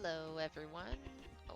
Hello, everyone. Oh,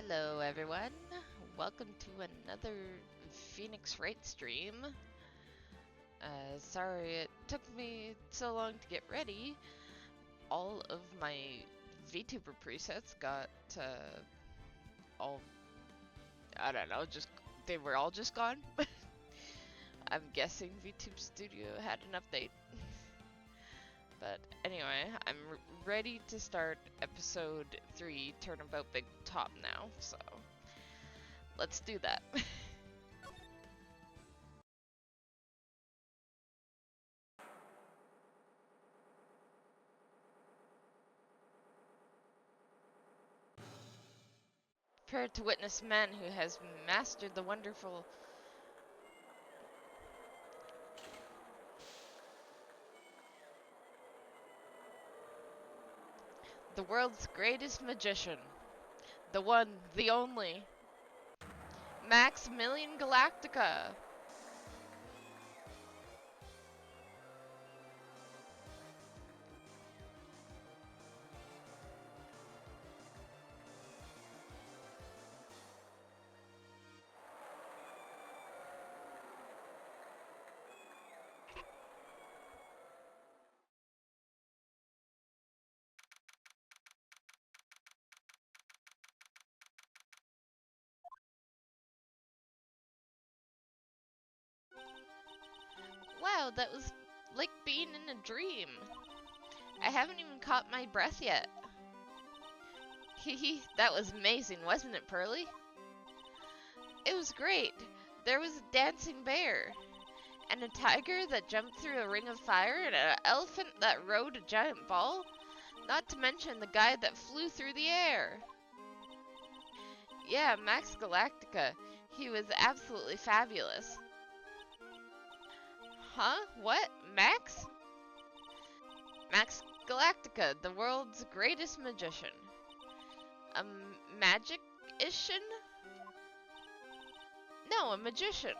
Hello everyone, welcome to another Phoenix Wright stream. Sorry it took me so long to get ready. All of my VTuber presets got all, I don't know, they were all just gone. I'm guessing VTube Studio had an update. But anyway, I'm ready to start episode 3, Turnabout Big Top now, so let's do that. Prepare to witness a man who has mastered the wonderful... the world's greatest magician. The one, the only. Maximilian Galactica. Wow, that was like being in a dream. I haven't even caught my breath yet. Hehe, that was amazing, wasn't it, Pearly? It was great. There was a dancing bear, and a tiger that jumped through a ring of fire, and an elephant that rode a giant ball, not to mention the guy that flew through the air. Yeah, Max Galactica. He was absolutely fabulous. Huh? What? Max? Max Galactica, the world's greatest magician. A magician? No, a magician.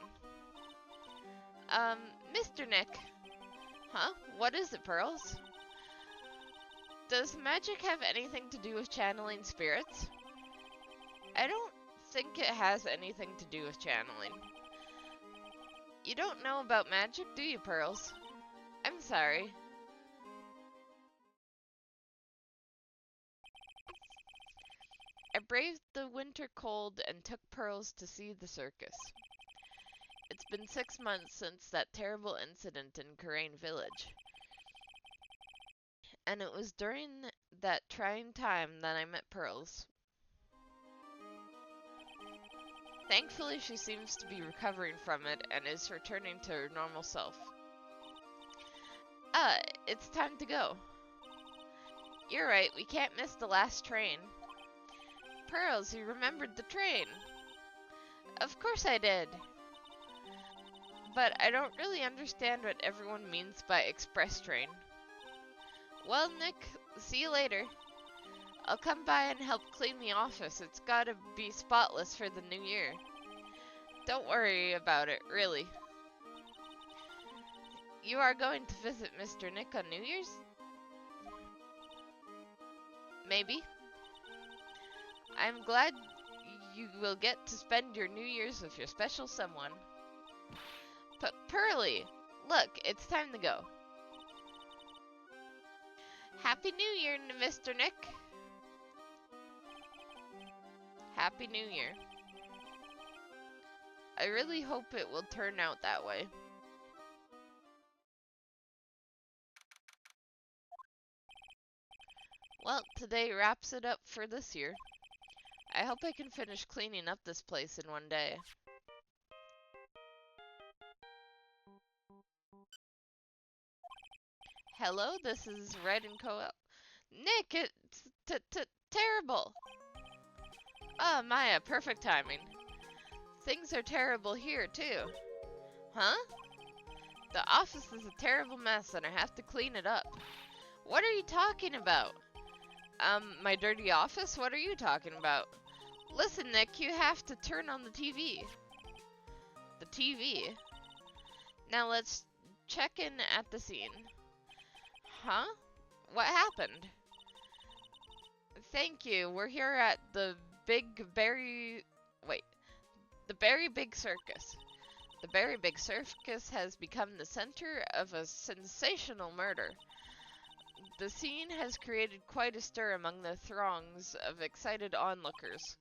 Mr. Nick. Huh? What is it, Pearls? Does magic have anything to do with channeling spirits? I don't think it has anything to do with channeling. You don't know about magic, do you, Pearls? I'm sorry. I braved the winter cold and took Pearls to see the circus. It's been 6 months since that terrible incident in Karain Village. And it was during that trying time that I met Pearls. Thankfully, she seems to be recovering from it and is returning to her normal self. It's time to go. You're right, we can't miss the last train. Pearls, you remembered the train. Of course I did. But I don't really understand what everyone means by express train. Well, Nick, see you later. I'll come by and help clean the office. It's gotta be spotless for the new year. Don't worry about it, really. You are going to visit Mr. Nick on New Year's? Maybe. I'm glad you will get to spend your New Year's with your special someone. But Pearly, look, it's time to go. Happy New Year, Mr. Nick. Happy New Year. I really hope it will turn out that way. Well, today wraps it up for this year. I hope I can finish cleaning up this place in one day. Hello, this is Red and Co-op. Nick, it's terrible. Oh, Maya, perfect timing. Things are terrible here, too. Huh? The office is a terrible mess and I have to clean it up. What are you talking about? My dirty office? What are you talking about? Listen, Nick, you have to turn on the TV. The TV? Now let's check in at the scene. Huh? What happened? Thank you. We're here at the big berry... Wait. The Berry Big Circus. The Berry Big Circus has become the center of a sensational murder. The scene has created quite a stir among the throngs of excited onlookers.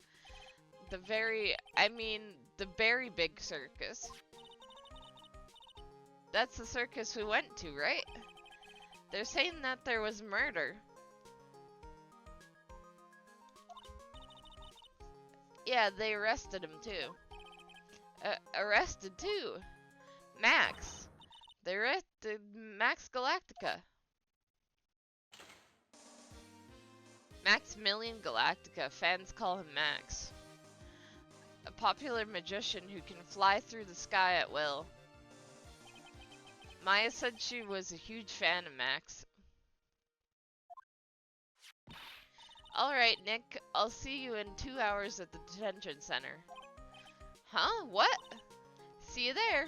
The Berry Big Circus. That's the circus we went to, right? They're saying that there was murder. Yeah, they arrested him too. Arrested too. Max. They arrested Max Galactica. Maximilian Galactica. Fans call him Max. A popular magician who can fly through the sky at will. Maya said she was a huge fan of Max. Alright, Nick. I'll see you in 2 hours at the detention center. Huh? What? See you there.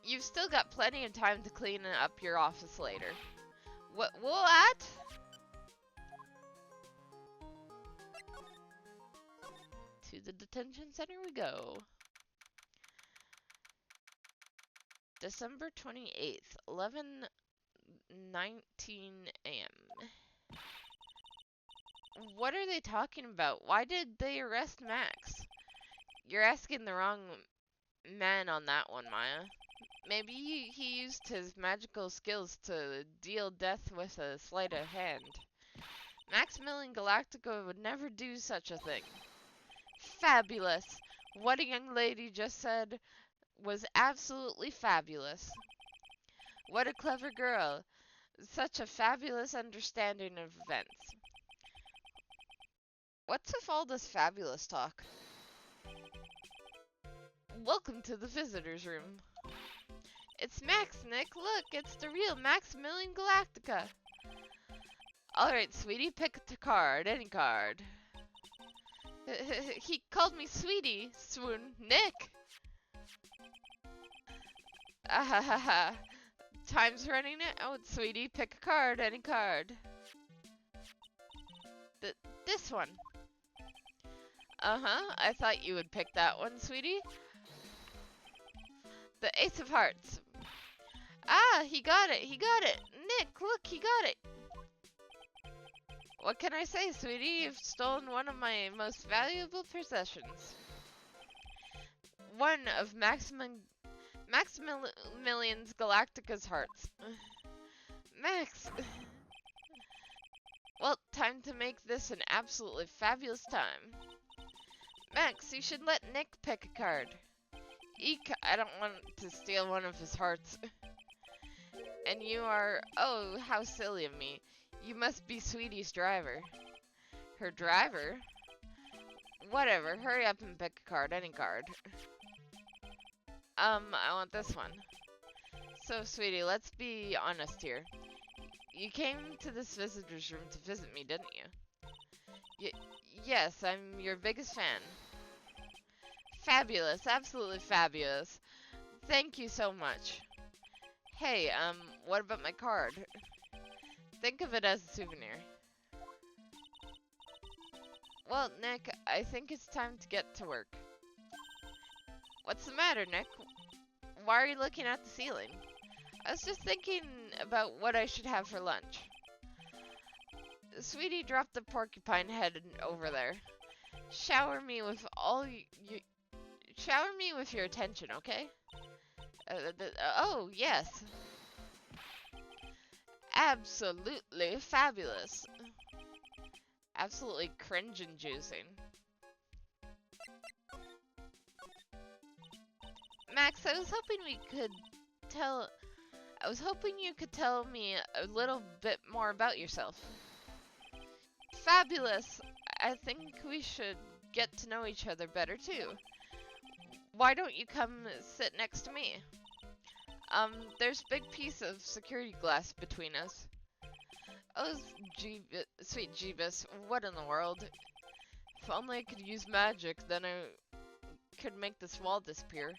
You've still got plenty of time to clean up your office later. What? To the detention center we go. December 28th, 11:19 a.m. What are they talking about? Why did they arrest Max? You're asking the wrong man on that one, Maya. Maybe he used his magical skills to deal death with a sleight of hand. Maximilian Galactica would never do such a thing. Fabulous! What a young lady just said was absolutely fabulous. What a clever girl. Such a fabulous understanding of events. What's with all this fabulous talk? Welcome to the visitor's room. It's Max, Nick. Look, it's the real Maximilian Galactica. Alright, sweetie, pick a card. Any card. He called me sweetie. Swoon. Nick! Ahahaha. Time's running out, sweetie. Pick a card. Any card. This one. Uh-huh. I thought you would pick that one, sweetie. The Ace of Hearts. Ah, he got it. He got it. Nick, look, he got it. What can I say, sweetie? You've stolen one of my most valuable possessions. One of Maximilian's Galactica's hearts. Max. Well, time to make this an absolutely fabulous time. Max, you should let Nick pick a card. Eek, I don't want to steal one of his hearts. And you are... Oh, how silly of me. You must be Sweetie's driver. Her driver? Whatever, hurry up and pick a card, any card. I want this one. So, Sweetie, let's be honest here. You came to this visitor's room to visit me, didn't you? Yes, I'm your biggest fan. Fabulous, absolutely fabulous. Thank you so much. Hey, what about my card? Think of it as a souvenir. Well, Nick, I think it's time to get to work. What's the matter, Nick? Why are you looking at the ceiling? I was just thinking about what I should have for lunch. Sweetie, drop the porcupine head over there. Shower me with your attention, okay? Oh, yes. Absolutely fabulous. Absolutely cringe-inducing. Max, I was hoping you could tell me a little bit more about yourself. Fabulous. I think we should get to know each other better too. Why don't you come sit next to me? There's a big piece of security glass between us. Oh, sweet Jeebus, what in the world? If only I could use magic, then I could make this wall disappear.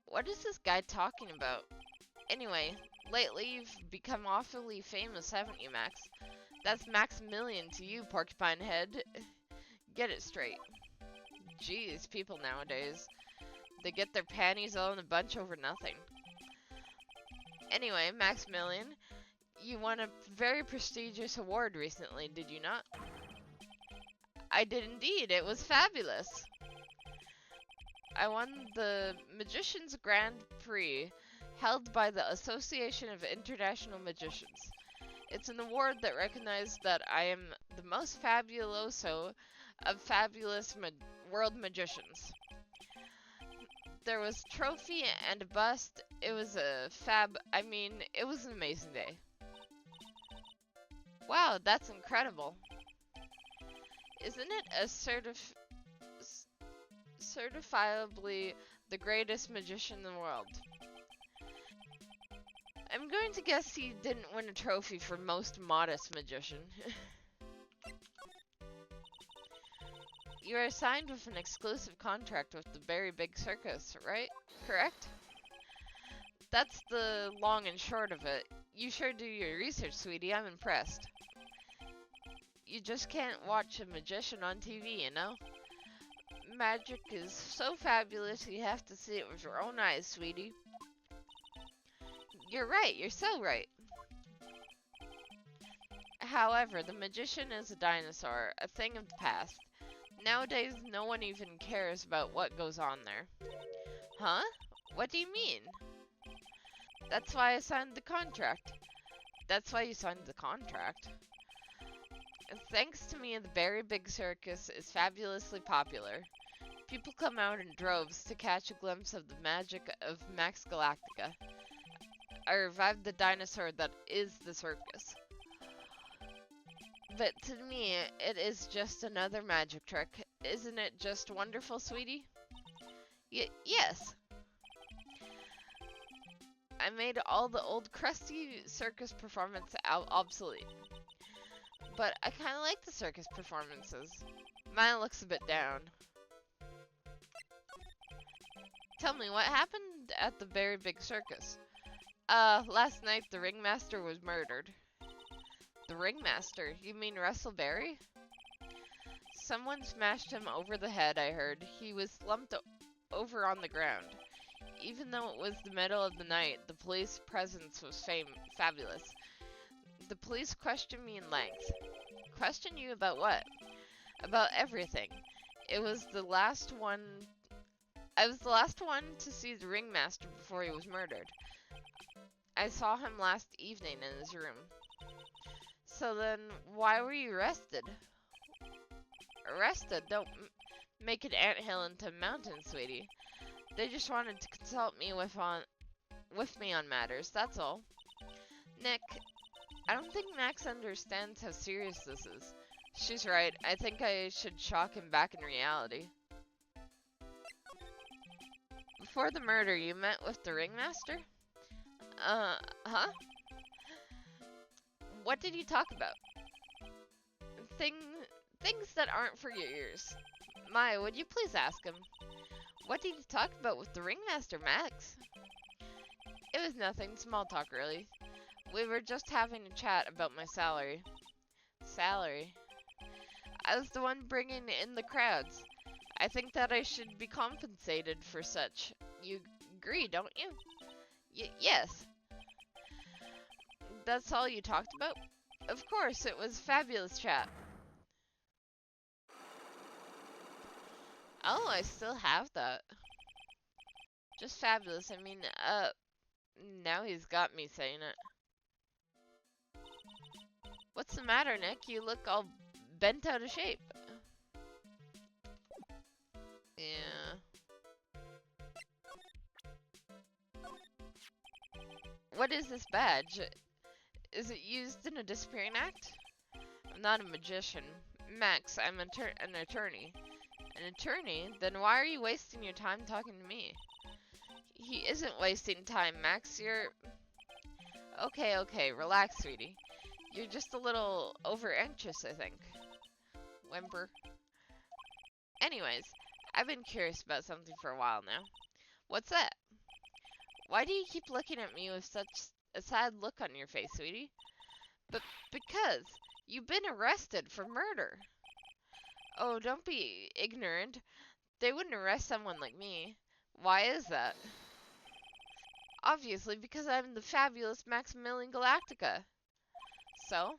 What is this guy talking about? Anyway, lately you've become awfully famous, haven't you, Max? That's Maximilian to you, Porcupine Head. Get it straight. Jeez, people nowadays. They get their panties all in a bunch over nothing. Anyway, Maximilian, you won a very prestigious award recently, did you not? I did indeed. It was fabulous. I won the Magician's Grand Prix, held by the Association of International Magicians. It's an award that recognizes that I am the most fabuloso of fabulous world magicians. There was a trophy and a bust. It was it was an amazing day. Wow, that's incredible. Isn't it a certifiably the greatest magician in the world? I'm going to guess he didn't win a trophy for most modest magician. You are signed with an exclusive contract with the very big circus, right? Correct? That's the long and short of it. You sure do your research, sweetie. I'm impressed. You just can't watch a magician on TV, you know? Magic is so fabulous you have to see it with your own eyes, sweetie. You're right, you're so right. However, the magician is a dinosaur, a thing of the past. Nowadays, no one even cares about what goes on there. Huh? What do you mean? That's why I signed the contract. That's why you signed the contract. Thanks to me, the very big circus is fabulously popular. People come out in droves to catch a glimpse of the magic of Max Galactica. I revived the dinosaur that is the circus. But to me, it is just another magic trick. Isn't it just wonderful, sweetie? Yes. I made all the old crusty circus performance obsolete. But I kind of like the circus performances. Mine looks a bit down. Tell me, what happened at the very big circus? Last night the ringmaster was murdered. The ringmaster? You mean Russell Berry? Someone smashed him over the head, I heard. He was slumped over on the ground. Even though it was the middle of the night, the police presence was fabulous. The police questioned me in length. Question you about what? About everything. I was the last one to see the ringmaster before he was murdered. I saw him last evening in his room. So then, why were you arrested? Arrested? Don't make an anthill into a mountain, sweetie. They just wanted to consult me with me on matters, that's all. Nick, I don't think Max understands how serious this is. She's right. I think I should shock him back in reality. Before the murder, you met with the ringmaster? Huh? What did you talk about? Things that aren't for your ears. Maya, would you please ask him? What did you talk about with the ringmaster, Max? It was nothing, small talk really. We were just having a chat about my salary. Salary? I was the one bringing in the crowds. I think that I should be compensated for such. You agree, don't you? Yes. That's all you talked about? Of course, it was a fabulous chat. Oh, I still have that. Just fabulous. I mean, now he's got me saying it. What's the matter, Nick? You look all bent out of shape. Yeah. What is this badge? Is it used in a disappearing act? I'm not a magician. Max, I'm an attorney. An attorney? Then why are you wasting your time talking to me? He isn't wasting time, Max. You're... Okay, relax, sweetie. You're just a little over-anxious, I think. Whimper. Anyways, I've been curious about something for a while now. What's that? Why do you keep looking at me with such a sad look on your face, sweetie? But because you've been arrested for murder. Oh, don't be ignorant. They wouldn't arrest someone like me. Why is that? Obviously, because I'm the fabulous Maximilian Galactica. So,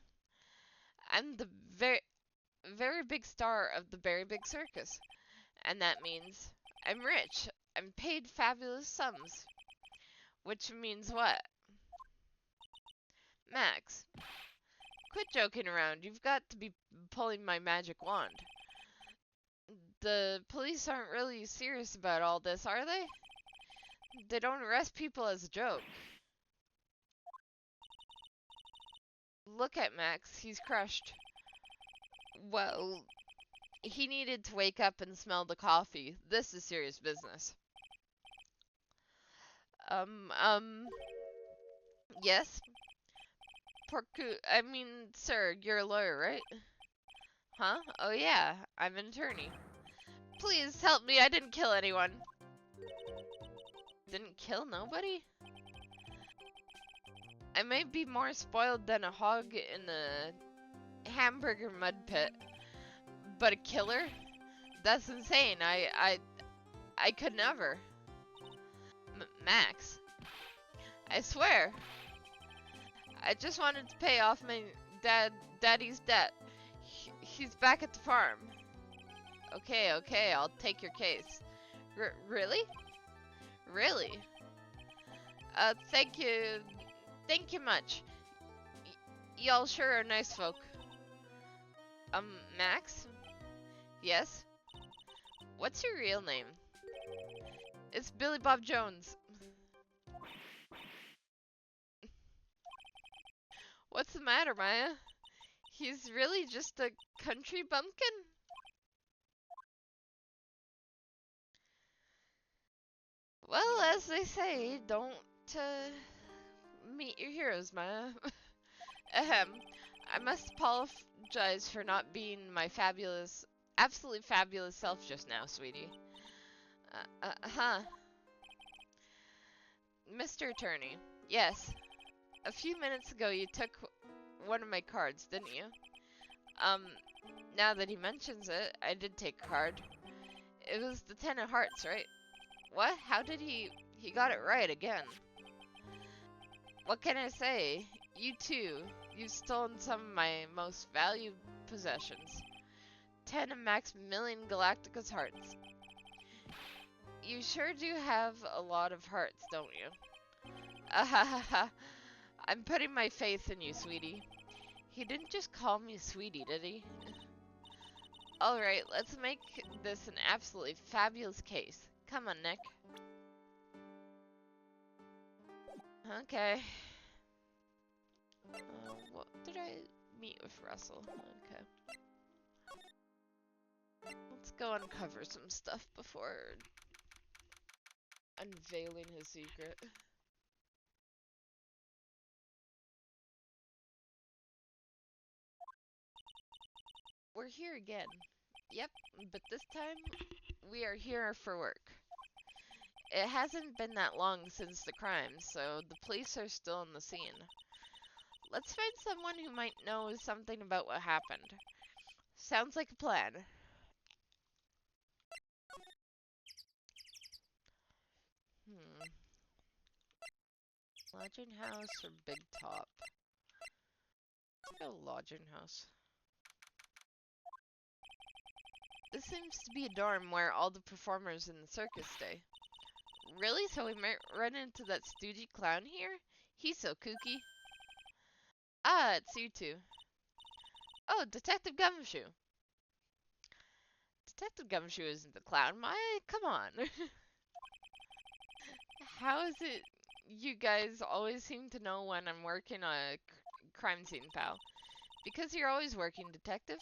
I'm the very big star of the very big circus. And that means I'm rich. I'm paid fabulous sums. Which means what? Max, quit joking around. You've got to be pulling my magic wand. The police aren't really serious about all this, are they? They don't arrest people as a joke. Look at Max. He's crushed. Well, he needed to wake up and smell the coffee. This is serious business. Yes? Sir, you're a lawyer, right? Huh? Oh yeah, I'm an attorney. Please help me, I didn't kill anyone. Didn't kill nobody? I may be more spoiled than a hog in a hamburger mud pit, but a killer? That's insane. I could never. Max, I swear. I just wanted to pay off my daddy's debt. He's back at the farm. Okay, I'll take your case. Really? Really? Thank you. Thank you much. Y'all sure are nice folk. Max? Yes? What's your real name? It's Billy Bob Jones. What's the matter, Maya? He's really just a country bumpkin? Well, as they say, don't meet your heroes, Maya. Ahem. I must apologize for not being my absolutely fabulous self just now, sweetie. Huh. Mr. Attorney. Yes. A few minutes ago you took one of my cards, didn't you? Now that he mentions it, I did take a card. It was the 10 of hearts, right? What? How did he got it right again. What can I say? You too. You've stolen some of my most valued possessions. 10 of Maximilian Galactica's hearts. You sure do have a lot of hearts, don't you? Ahahaha. I'm putting my faith in you, sweetie. He didn't just call me sweetie, did he? Alright, let's make this an absolutely fabulous case. Come on, Nick. Okay. What did I meet with Russell? Okay. Let's go uncover some stuff before unveiling his secret. We're here again. Yep, but this time we are here for work. It hasn't been that long since the crime, so the police are still on the scene. Let's find someone who might know something about what happened. Sounds like a plan. Lodging house or big top? Let's go lodging house. This seems to be a dorm where all the performers in the circus stay. Really? So we might run into that stoogey clown here? He's so kooky. Ah, it's you two. Oh, Detective Gumshoe. Detective Gumshoe isn't the clown. Come on. How is it you guys always seem to know when I'm working on a crime scene, pal? Because you're always working, detective.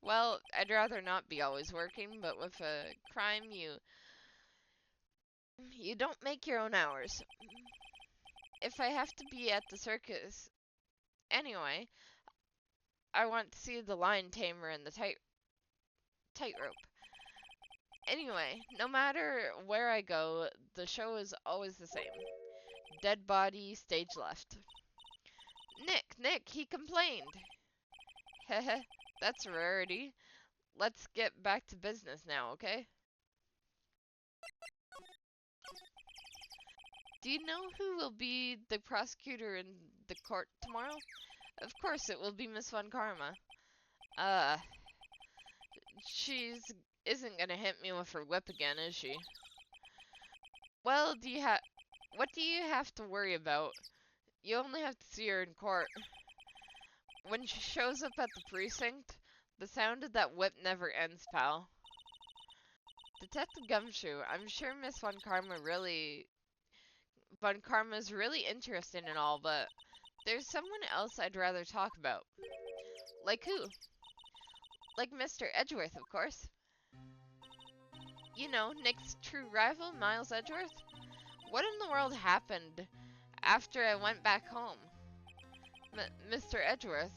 Well, I'd rather not be always working, but with a crime, you don't make your own hours. If I have to be at the circus anyway, I want to see the lion tamer and the tightrope. Anyway, no matter where I go, the show is always the same. Dead body, stage left. Nick, he complained. Heh, that's a rarity. let's get back to business now, okay? Do you know who will be the prosecutor in the court tomorrow? Of course it will be Miss Von Karma. Uh, she's isn't gonna hit me with her whip again, is she? Well, what do you have to worry about? You only have to see her in court. When she shows up at the precinct, the sound of that whip never ends, pal. Detective Gumshoe, I'm sure Miss Von Karma's really interesting and all, but there's someone else I'd rather talk about. Like who? Like Mr. Edgeworth, of course. You know, Nick's true rival, Miles Edgeworth? What in the world happened after I went back home? Mr. Edgeworth,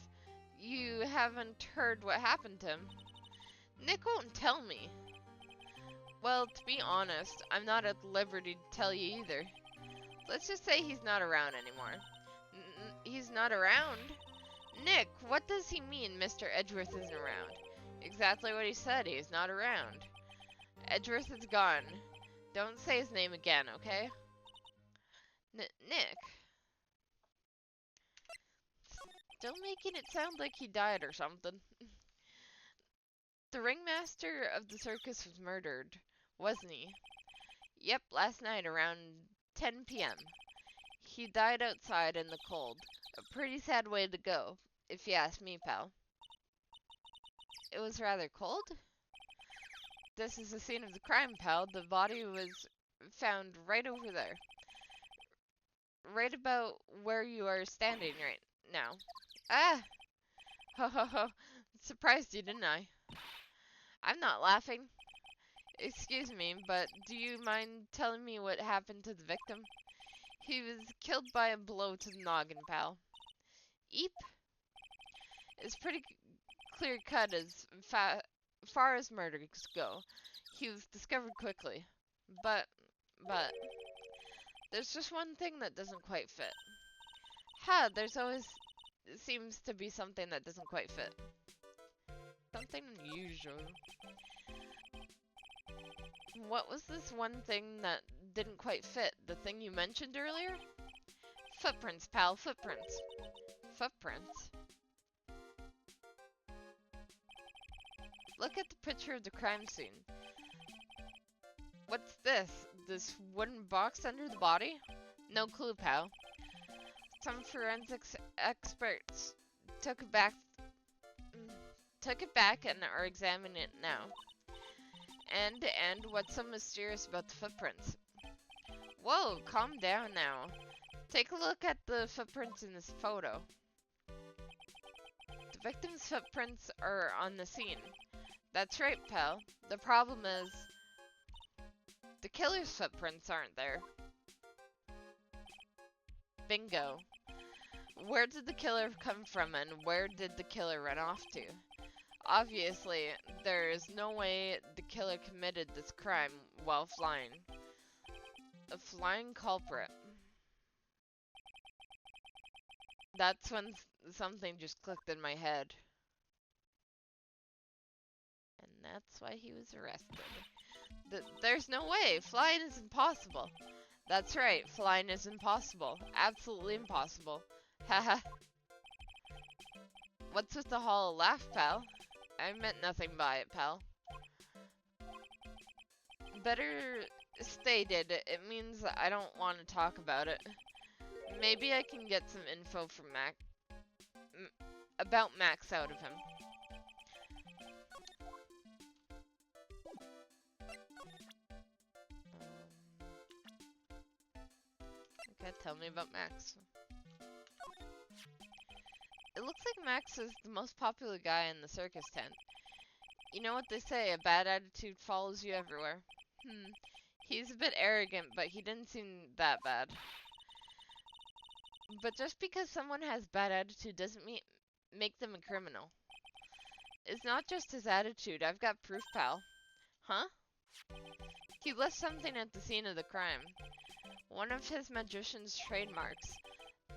you haven't heard what happened to him. Nick won't tell me. Well, to be honest, I'm not at liberty to tell you either. Let's just say he's not around anymore. He's not around? Nick, what does he mean Mr. Edgeworth isn't around? Exactly what he said, he's not around. Edgeworth is gone. Don't say his name again, okay? Nick. Still making it sound like he died or something. The ringmaster of the circus was murdered, wasn't he? Yep, last night around 10 p.m. He died outside in the cold. A pretty sad way to go, if you ask me, pal. It was rather cold? This is the scene of the crime, pal. The body was found right over there. Right about where you are standing right now. Ah! Ho ho ho. Surprised you, didn't I? I'm not laughing. Excuse me, but do you mind telling me what happened to the victim? He was killed by a blow to the noggin, pal. Eep? It's pretty clear cut as far as murders go. He was discovered quickly. But, there's just one thing that doesn't quite fit. Ha, there's always seems to be something that doesn't quite fit. Something unusual. What was this one thing that didn't quite fit? The thing you mentioned earlier? Footprints, pal, footprints. Footprints? Look at the picture of the crime scene. What's this? This wooden box under the body? No clue, pal. Some forensics experts took it back and are examining it now. And what's so mysterious about the footprints? Whoa, calm down now. Take a look at the footprints in this photo. The victim's footprints are on the scene. That's right, pal. The problem is, the killer's footprints aren't there. Bingo. Where did the killer come from and where did the killer run off to? Obviously, there is no way the killer committed this crime while flying. A flying culprit. That's when something just clicked in my head. And that's why he was arrested. There's no way! Flying is impossible! That's right, flying is impossible. Absolutely impossible. Haha. What's with the hollow laugh, pal? I meant nothing by it, pal. Better stated, it means that I don't want to talk about it. Maybe I can get some info from about Max out of him. Okay, tell me about Max. It looks like Max is the most popular guy in the circus tent. You know what they say, a bad attitude follows you everywhere. He's a bit arrogant, but he didn't seem that bad. But just because someone has bad attitude doesn't make them a criminal. It's not just his attitude, I've got proof, pal. Huh? He left something at the scene of the crime. One of his magician's trademarks.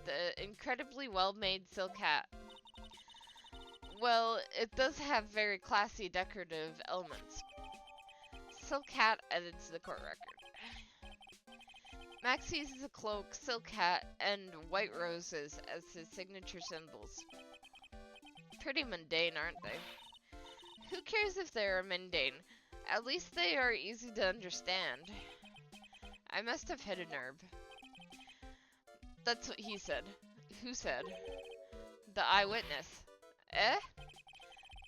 The incredibly well-made silk hat. Well, it does have very classy decorative elements. Silk hat added to the court record. Max uses a cloak, silk hat, and white roses as his signature symbols. Pretty mundane, aren't they? Who cares if they are mundane? At least they are easy to understand. I must have hit a nerve. That's what he said. Who said? The eyewitness. Eh?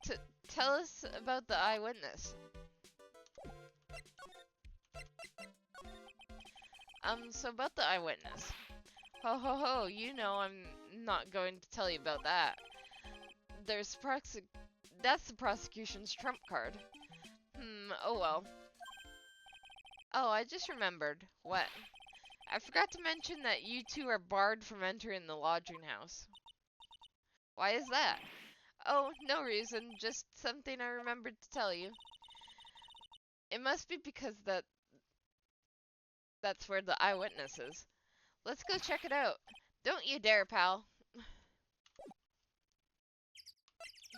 T Tell us about the eyewitness. So about the eyewitness. Ho ho ho, you know I'm not going to tell you about that. That's the prosecution's trump card. Oh well. Oh, I just remembered. What? I forgot to mention that you two are barred from entering the lodging house. Why is that? Oh, no reason, just something I remembered to tell you. It must be because that's where the eyewitness is. Let's go check it out. Don't you dare, pal.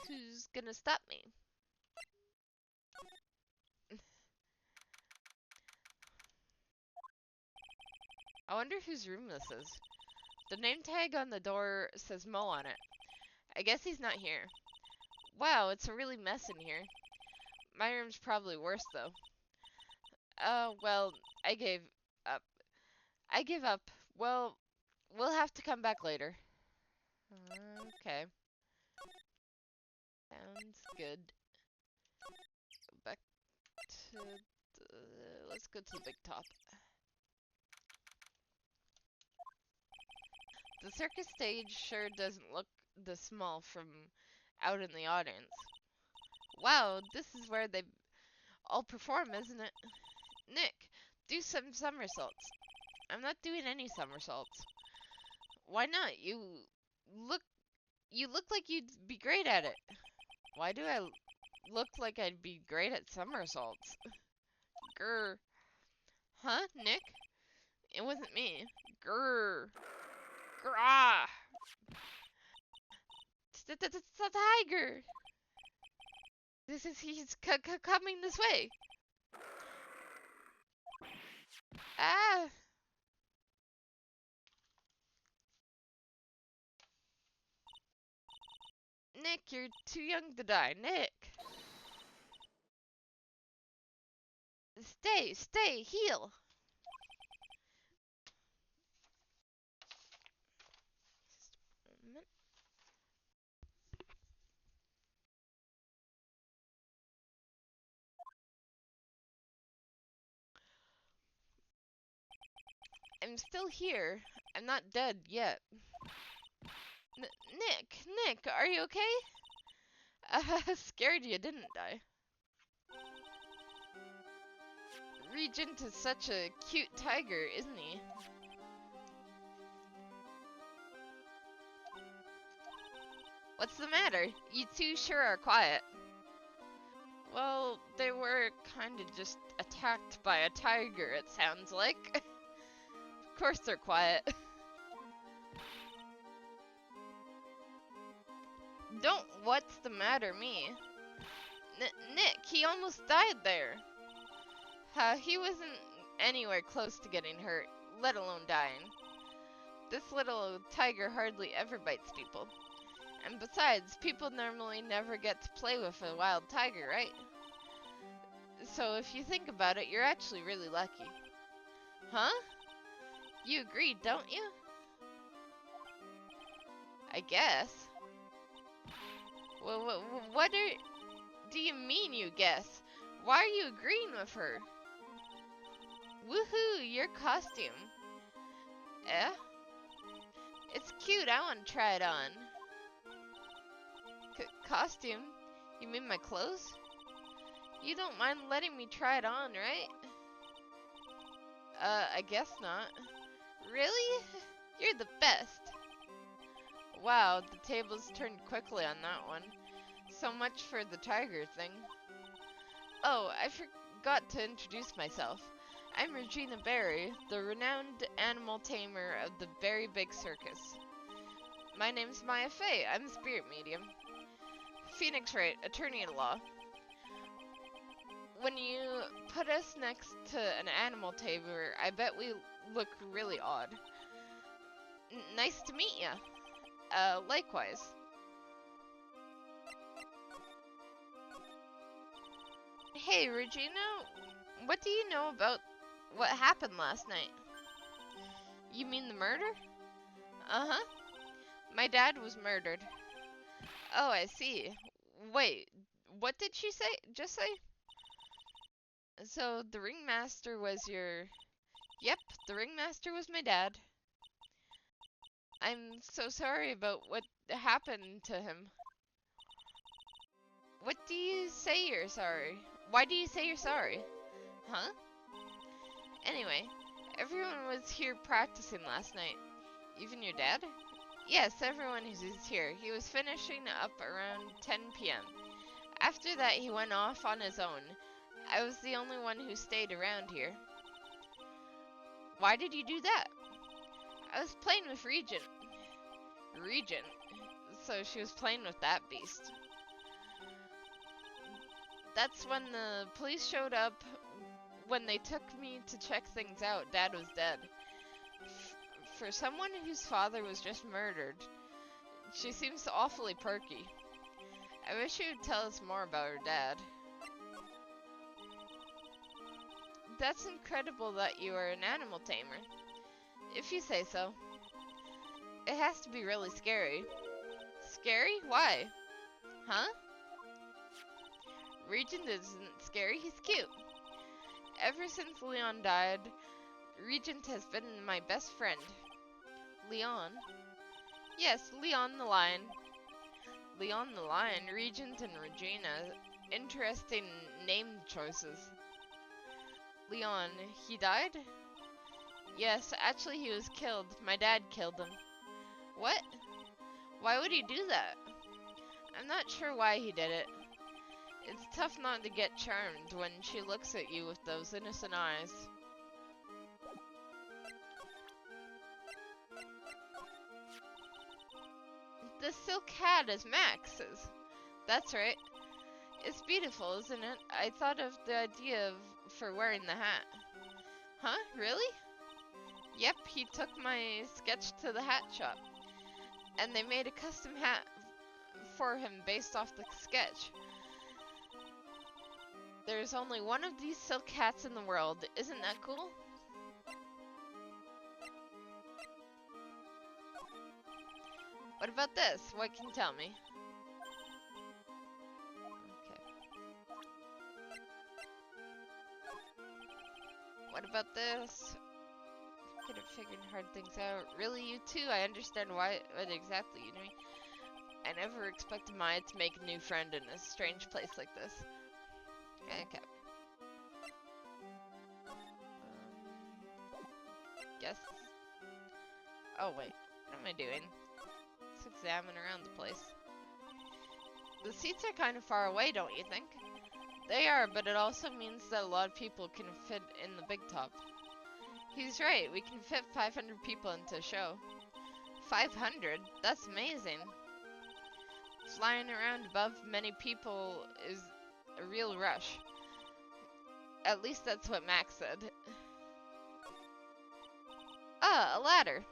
Who's gonna stop me? I wonder whose room this is. The name tag on the door says Mo on it. I guess he's not here. Wow, it's a really mess in here. My room's probably worse, though. Well, I gave up. I give up. Well, we'll have to come back later. Okay. Sounds good. Go back to let's go to the big top. The circus stage sure doesn't look this small from out in the audience. Wow, this is where they all perform, isn't it? Nick, do some somersaults. I'm not doing any somersaults. Why not? Look you look like you'd be great at it. Why do I look like I'd be great at somersaults? Grr. Huh, Nick? It wasn't me. Grr. Grah. It's a tiger. He's coming this way. Ah. Nick, you're too young to die. Nick. Stay, heal. Just a moment. I'm still here. I'm not dead yet. Nick, are you okay? Scared you, didn't I? Regent is such a cute tiger, isn't he? What's the matter? You two sure are quiet. Well, they were kinda just attacked by a tiger, it sounds like. Of course they're quiet. Don't what's the matter me? Nick, he almost died there. He wasn't anywhere close to getting hurt, let alone dying. This little tiger hardly ever bites people. And besides, people normally never get to play with a wild tiger, right? So if you think about it, you're actually really lucky. Huh? You agree, don't you? I guess. Well, what do you mean you guess? Why are you agreeing with her? Woohoo, your costume. Eh? It's cute, I want to try it on. Costume? You mean my clothes? You don't mind letting me try it on, right? I guess not. Really? You're the best. Wow, the tables turned quickly on that one. So much for the tiger thing. Oh, I forgot to introduce myself. I'm Regina Berry, the renowned animal tamer of the Very Big Circus. My name's Maya Fey. I'm a spirit medium. Phoenix Wright, attorney-at-law. When you put us next to an animal tamer, I bet we look really odd. Nice to meet ya. Likewise. Hey, Regina, what do you know about what happened last night? You mean the murder? Uh-huh. My dad was murdered. Oh, I see. Wait, what did she say? Just say? So, the ringmaster was your... Yep, the ringmaster was my dad. I'm so sorry about what happened to him. What do you say you're sorry? Why do you say you're sorry? Huh? Anyway, everyone was here practicing last night. Even your dad? Yes, everyone is here. He was finishing up around 10 p.m. After that, he went off on his own. I was the only one who stayed around here. Why did you do that? I was playing with Regent. Regent? So she was playing with that beast. That's when the police showed up. When they took me to check things out, Dad was dead. For someone whose father was just murdered, she seems awfully perky. I wish you would tell us more about her dad. That's incredible that you are an animal tamer. If you say so. It has to be really scary. Scary? Why? Huh? Regent isn't scary, he's cute. Ever since Leon died, Regent has been my best friend. Leon? Yes, Leon the Lion. Leon the Lion, Regent and Regina. Interesting name choices. Leon, he died? Yes, actually he was killed. My dad killed him. What? Why would he do that? I'm not sure why he did it. It's tough not to get charmed when she looks at you with those innocent eyes. The silk hat is Max's. That's right. It's beautiful, isn't it? I thought of the idea for wearing the hat. Huh? Really? Yep, he took my sketch to the hat shop. And they made a custom hat for him based off the sketch. There's only one of these silk hats in the world. Isn't that cool? What about this? What can you tell me? Okay. What about this? Could have figured hard things out. Really, you too? I understand what exactly you mean. I never expected Maya to make a new friend in a strange place like this. Okay. Guess. Oh wait, what am I doing? Let's examine around the place. The seats are kind of far away, don't you think? They are, but it also means that a lot of people can fit in the big top. He's right, we can fit 500 people into a show. 500? That's amazing. Flying around above many people is a real rush. At least that's what Max said. Ah, a ladder.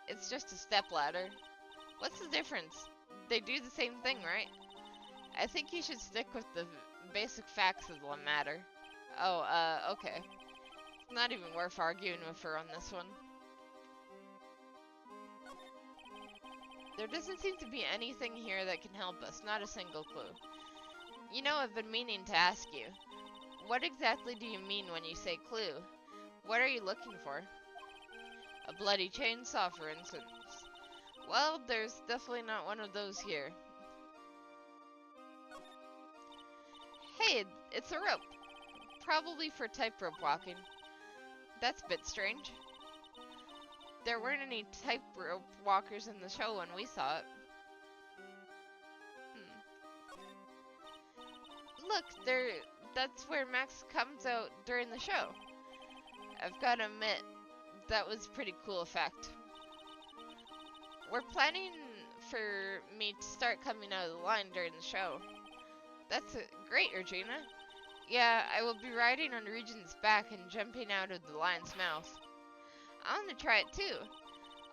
It's just a step ladder. What's the difference? They do the same thing, right? I think you should stick with the basic facts of the matter. Oh, okay. It's not even worth arguing with her on this one. There doesn't seem to be anything here that can help us, not a single clue. You know, I've been meaning to ask you. What exactly do you mean when you say clue? What are you looking for? A bloody chainsaw, for instance. Well, there's definitely not one of those here. Hey, it's a rope. Probably for tightrope walking. That's a bit strange. There weren't any tightrope walkers in the show when we saw it. Look, that's where Max comes out during the show. I've got to admit, that was a pretty cool effect. We're planning for me to start coming out of the line during the show. That's great, Regina. Yeah, I will be riding on Regina's back and jumping out of the lion's mouth. I want to try it too.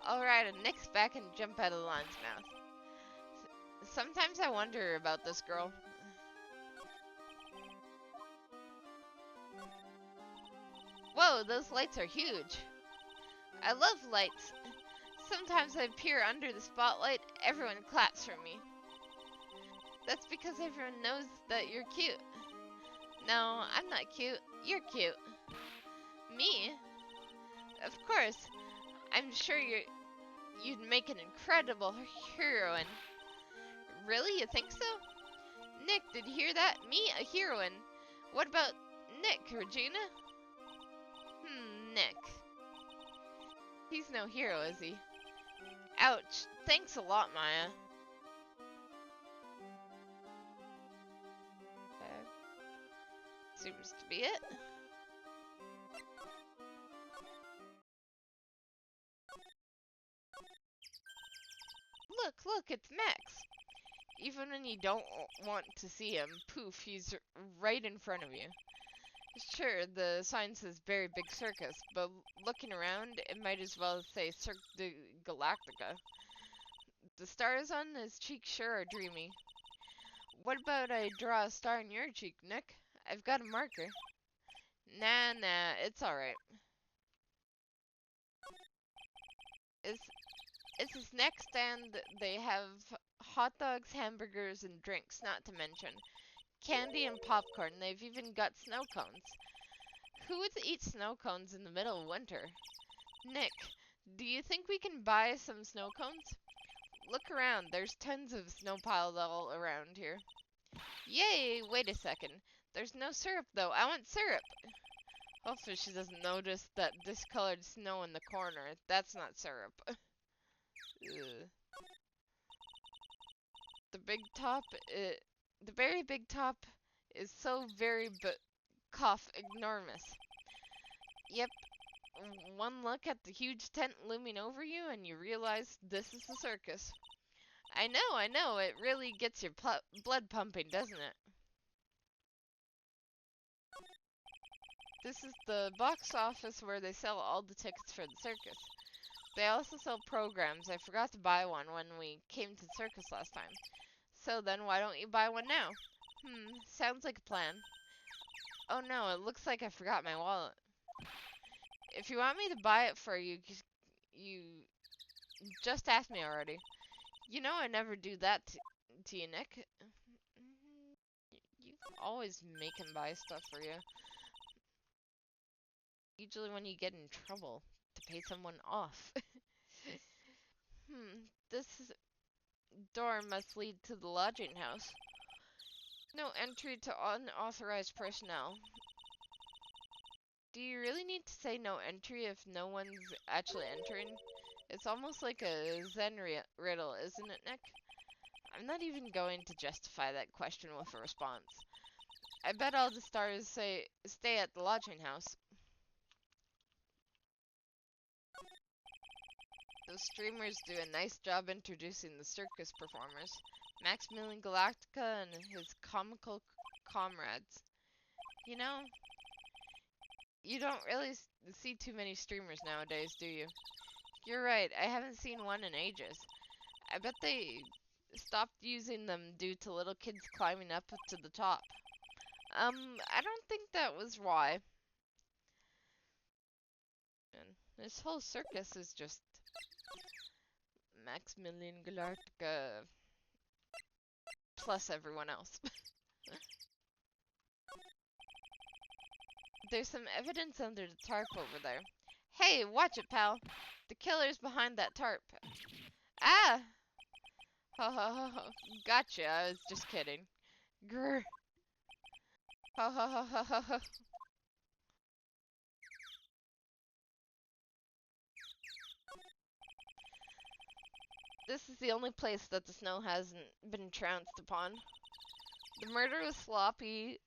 I'll ride on Nick's back and jump out of the lion's mouth. Sometimes I wonder about this girl. Whoa, those lights are huge. I love lights. Sometimes I peer under the spotlight, everyone claps for me. That's because everyone knows that you're cute. No, I'm not cute. You're cute. Me? Of course. I'm sure you'd make an incredible heroine. Really? You think so? Nick, did you hear that? Me, a heroine. What about Nick, Regina? Nick. He's no hero, is he? Ouch. Thanks a lot, Maya. Seems to be it. Look, it's Max. Even when you don't want to see him, poof, he's right in front of you. Sure, the sign says Very Big Circus, but looking around, it might as well say Cirque du Galactica. The stars on his cheek sure are dreamy. What about I draw a star in your cheek, Nick? I've got a marker. Nah, it's alright. It's a snack stand. They have hot dogs, hamburgers, and drinks, not to mention candy and popcorn. They've even got snow cones. Who would eat snow cones in the middle of winter? Nick, do you think we can buy some snow cones? Look around. There's tons of snow piled all around here. Yay! Wait a second. There's no syrup, though. I want syrup. Hopefully she doesn't notice that discolored snow in the corner. That's not syrup. The big top, the very big top is so very cough enormous. Yep, one look at the huge tent looming over you and you realize this is the circus. I know, it really gets your blood pumping, doesn't it? This is the box office where they sell all the tickets for the circus. They also sell programs. I forgot to buy one when we came to the circus last time. So then, why don't you buy one now? Sounds like a plan. Oh no, it looks like I forgot my wallet. If you want me to buy it for you, you just asked me already. You know I never do that to you, Nick. You always make him buy stuff for you. Usually when you get in trouble to pay someone off. This door must lead to the lodging house. No entry to unauthorized personnel. Do you really need to say no entry if no one's actually entering? It's almost like a Zen riddle, isn't it, Nick? I'm not even going to justify that question with a response. I bet all the stars say stay at the lodging house. Those streamers do a nice job introducing the circus performers. Maximilian Galactica and his comical comrades. You know, you don't really see too many streamers nowadays, do you? You're right, I haven't seen one in ages. I bet they stopped using them due to little kids climbing up to the top. I don't think that was why. And this whole circus is just Maximilian Galactica plus everyone else. There's some evidence under the tarp over there. Hey, watch it, pal. The killer's behind that tarp. Ah! Ho ho ho ho. Gotcha, I was just kidding. Grr. Ho ho ho ho ho ho. This is the only place that the snow hasn't been trounced upon. The murder was sloppy,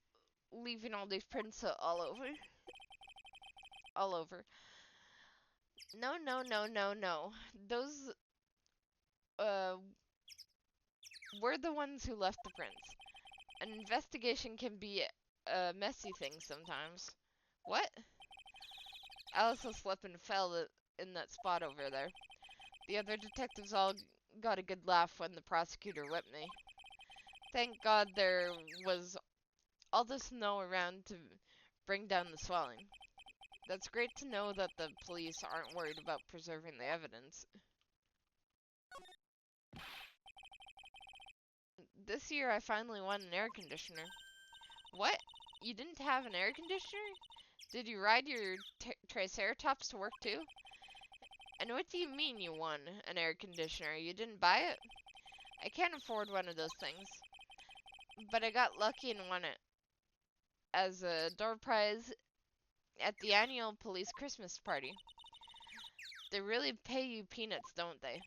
leaving all these prints all over. All over. No. Those, We're the ones who left the prints. An investigation can be a messy thing sometimes. What? Alice will slip and fell in that spot over there. The other detectives all got a good laugh when the prosecutor whipped me. Thank God there was all the snow around to bring down the swelling. That's great to know that the police aren't worried about preserving the evidence. This year I finally won an air conditioner. What? You didn't have an air conditioner? Did you ride your Triceratops to work too? And what do you mean you won an air conditioner? You didn't buy it? I can't afford one of those things. But I got lucky and won it as a door prize at the annual police Christmas party. They really pay you peanuts, don't they?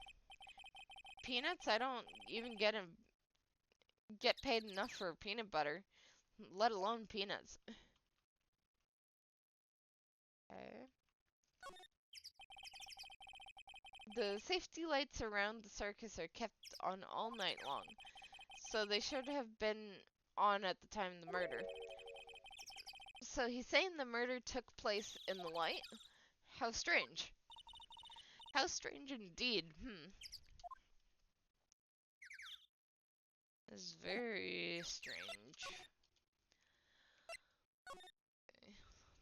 Peanuts? I don't even get paid enough for peanut butter, let alone peanuts. Okay. The safety lights around the circus are kept on all night long, so they should have been on at the time of the murder. So he's saying the murder took place in the light? How strange. How strange indeed. It's very strange. Okay.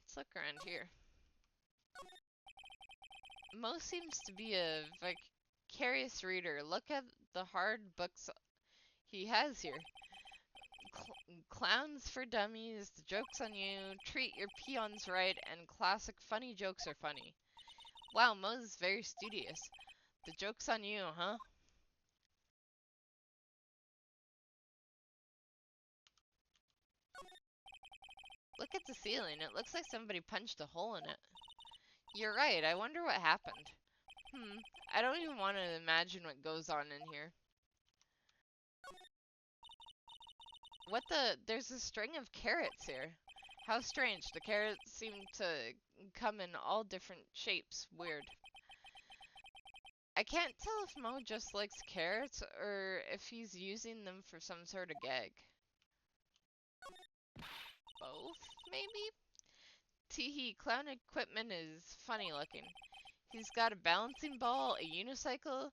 Let's look around here. Mo seems to be a vicarious reader. Look at the hard books he has here. Clowns for Dummies, The Joke's on You, Treat Your Peons Right, and Classic Funny Jokes Are Funny. Wow, Mo's very studious. The Joke's on You, huh? Look at the ceiling. It looks like somebody punched a hole in it. You're right. I wonder what happened. I don't even want to imagine what goes on in here. What the? There's a string of carrots here. How strange. The carrots seem to come in all different shapes. Weird. I can't tell if Mo just likes carrots or if he's using them for some sort of gag. Both, maybe? Teehee, clown equipment is funny looking. He's got a balancing ball, a unicycle,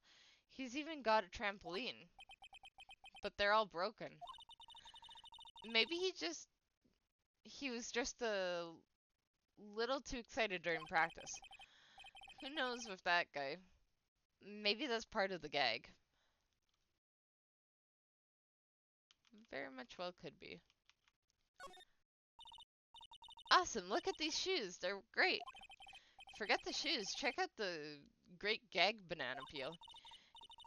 he's even got a trampoline. But they're all broken. Maybe he was just a little too excited during practice. Who knows with that guy? Maybe that's part of the gag. Very much well could be. Awesome, look at these shoes. They're great. Forget the shoes. Check out the great gag banana peel.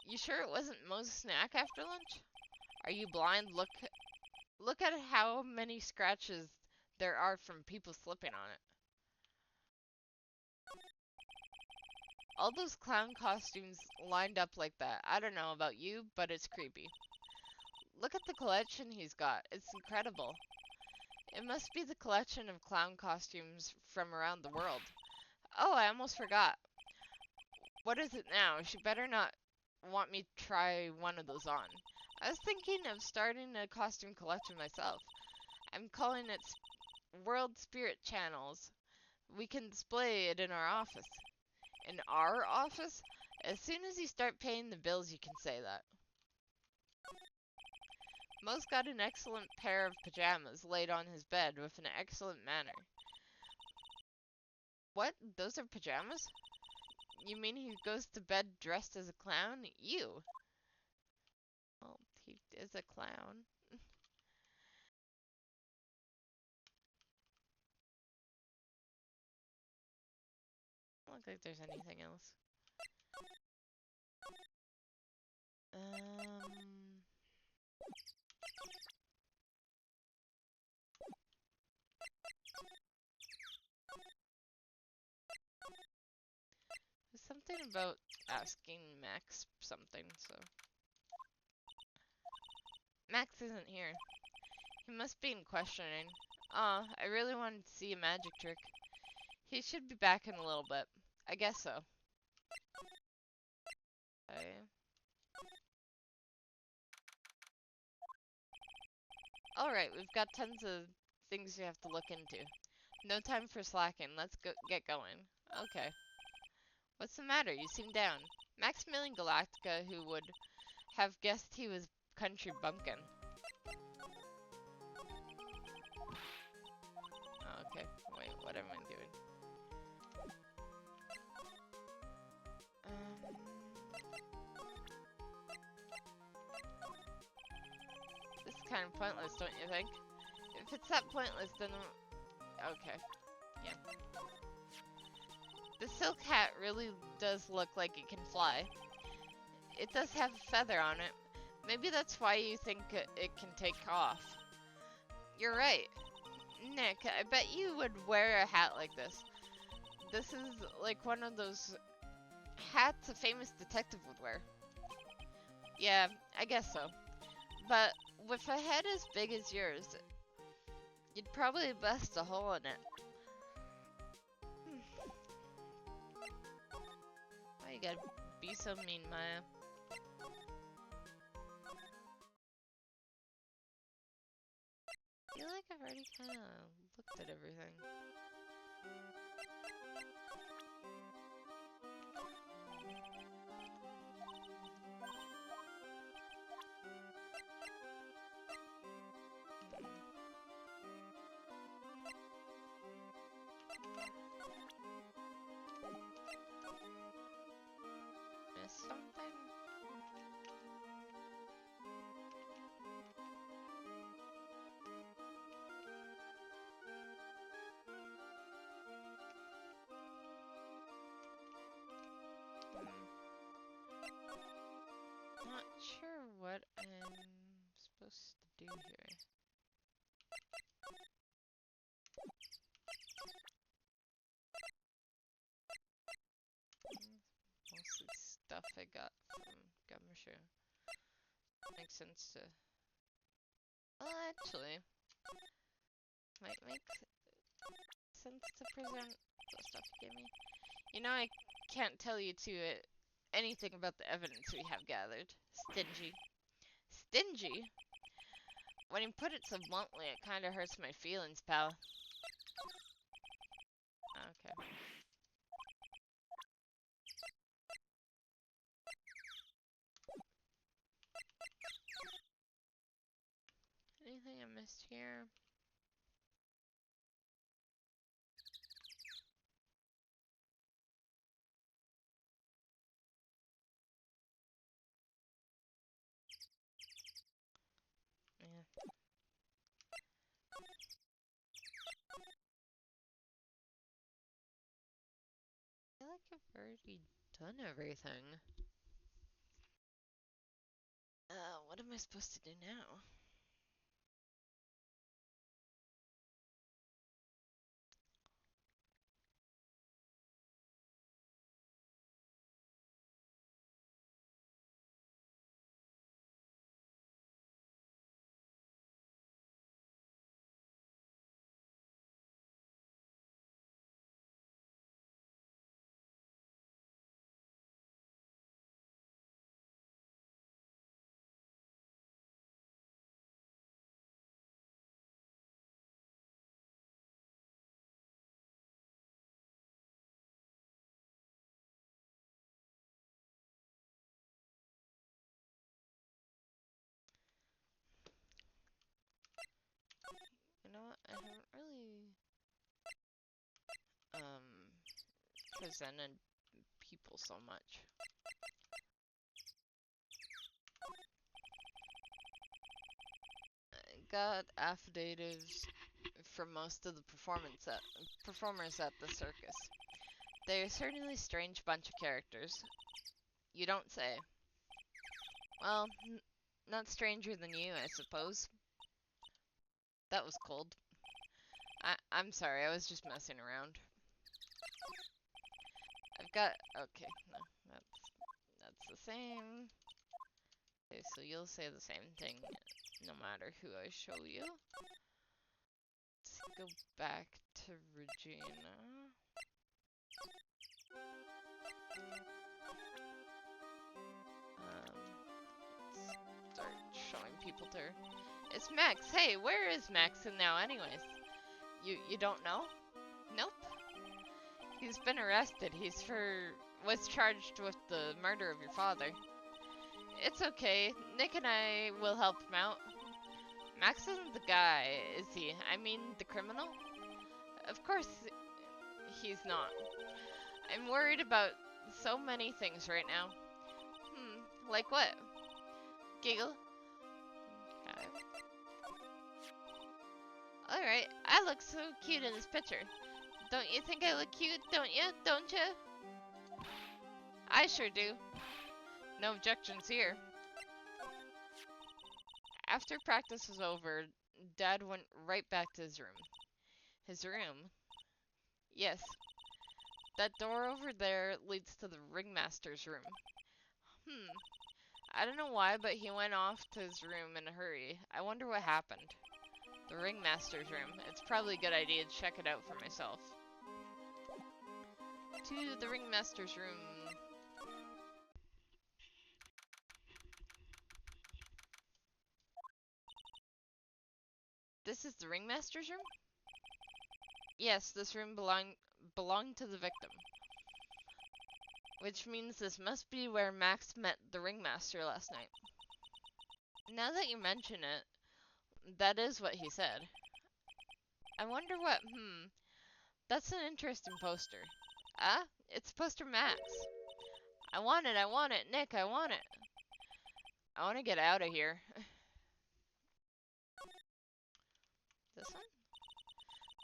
You sure it wasn't Mo's snack after lunch? Are you blind? Look at how many scratches there are from people slipping on it. All those clown costumes lined up like that. I don't know about you, but it's creepy. Look at the collection he's got. It's incredible. It must be the collection of clown costumes from around the world. Oh, I almost forgot. What is it now? She better not want me to try one of those on. I was thinking of starting a costume collection myself. I'm calling it World Spirit Channels. We can display it in our office. In our office? As soon as you start paying the bills, you can say that. Mo's got an excellent pair of pajamas laid on his bed with an excellent manner. What? Those are pajamas? You mean he goes to bed dressed as a clown? You. Well, he is a clown. Doesn't look like there's anything else. There's something about asking Max something, so. Max isn't here. He must be in questioning. Aw, I really wanted to see a magic trick. He should be back in a little bit. I guess so. Okay. Alright, we've got tons of things we have to look into. No time for slacking. Let's get going. Okay. What's the matter? You seem down. Maximilian Galactica, who would have guessed he was country bumpkin. Oh, okay. Wait, what am I doing? This is kind of pointless, don't you think? If it's that pointless, then... Okay. Yeah. The silk hat really does look like it can fly. It does have a feather on it. Maybe that's why you think it can take off. You're right. Nick, I bet you would wear a hat like this. This is like one of those hats a famous detective would wear. Yeah, I guess so. But with a head as big as yours, you'd probably bust a hole in it. Why you gotta be so mean, Maya? I feel like I've already kind of looked at everything. Missed something? Not sure what I'm supposed to do here. Mostly stuff I got from Gumshoe. Makes sense to... Well, actually, might make sense to present the stuff you gave me. You know, I can't tell you anything about the evidence we have gathered. Stingy. Stingy? When you put it so bluntly, it kinda hurts my feelings, pal. Okay. Anything I missed here? Yeah. I feel like I've already done everything. What am I supposed to do now? You know what? I haven't really presented people so much. I got affidavits from most of the performers at the circus. They're a certainly strange bunch of characters. You don't say. Well, not stranger than you, I suppose. That was cold. I'm sorry, I was just messing around. I've got... Okay, no, that's the same. Okay, so you'll say the same thing no matter who I show you. Let's go back to Regina. Let's start showing people to her. It's Max. Hey, where is Max now anyways? You don't know? Nope. He's been arrested. Was charged with the murder of your father. It's okay. Nick and I will help him out. Max isn't the guy, is he? I mean, the criminal? Of course he's not. I'm worried about so many things right now. Like what? Giggle. Got it. Alright, I look so cute in this picture. Don't you think I look cute, don't you? Don't you? I sure do. No objections here. After practice was over, Dad went right back to his room. His room? Yes. That door over there leads to the ringmaster's room. I don't know why, but he went off to his room in a hurry. I wonder what happened. The ringmaster's room. It's probably a good idea to check it out for myself. To the ringmaster's room. This is the ringmaster's room? Yes, this room belonged to the victim. Which means this must be where Max met the ringmaster last night. Now that you mention it, that is what he said. I wonder what, that's an interesting poster. Ah, it's poster Max. I want it, Nick, I want it. I want to get out of here. This one?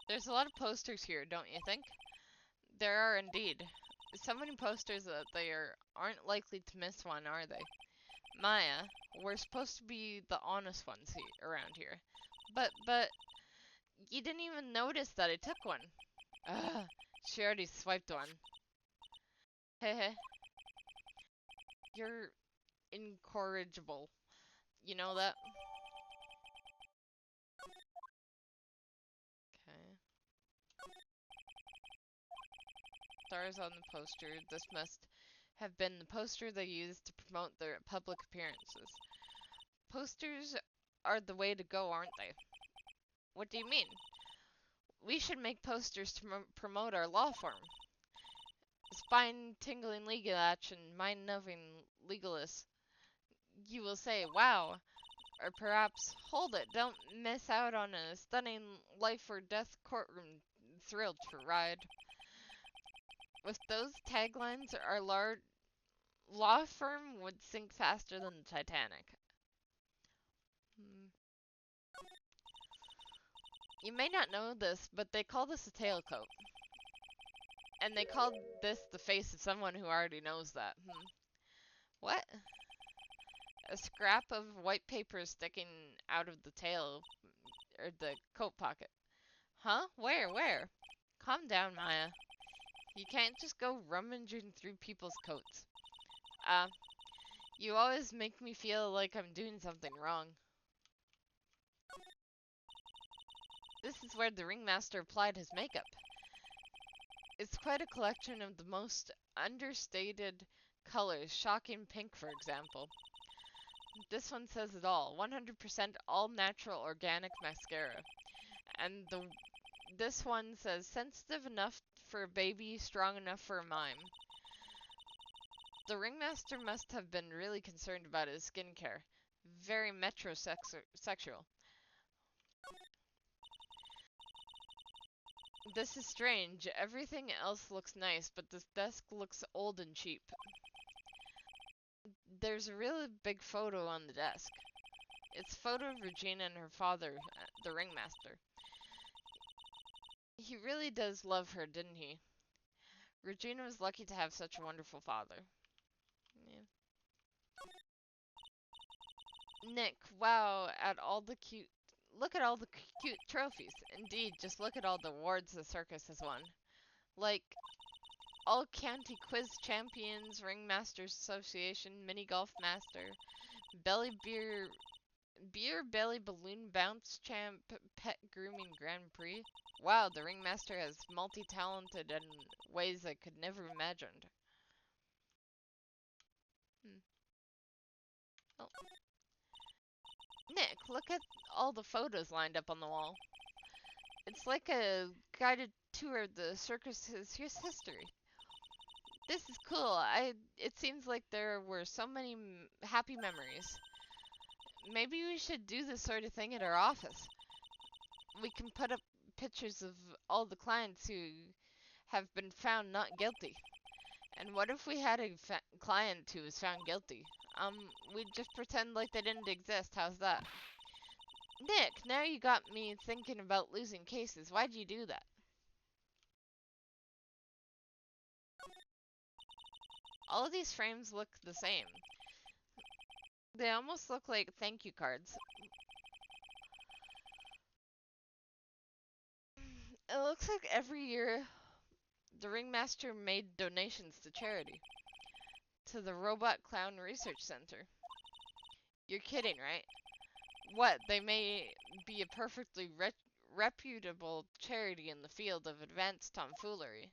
There's a lot of posters here, don't you think? There are indeed. So many posters that aren't likely to miss one, are they? Maya, we're supposed to be the honest ones around here. But, you didn't even notice that I took one. Ugh, she already swiped one. Hehe. You're incorrigible. You know that? Okay. Stars on the poster. This must have been the poster they used to promote their public appearances. Posters are the way to go, aren't they? What do you mean? We should make posters to promote our law firm. Spine-tingling legal action, mind-numbing legalists. You will say, wow, or perhaps, hold it, don't miss out on a stunning life-or-death courtroom thrill to ride. With those taglines, our law firm would sink faster than the Titanic. You may not know this, but they call this a tailcoat. And they called this the face of someone who already knows that. What? A scrap of white paper sticking out of the tail, or the coat pocket. Huh? Where? Calm down, Maya. You can't just go rummaging through people's coats. You always make me feel like I'm doing something wrong. This is where the ringmaster applied his makeup. It's quite a collection of the most understated colors, shocking pink for example. This one says it all, 100% all natural organic mascara. And this one says sensitive enough for a baby, strong enough for a mime. The ringmaster must have been really concerned about his skincare. Very metrosexual. This is strange. Everything else looks nice, but this desk looks old and cheap. There's a really big photo on the desk. It's a photo of Regina and her father, the ringmaster. He really does love her, didn't he? Regina was lucky to have such a wonderful father. Yeah. Nick, wow, look at all the cute trophies. Indeed, just look at all the awards the circus has won. Like, all county quiz champions, ringmasters association, mini golf master, beer belly balloon bounce champ, pet grooming grand prix. Wow, the ringmaster has multi-talented in ways I could never imagined. Oh. Nick, look at all the photos lined up on the wall. It's like a guided tour of the circus's history. This is cool. It seems like there were so many happy memories. Maybe we should do this sort of thing at our office. We can put up pictures of all the clients who have been found not guilty. And what if we had a client who was found guilty? We'd just pretend like they didn't exist. How's that? Nick, now you got me thinking about losing cases. Why'd you do that? All of these frames look the same. They almost look like thank you cards. It looks like every year the ringmaster made donations to charity. To the Robot Clown Research Center. You're kidding, right? What, they may be a perfectly reputable charity in the field of advanced tomfoolery.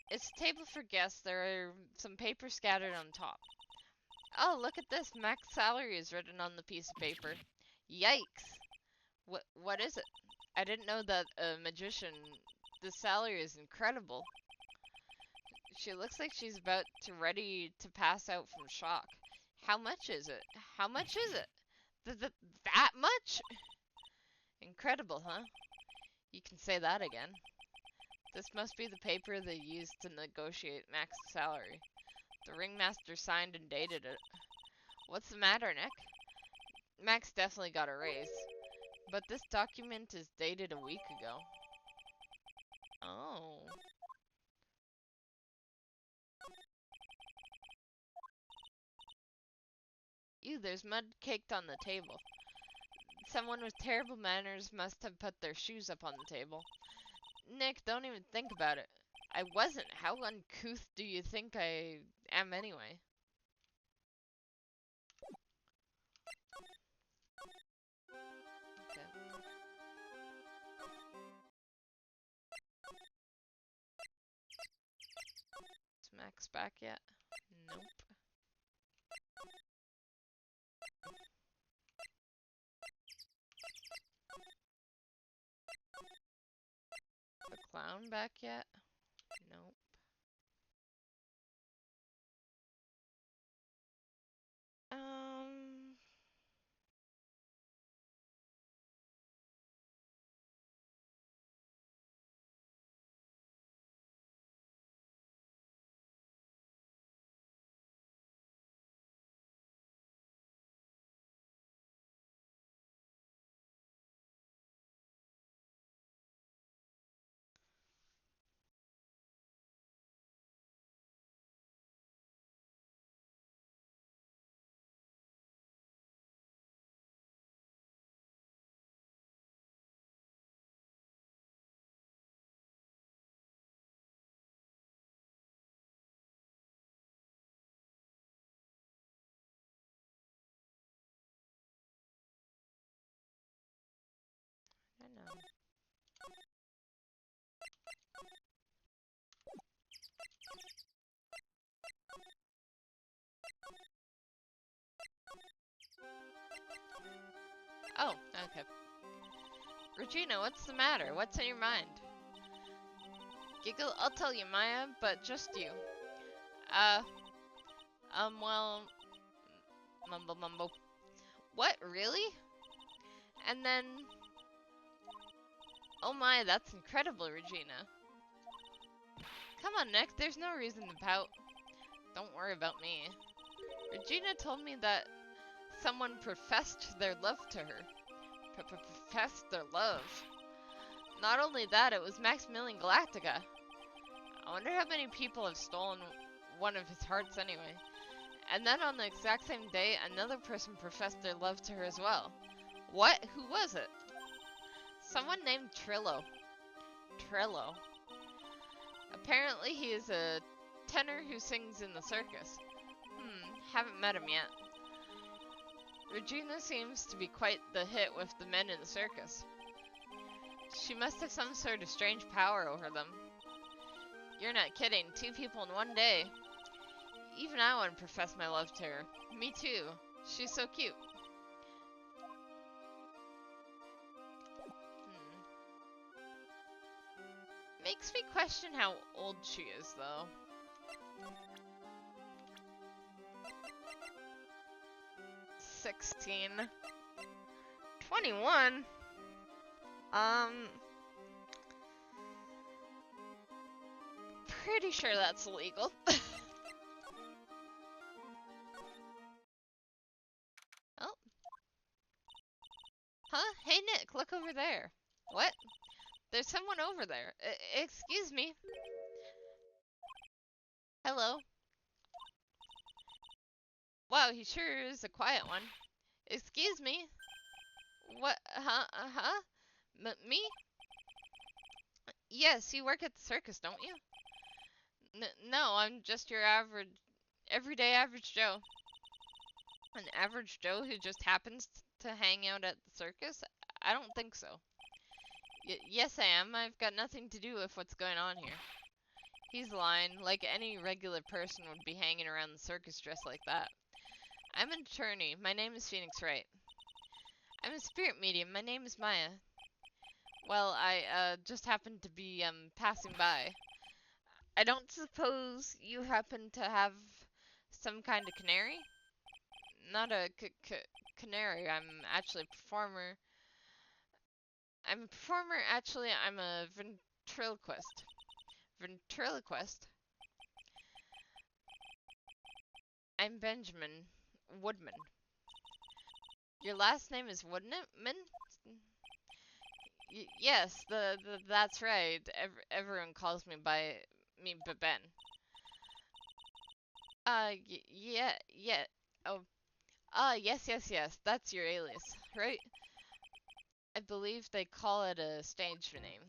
It's a table for guests. There are some papers scattered on top. Oh, look at this. Max salary is written on the piece of paper. Yikes. What is it? I didn't know that a magician... The salary is incredible. She looks like she's about to ready to pass out from shock. How much is it? How much is it? That much? Incredible, huh? You can say that again. This must be the paper they used to negotiate Max's salary. The ringmaster signed and dated it. What's the matter, Nick? Max definitely got a raise. But this document is dated a week ago. Oh. Ew, there's mud caked on the table. Someone with terrible manners must have put their shoes up on the table. Nick, don't even think about it. I wasn't. How uncouth do you think I am anyway? Okay. Is Max back yet? Nope. The clown back yet? Nope. I know. Oh, okay. Regina, what's the matter? What's on your mind? Giggle, I'll tell you, Maya, but just you. Well... Mumble mumble. What, really? And then... Oh my, that's incredible, Regina. Come on, Nick, there's no reason to pout. Don't worry about me. Regina told me that someone professed their love to her. Professed their love. Not only that, it was Maximilian Galactica. I wonder how many people have stolen one of his hearts anyway. And then on the exact same day, another person professed their love to her as well. What? Who was it? Someone named Trillo. Trillo. Apparently he is a tenor who sings in the circus. Haven't met him yet. Regina seems to be quite the hit with the men in the circus. She must have some sort of strange power over them. You're not kidding. 2 people in one day. Even I want to profess my love to her. Me too. She's so cute. Makes me question how old she is, though. 16. 21? Pretty sure that's illegal. Oh. Huh? Hey, Nick, look over there. What? There's someone over there. Excuse me. Hello. Wow, he sure is a quiet one. Excuse me. What? Huh? Me? Yes, you work at the circus, don't you? No, I'm just your everyday average Joe. An average Joe who just happens to hang out at the circus? I don't think so. Yes, I am. I've got nothing to do with what's going on here. He's lying. Like any regular person would be hanging around the circus dressed like that. I'm an attorney. My name is Phoenix Wright. I'm a spirit medium. My name is Maya. Well, I just happened to be passing by. I don't suppose you happen to have some kind of canary? Not a canary. I'm actually a performer. I'm a performer. Actually, I'm a ventriloquist. Ventriloquist? I'm Benjamin Woodman. Your last name is Woodman? Yes, that's right. Everyone calls me by Ben. Yeah. Oh, yes. That's your alias, right? I believe they call it a stage name.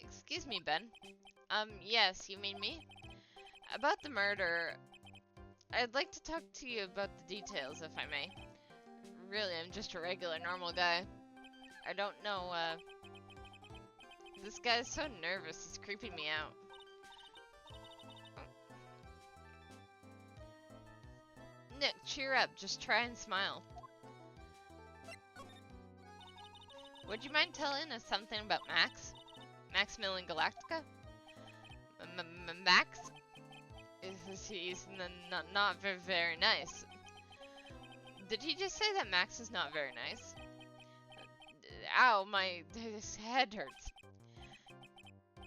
Excuse me, Ben. Yes, you mean me? About the murder, I'd like to talk to you about the details, if I may. Really, I'm just a regular, normal guy. I don't know, this guy's so nervous, it's creeping me out. Nick, cheer up, just try and smile. Would you mind telling us something about Max? Maximilian Galactica? Max? He's not very nice. Did he just say that Max is not very nice? Ow, his head hurts.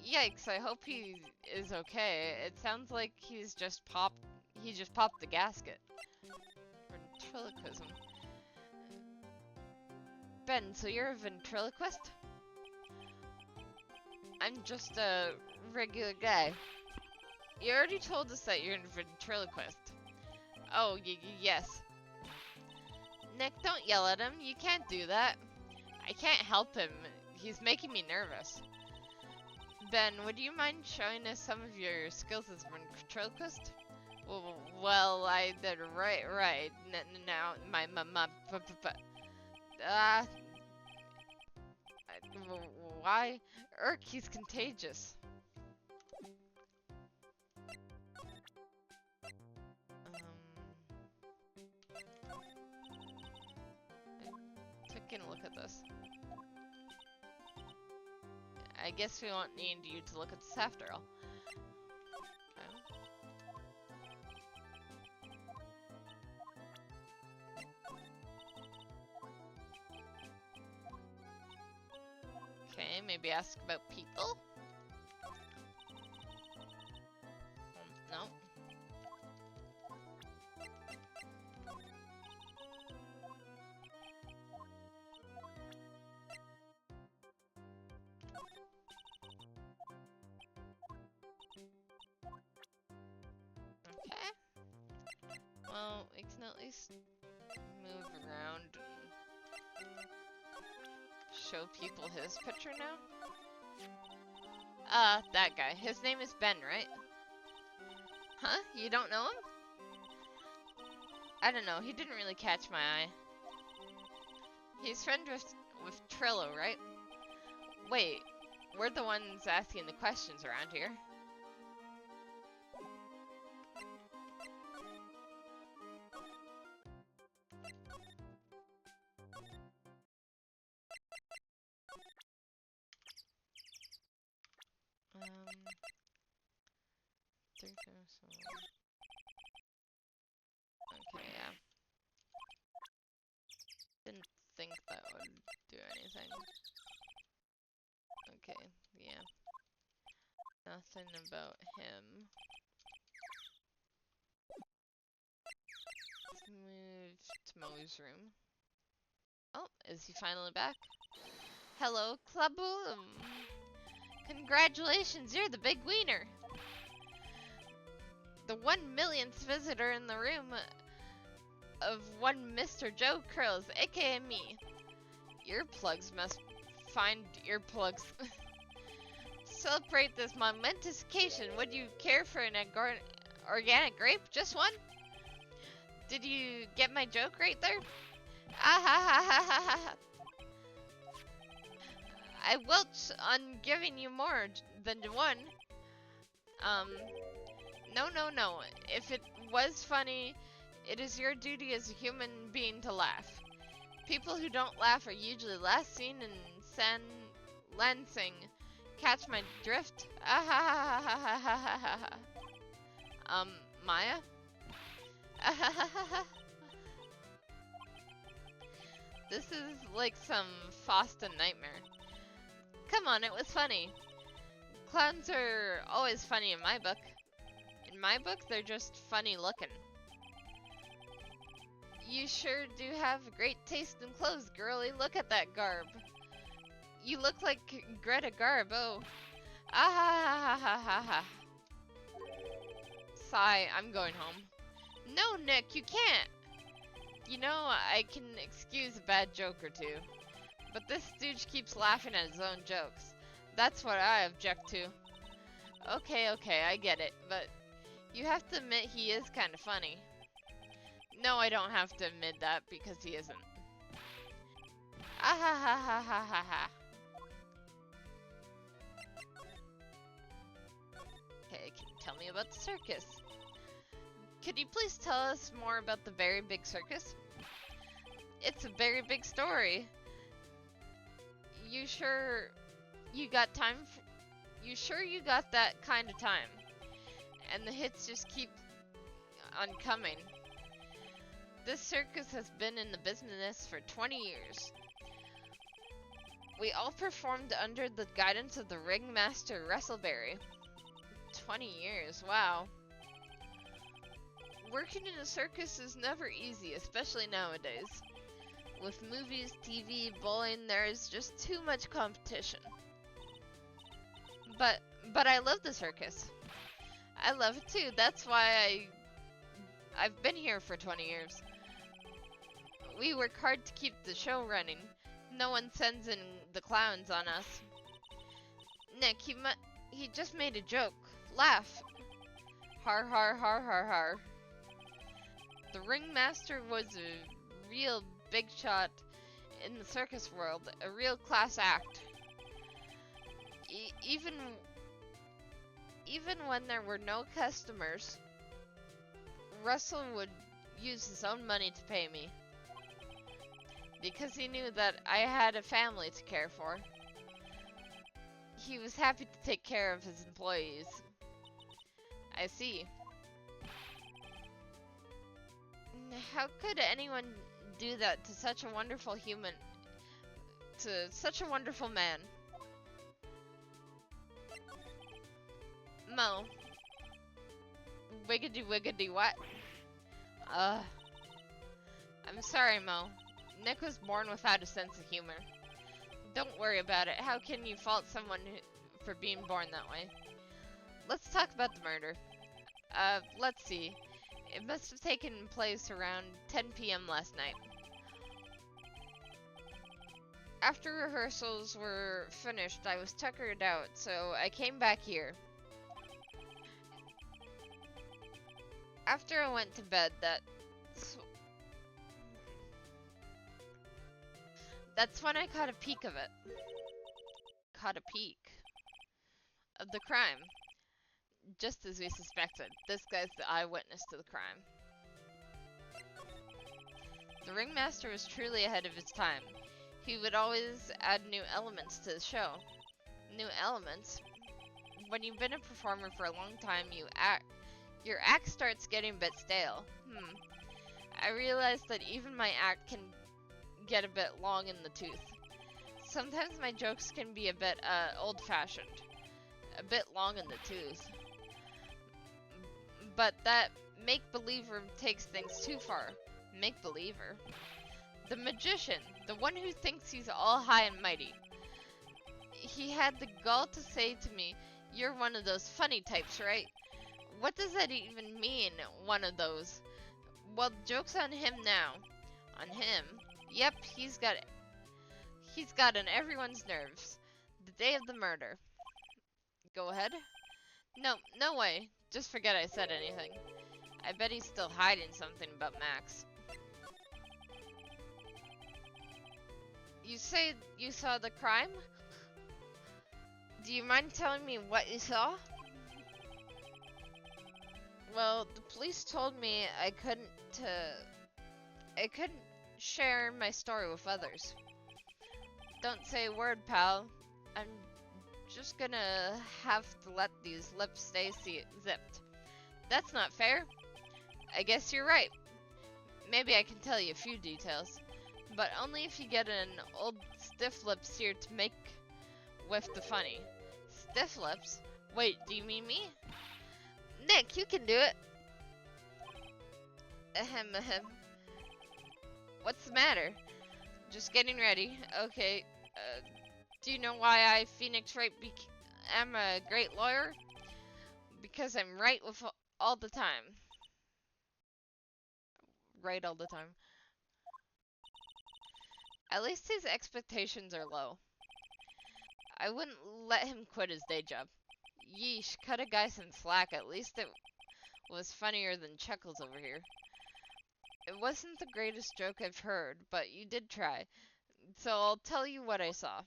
Yikes, I hope he is okay. It sounds like he just popped the gasket. Ventriloquism. Ben, so you're a ventriloquist? I'm just a regular guy. You already told us that you're a ventriloquist. Oh, yes. Nick, don't yell at him. You can't do that. I can't help him. He's making me nervous. Ben, would you mind showing us some of your skills as a ventriloquist? Well, I did right. Now, why? He's contagious. Taking a look at this. I guess we won't need you to look at this after all. Okay, maybe ask about people? No. Okay. Well, we can at least move around and show people his picture now. That guy. His name is Ben, right? Huh? You don't know him? I don't know. He didn't really catch my eye. He's friends with Trillo, right? Wait. We're the ones asking the questions around here. Okay, yeah. Didn't think that would do anything. Okay, yeah. Nothing about him. Let's move to Moe's room. Oh, is he finally back? Hello, Klaboom! Congratulations, you're the big wiener! The 1 millionth visitor in the room of one Mr. Joe Curls, aka me. Earplugs must find earplugs. To celebrate this momentous occasion, would you care for an organic grape? Just one? Did you get my joke right there? Ah ha ha ha ha ha. I welch on giving you more than one. No. If it was funny, it is your duty as a human being to laugh. People who don't laugh are usually last seen in San Lansing. Catch my drift? Ah ha ha ha ha ha ha ha ha. Maya? Ah ha ha ha ha. This is like some Fausten nightmare. Come on, it was funny. Clowns are always funny in my book. In my book, they're just funny looking. You sure do have great taste in clothes, girlie. Look at that garb. You look like Greta Garbo. Ah ha ha ha ha ha. Sigh, I'm going home. No, Nick, you can't. You know, I can excuse a bad joke or two. But this stooge keeps laughing at his own jokes. That's what I object to. Okay, I get it. But you have to admit he is kind of funny. No, I don't have to admit that because he isn't. Ah ha ha ha ha ha ha. Okay, can you tell me about the circus? Could you please tell us more about the very big circus? It's a very big story. You sure you got time? You sure you got that kind of time? And the hits just keep on coming. This circus has been in the business for 20 years. We all performed under the guidance of the ringmaster Russellberry. 20 years, wow. Working in a circus is never easy, especially nowadays. With movies, TV, bowling, there is just too much competition. But I love the circus. I love it too. That's why I've been here for 20 years. We work hard to keep the show running. No one sends in the clowns on us. Nick, he just made a joke. Laugh. Har har har har har. The ringmaster was a real big shot in the circus world, a real class act. Even when there were no customers, Russell would use his own money to pay me. Because he knew that I had a family to care for. He was happy to take care of his employees. I see. How could anyone do that to such a wonderful human, to such a wonderful man? Mo. Wiggity wiggity what? I'm sorry, Mo. Nick was born without a sense of humor. Don't worry about it. How can you fault someone for being born that way? Let's talk about the murder. Let's see. It must have taken place around 10 p.m. last night. After rehearsals were finished, I was tuckered out, so I came back here. After I went to bed, that's when I caught a peek of it. Caught a peek. of the crime. Just as we suspected, this guy's the eyewitness to the crime. The ringmaster was truly ahead of his time. He would always add new elements to the show. New elements? When you've been a performer for a long time, your act starts getting a bit stale. I realized that even my act can get a bit long in the tooth. Sometimes my jokes can be a bit old-fashioned. A bit long in the tooth. But that make-believer takes things too far. Make-believer? The magician, the one who thinks he's all high and mighty. He had the gall to say to me, "You're one of those funny types, right?" What does that even mean, one of those? Well, joke's on him now. On him? Yep, he's got on everyone's nerves. The day of the murder. Go ahead? No way. Just forget I said anything. I bet he's still hiding something about Max. You say you saw the crime? Do you mind telling me what you saw? Well, the police told me I couldn't share my story with others. Don't say a word, pal. I'm just gonna have to let these lips stay zipped. That's not fair. I guess you're right. Maybe I can tell you a few details, but only if you get an old stiff lips here to make with the funny. Stiff lips? Wait, do you mean me? Nick, you can do it. Ahem, ahem. What's the matter? Just getting ready. Okay. Do you know why I, Phoenix Wright, am a great lawyer? Because I'm right with all the time. Right all the time. At least his expectations are low. I wouldn't let him quit his day job. Yeesh, cut a guy some slack. At least it was funnier than Chuckles over here. It wasn't the greatest joke I've heard, but you did try. So I'll tell you what I saw.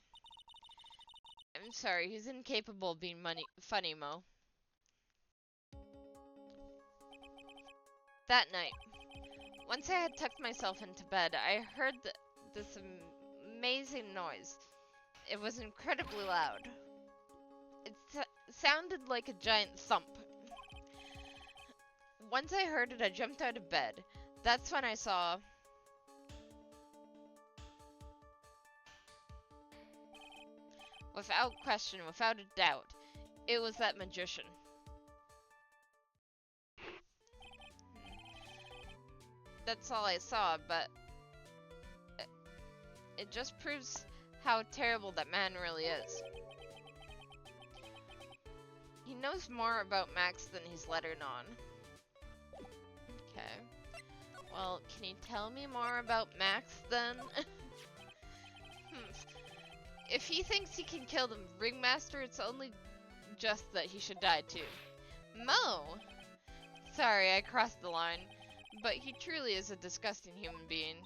I'm sorry, he's incapable of being funny, Mo. That night, once I had tucked myself into bed, I heard this amazing noise. It was incredibly loud. It sounded like a giant thump. Once I heard it, I jumped out of bed. That's when I saw... Without question, without a doubt, it was that magician. That's all I saw, but... It just proves how terrible that man really is. He knows more about Max than he's letting on. Okay. Well, can you tell me more about Max then? If he thinks he can kill the ringmaster, it's only just that he should die too. Mo! Sorry, I crossed the line, but he truly is a disgusting human being.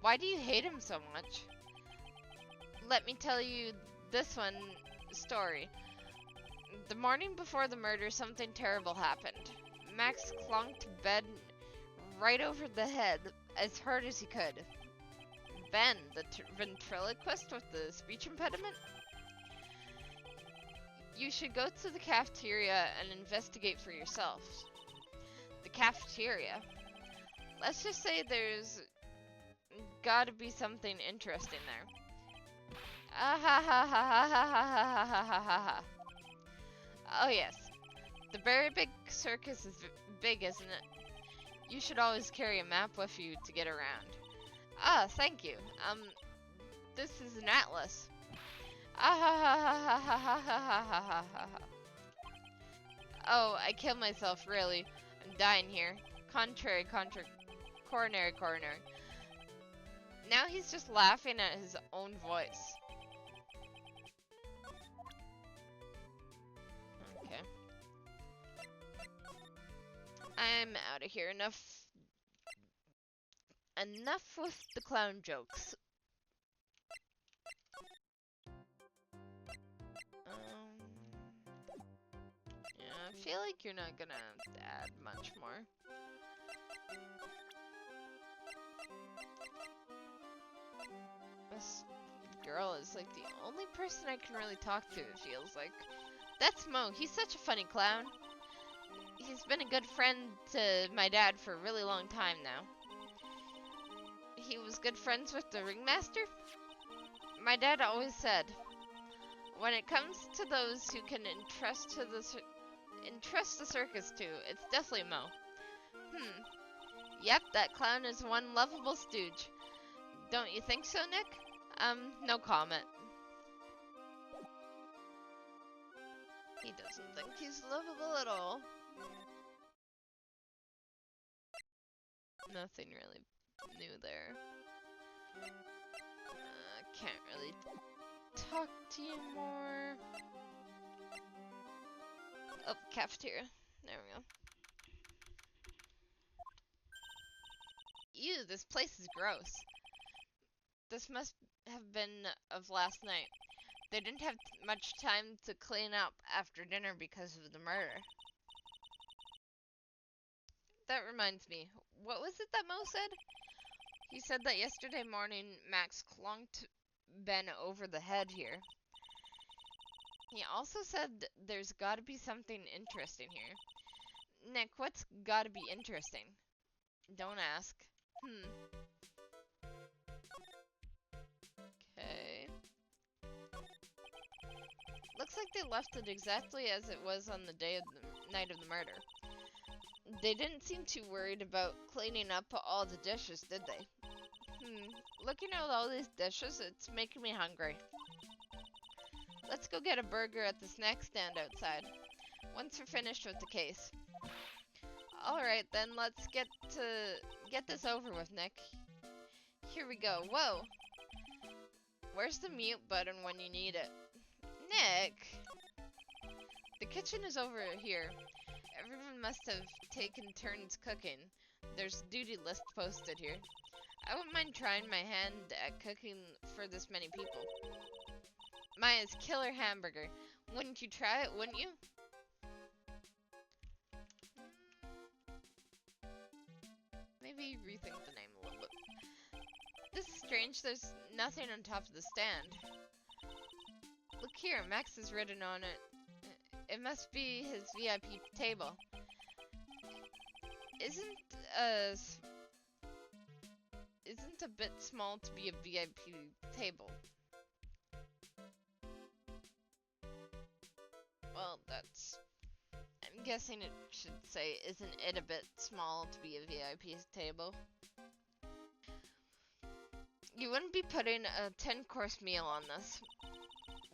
Why do you hate him so much? Let me tell you this one story. The morning before the murder, something terrible happened. Max clunked Ben right over the head as hard as he could. Ben, the ventriloquist with the speech impediment? You should go to the cafeteria and investigate for yourself. The cafeteria? Let's just say there's gotta be something interesting there. Ah ha ha ha ha ha ha ha ha ha ha ha. Oh yes. The very big circus is big, isn't it? You should always carry a map with you to get around. Ah, thank you. This is an atlas. Ah ha ha ha ha ha ha ha ha ha ha ha. Oh, I killed myself, really. I'm dying here. Coronary. Now he's just laughing at his own voice. Okay. I'm out of here. Enough with the clown jokes. feel like you're not gonna add much more. This girl is like the only person I can really talk to, it feels like. That's Mo. He's such a funny clown. He's been a good friend to my dad for a really long time now. He was good friends with the ringmaster? My dad always said, when it comes to those who can entrust the circus to, it's definitely Mo. Yep, that clown is one lovable stooge. Don't you think so, Nick? No comment. He doesn't think he's lovable at all. Nothing really new there. Can't really talk to you more. Oh, cafeteria. There we go. Ew, this place is gross. This must have been of last night. They didn't have much time to clean up after dinner because of the murder. That reminds me, what was it that Mo said? He said that yesterday morning Max clunked Ben over the head here. He also said there's gotta be something interesting here. Nick, what's gotta be interesting? Don't ask. Okay. Looks like they left it exactly as it was on the night of the murder. They didn't seem too worried about cleaning up all the dishes, did they? Looking at all these dishes, it's making me hungry. Let's go get a burger at the snack stand outside, once we're finished with the case. Alright then, let's get this over with, Nick. Here we go. Whoa! Where's the mute button when you need it? Nick! The kitchen is over here. Everyone must have taken turns cooking. There's a duty list posted here. I wouldn't mind trying my hand at cooking for this many people. Maya's killer hamburger. Wouldn't you try it, wouldn't you? Maybe rethink the name a little bit. This is strange, there's nothing on top of the stand. Look here, Max is written on it. It must be his VIP table. Isn't a bit small to be a VIP table. Well, I'm guessing it should say, isn't it a bit small to be a VIP table? You wouldn't be putting a 10-course meal on this.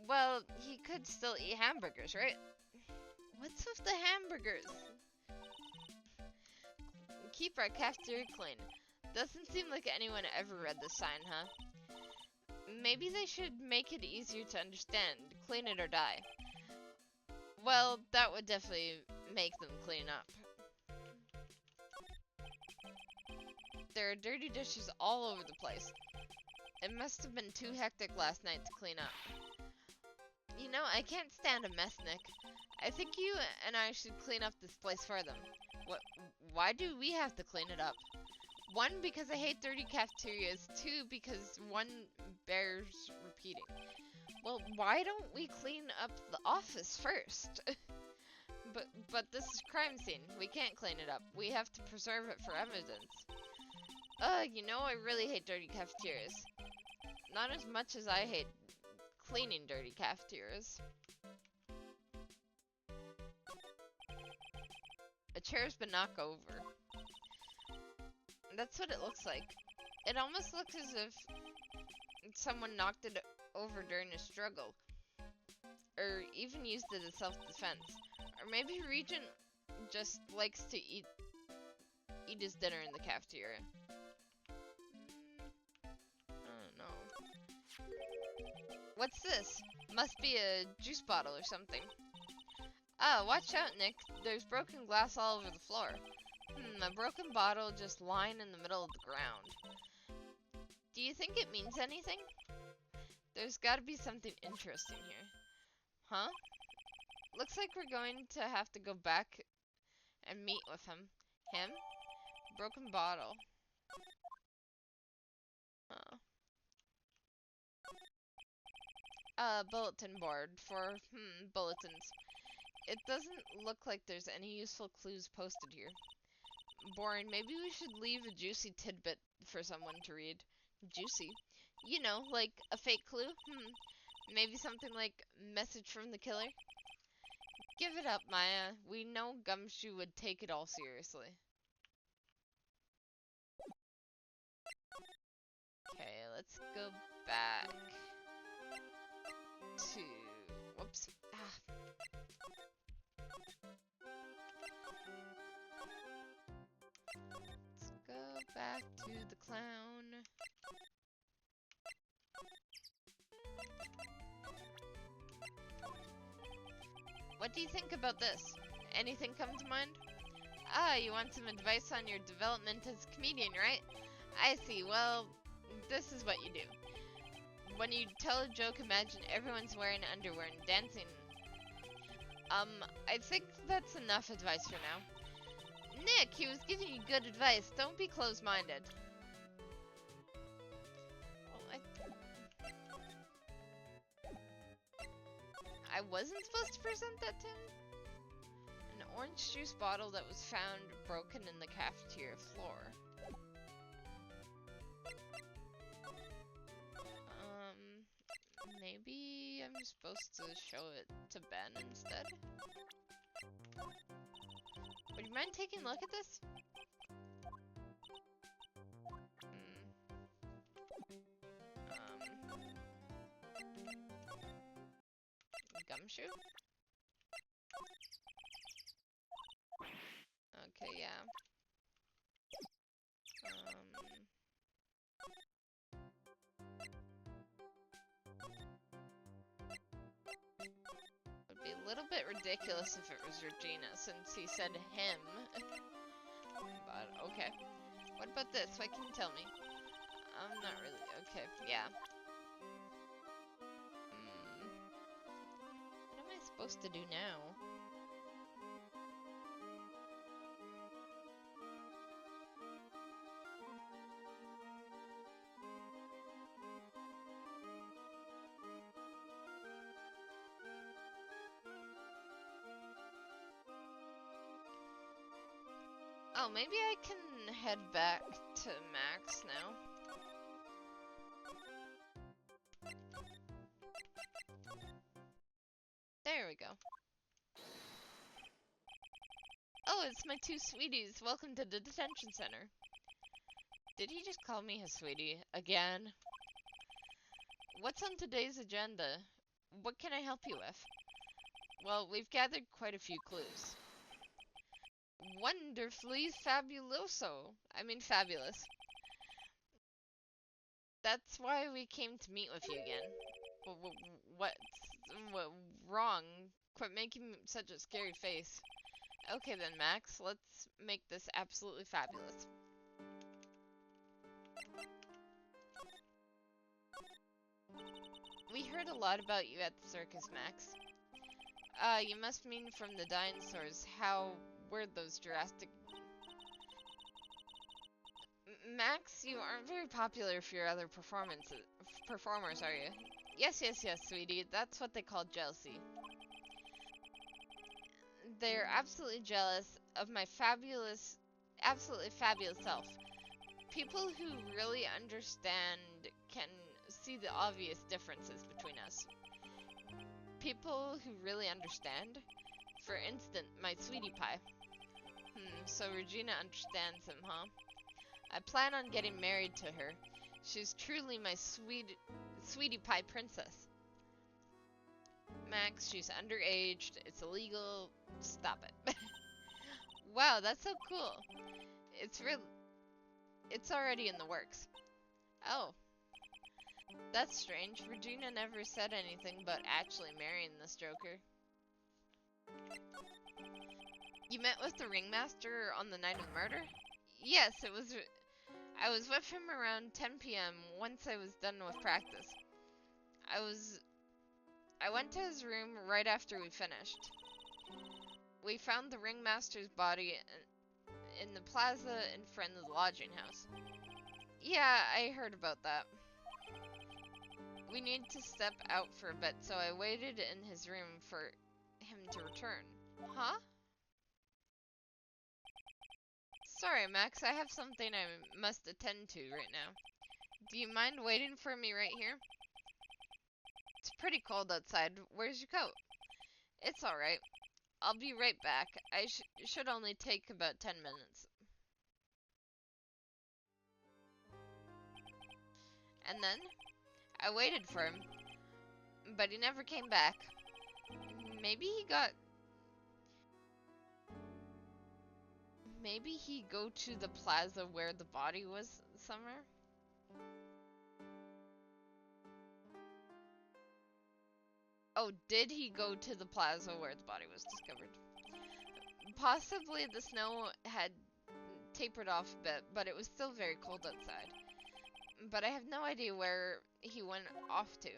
Well, he could still eat hamburgers, right? What's with the hamburgers? Keep our cafeteria clean. Doesn't seem like anyone ever read the sign, huh? Maybe they should make it easier to understand. Clean it or die. Well, that would definitely make them clean up. There are dirty dishes all over the place. It must have been too hectic last night to clean up. You know, I can't stand a mess, Nick. I think you and I should clean up this place for them. Why do we have to clean it up? 1, because I hate dirty cafeterias. 2, because one bears repeating. Well, why don't we clean up the office first? But this is crime scene. We can't clean it up. We have to preserve it for evidence. You know, I really hate dirty cafeterias. Not as much as I hate cleaning dirty cafeterias. A chair's been knocked over. That's what it looks like. It almost looks as if someone knocked it over during a struggle. Or even used it as self-defense. Or maybe Regent just likes to eat his dinner in the cafeteria. I don't know. What's this? Must be a juice bottle or something. Ah, watch out, Nick. There's broken glass all over the floor. A broken bottle just lying in the middle of the ground. Do you think it means anything? There's gotta be something interesting here. Huh? Looks like we're going to have to go back and meet with him. Him? Broken bottle. Oh. Bulletin board for, bulletins. It doesn't look like there's any useful clues posted here. Boring. Maybe we should leave a juicy tidbit for someone to read. Juicy? You know, like a fake clue? Maybe something like message from the killer? Give it up, Maya. We know Gumshoe would take it all seriously. Okay, let's go back to... Whoops. Ah. Let's go back to the clown. What do you think about this? Anything come to mind? Ah, you want some advice on your development as a comedian, right? I see. Well, this is what you do. When you tell a joke, imagine everyone's wearing underwear and dancing. I think that's enough advice for now. Nick, he was giving you good advice. Don't be closed-minded. Well, I wasn't supposed to present that to him? An orange juice bottle that was found broken in the cafeteria floor. Maybe I'm supposed to show it to Ben instead? Would you mind taking a look at this? Gumshoe? Okay, yeah. Would be a little bit ridiculous if it was Regina, since he said him. But, okay. What about this? What can you tell me? Not really. Okay, yeah. What am I supposed to do now? Oh, maybe I can head back to Max now. There we go. Oh, it's my two sweeties. Welcome to the detention center. Did he just call me his sweetie again? What's on today's agenda? What can I help you with? Well, we've gathered quite a few clues. Wonderfully fabuloso. I mean fabulous. That's why we came to meet with you again. What's wrong? Quit making such a scary face. Okay then, Max. Let's make this absolutely fabulous. We heard a lot about you at the circus, Max. You must mean from the dinosaurs. How were those Jurassic... Max, you aren't very popular for your other performers, are you? Yes, sweetie. That's what they call jealousy. They're absolutely jealous of my absolutely fabulous self. People who really understand can see the obvious differences between us. People who really understand? For instance, my sweetie pie. So Regina understands him, huh? I plan on getting married to her. She's truly my sweetie pie princess. Max, she's underage. It's illegal. Stop it. Wow, that's so cool. It's already in the works. Oh. That's strange. Regina never said anything about actually marrying this joker. You met with the ringmaster on the night of the murder? Yes, it was... I was with him around 10 p.m. once I was done with practice. I went to his room right after we finished. We found the ringmaster's body in the plaza in front of the lodging house. Yeah, I heard about that. We need to step out for a bit, so I waited in his room for him to return. Huh? Sorry, Max, I have something I must attend to right now. Do you mind waiting for me right here? It's pretty cold outside. Where's your coat? It's alright. I'll be right back. I should only take about 10 minutes. And then, I waited for him, but he never came back. Maybe he go to the plaza where the body was somewhere? Oh, did he go to the plaza where the body was discovered? Possibly the snow had tapered off a bit, but it was still very cold outside. But I have no idea where he went off to.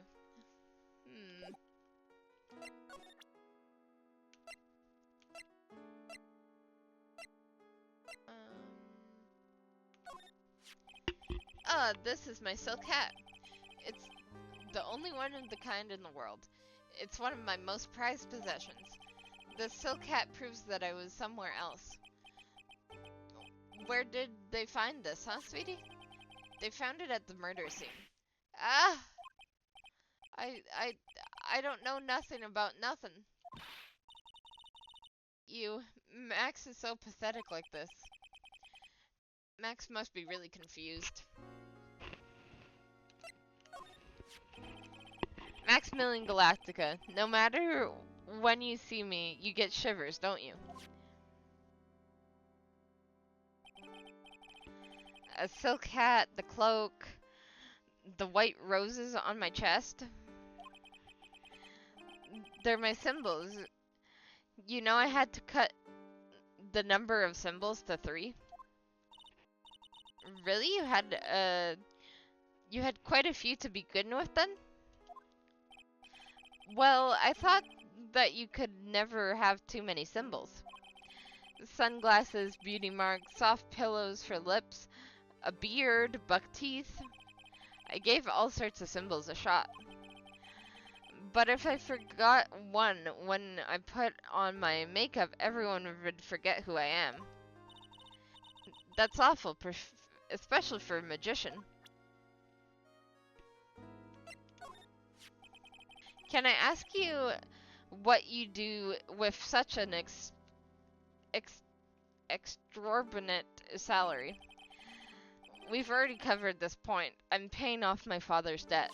This is my silk hat. It's the only one of the kind in the world. It's one of my most prized possessions. The silk hat proves that I was somewhere else. Where did they find this, huh, sweetie? They found it at the murder scene. Ah! I don't know nothing about nothing. Max is so pathetic like this. Max must be really confused. Maximilian Galactica. No matter when you see me, you get shivers, don't you? A silk hat, the cloak, the white roses on my chest. They're my symbols. You know I had to cut the number of symbols to 3. Really? You had quite a few to begin with then? Well, I thought that you could never have too many symbols. Sunglasses, beauty marks, soft pillows for lips, a beard, buck teeth. I gave all sorts of symbols a shot. But if I forgot one when I put on my makeup, everyone would forget who I am. That's awful, especially for a magician. Can I ask you what you do with such an exorbitant salary? We've already covered this point. I'm paying off my father's debt.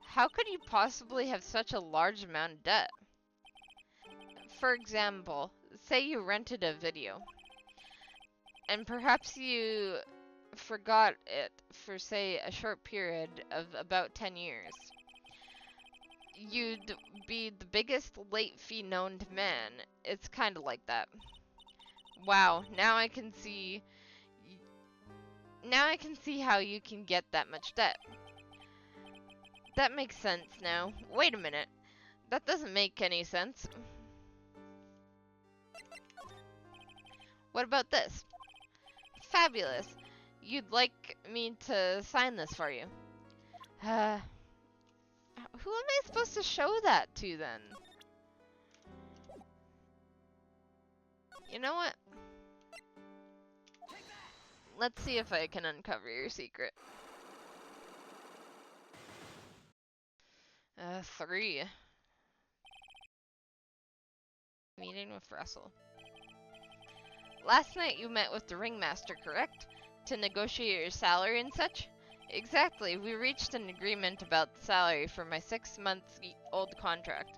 How could you possibly have such a large amount of debt? For example, say you rented a video, and perhaps you forgot it for, say, a short period of about 10 years. You'd be the biggest late fee known to man. It's kind of like that. Wow, now I can see how you can get that much debt. That makes sense now. Wait a minute. That doesn't make any sense. What about this? Fabulous. You'd like me to sign this for you. Who am I supposed to show that to then? You know what? Let's see if I can uncover your secret. 3. Meeting with Russell. Last night you met with the ringmaster, correct? To negotiate your salary and such? Exactly. We reached an agreement about the salary for my 6-month-old contract.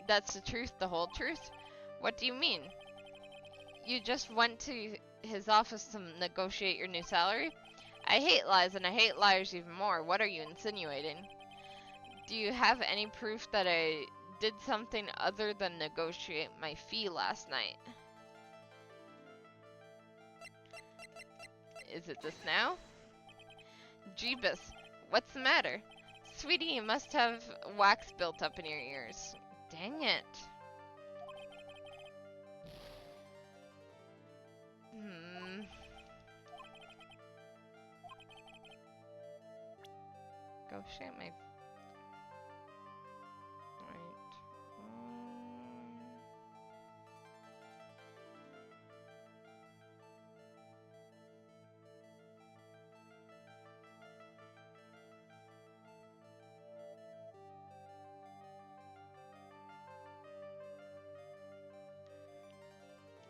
That's the truth, the whole truth? What do you mean? You just went to his office to negotiate your new salary? I hate lies, and I hate liars even more. What are you insinuating? Do you have any proof that I did something other than negotiate my fee last night? Is it this now? Jeebus, what's the matter? Sweetie, you must have wax built up in your ears. Dang it. Oh shit, my... Right.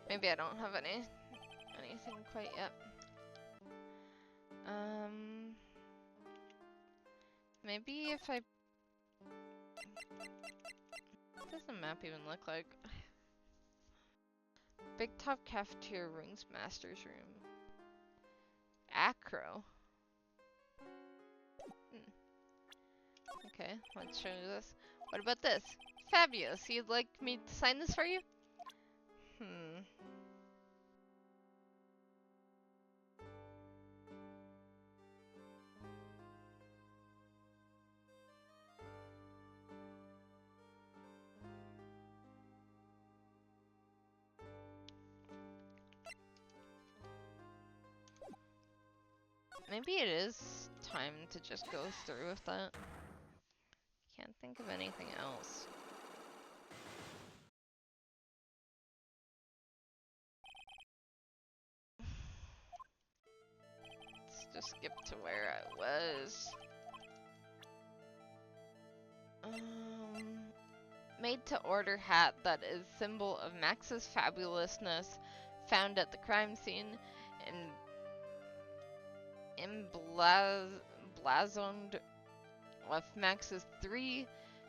Maybe I don't have anything quite yet. Maybe if I... What does the map even look like? Big top cafeteria rooms, master's room. Acro. Okay, let's show you this. What about this? Fabulous. You'd like me to sign this for you? Maybe it is time to just go through with that. Can't think of anything else. Let's just skip to where I was. Made to order hat that is symbol of Max's fabulousness, found at the crime scene, and emblazoned with Max's 3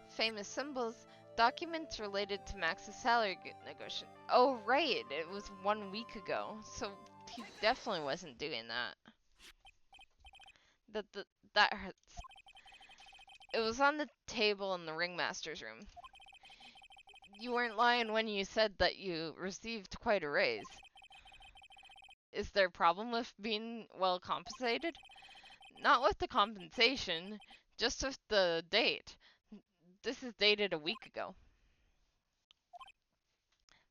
famous symbols, documents related to Max's salary negotiation. Oh right, it was 1 week ago, so he definitely wasn't doing that. That hurts. It was on the table in the ringmaster's room. You weren't lying when you said that you received quite a raise. Is there a problem with being well compensated? Not with the compensation, just with the date. This is dated a week ago.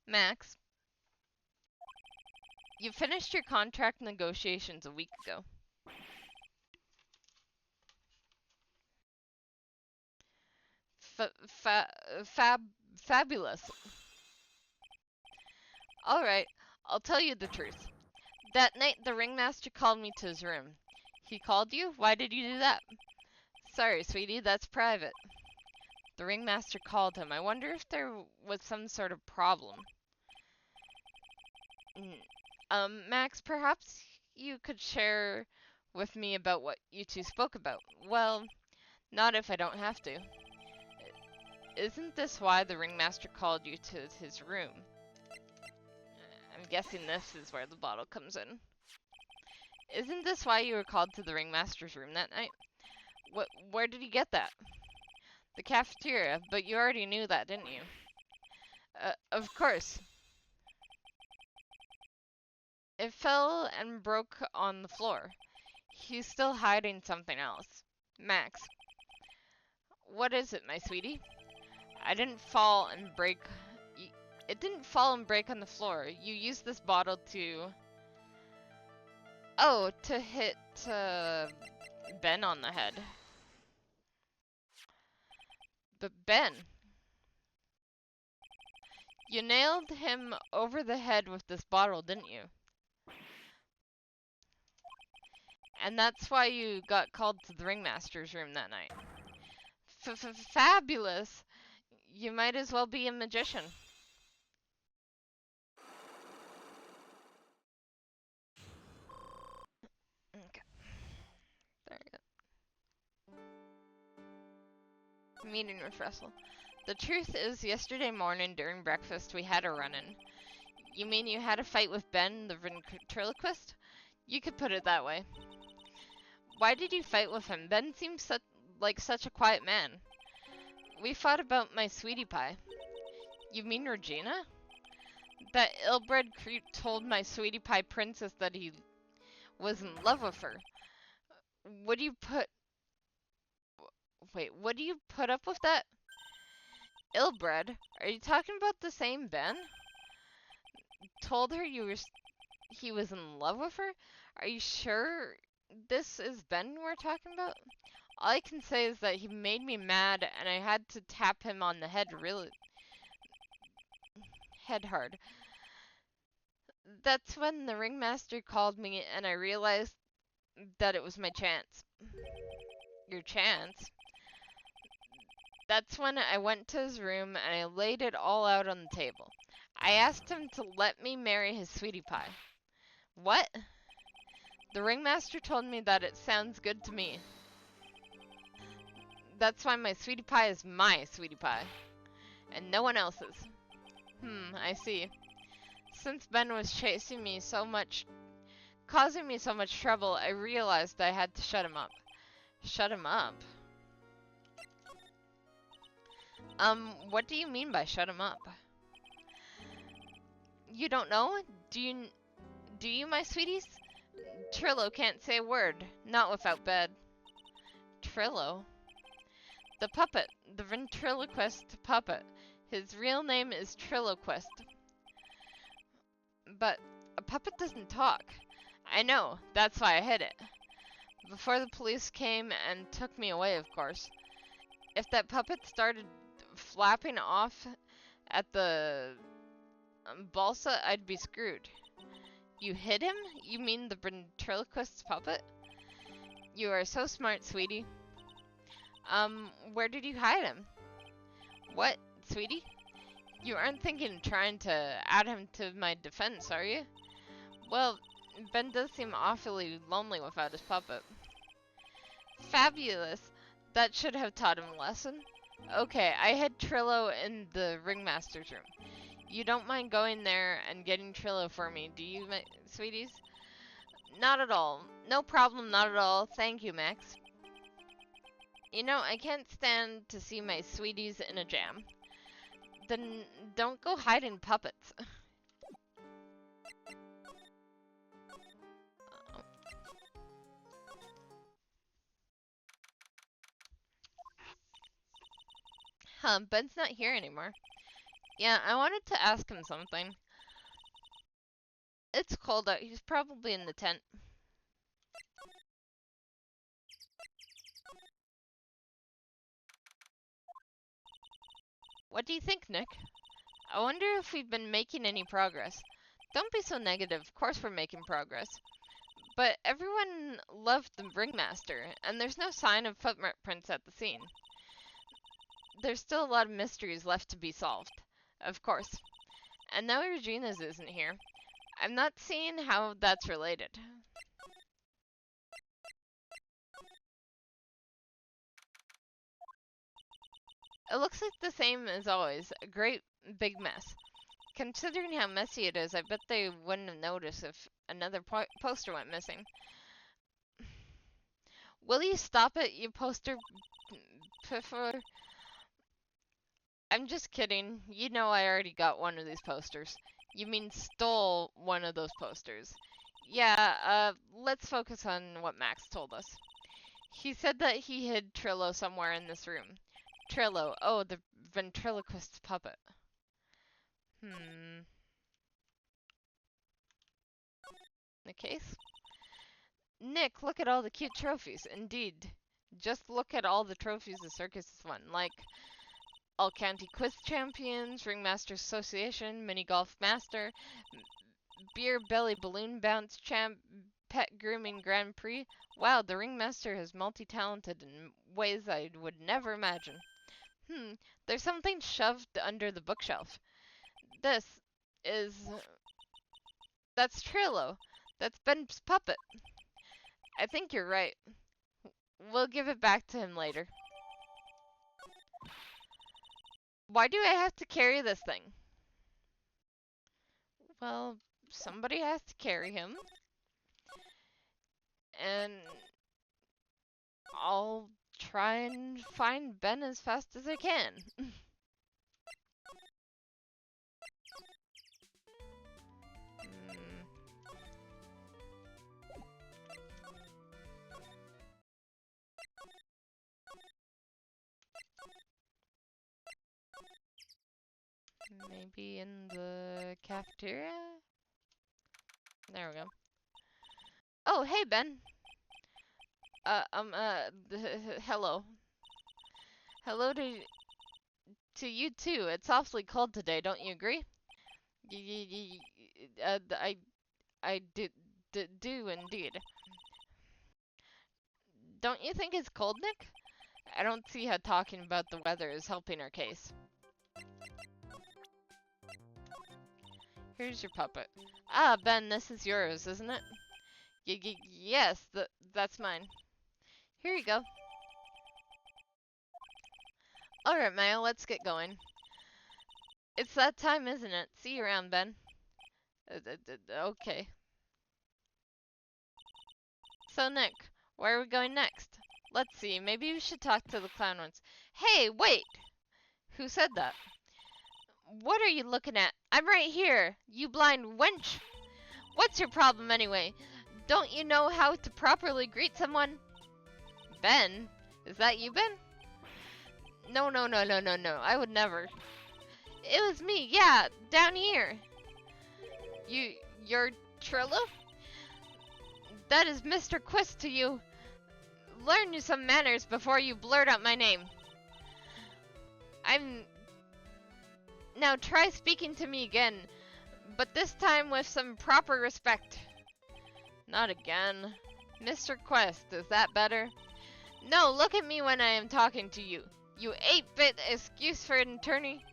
Max, you finished your contract negotiations a week ago. Fabulous. Alright, I'll tell you the truth. That night, the ringmaster called me to his room. He called you? Why did you do that? Sorry, sweetie, that's private. The ringmaster called him. I wonder if there was some sort of problem. Max, perhaps you could share with me about what you two spoke about. Well, not if I don't have to. Isn't this why the ringmaster called you to his room? I'm guessing this is where the bottle comes in. Isn't this why you were called to the ringmaster's room that night? Where did you get that? The cafeteria, but you already knew that, didn't you? Of course. It fell and broke on the floor. He's still hiding something else. Max. What is it, my sweetie? I didn't fall and break... It didn't fall and break on the floor. You used this bottle to... Oh, to hit Ben on the head. But Ben... You nailed him over the head with this bottle, didn't you? And that's why you got called to the ringmaster's room that night. Fabulous! You might as well be a magician. Okay. There you go. Meeting with Russell. The truth is, yesterday morning during breakfast we had a run-in. You mean you had a fight with Ben, the ventriloquist? You could put it that way. Why did you fight with him? Ben seems like such a quiet man. We fought about my sweetie pie. You mean Regina? That ill-bred creep told my sweetie pie princess that he was in love with her. What do you put... Wait, what do you put up with that? Ill-bred? Are you talking about the same Ben? Told her he was in love with her? Are you sure this is Ben we're talking about? All I can say is that he made me mad, and I had to tap him on the head head hard. That's when the ringmaster called me, and I realized that it was my chance. Your chance? That's when I went to his room and I laid it all out on the table. I asked him to let me marry his sweetie pie. What? The ringmaster told me that it sounds good to me. That's why my sweetie pie is my sweetie pie, and no one else's. I see. Since Ben was chasing me so much, causing me so much trouble, I realized I had to shut him up. Shut him up? What do you mean by shut him up? You don't know? Do you, my sweeties? Trillo can't say a word, not without bed. Trillo? The puppet, the ventriloquist puppet. His real name is Triloquist. But a puppet doesn't talk. I know, that's why I hid it. Before the police came and took me away, of course. If that puppet started flapping off at the balsa, I'd be screwed. You hid him? You mean the ventriloquist's puppet? You are so smart, sweetie. Where did you hide him? What, sweetie? You aren't thinking of trying to add him to my defense, are you? Well, Ben does seem awfully lonely without his puppet. Fabulous. That should have taught him a lesson. Okay, I hid Trillo in the ringmaster's room. You don't mind going there and getting Trillo for me, do you, my sweeties? Not at all. No problem, not at all. Thank you, Max. You know, I can't stand to see my sweeties in a jam. Then don't go hiding puppets. Ben's not here anymore. Yeah, I wanted to ask him something. It's cold out. He's probably in the tent. What do you think, Nick? I wonder if we've been making any progress. Don't be so negative. Of course we're making progress. But everyone loved the ringmaster, and there's no sign of footprints at the scene. There's still a lot of mysteries left to be solved. Of course. And now Regina's isn't here. I'm not seeing how that's related. It looks like the same as always. A great big mess. Considering how messy it is, I bet they wouldn't have noticed if another poster went missing. Will you stop it, you poster piffer? I'm just kidding. You know I already got one of these posters. You mean stole one of those posters. Yeah, let's focus on what Max told us. He said that he hid Trillo somewhere in this room. Trillo, oh, the ventriloquist's puppet. The case? Nick, look at all the cute trophies. Indeed. Just look at all the trophies the circus has won, like All County Quiz Champions, Ringmaster Association, Mini Golf Master, Beer Belly Balloon Bounce Champ, Pet Grooming Grand Prix. Wow, the Ringmaster is multi-talented in ways I would never imagine. There's something shoved under the bookshelf. This is... That's Trillo. That's Ben's puppet. I think you're right. We'll give it back to him later. Why do I have to carry this thing? Well, somebody has to carry him. And I'll try and find Ben as fast as I can. Maybe in the cafeteria? There we go. Oh, hey, Ben. Hello. Hello to you too. It's awfully cold today, don't you agree? I do indeed. Don't you think it's cold, Nick? I don't see how talking about the weather is helping our case. Here's your puppet. Ah, Ben, this is yours, isn't it? Yes, that's mine. Here you go. Alright, Maya, let's get going. It's that time, isn't it? See you around, Ben. Okay. So, Nick, where are we going next? Let's see, maybe we should talk to the clown once. Hey, wait! Who said that? What are you looking at? I'm right here, you blind wench! What's your problem anyway? Don't you know how to properly greet someone? Ben? Is that you, Ben? No, I would never. It was me, yeah, down here. You're Trilla? That is Mr. Quist to you. Learn you some manners before you blurt out my name. Now try speaking to me again, but this time with some proper respect. Not again. Mr. Quest, is that better? No, look at me when I am talking to you. You 8-bit excuse for an attorney.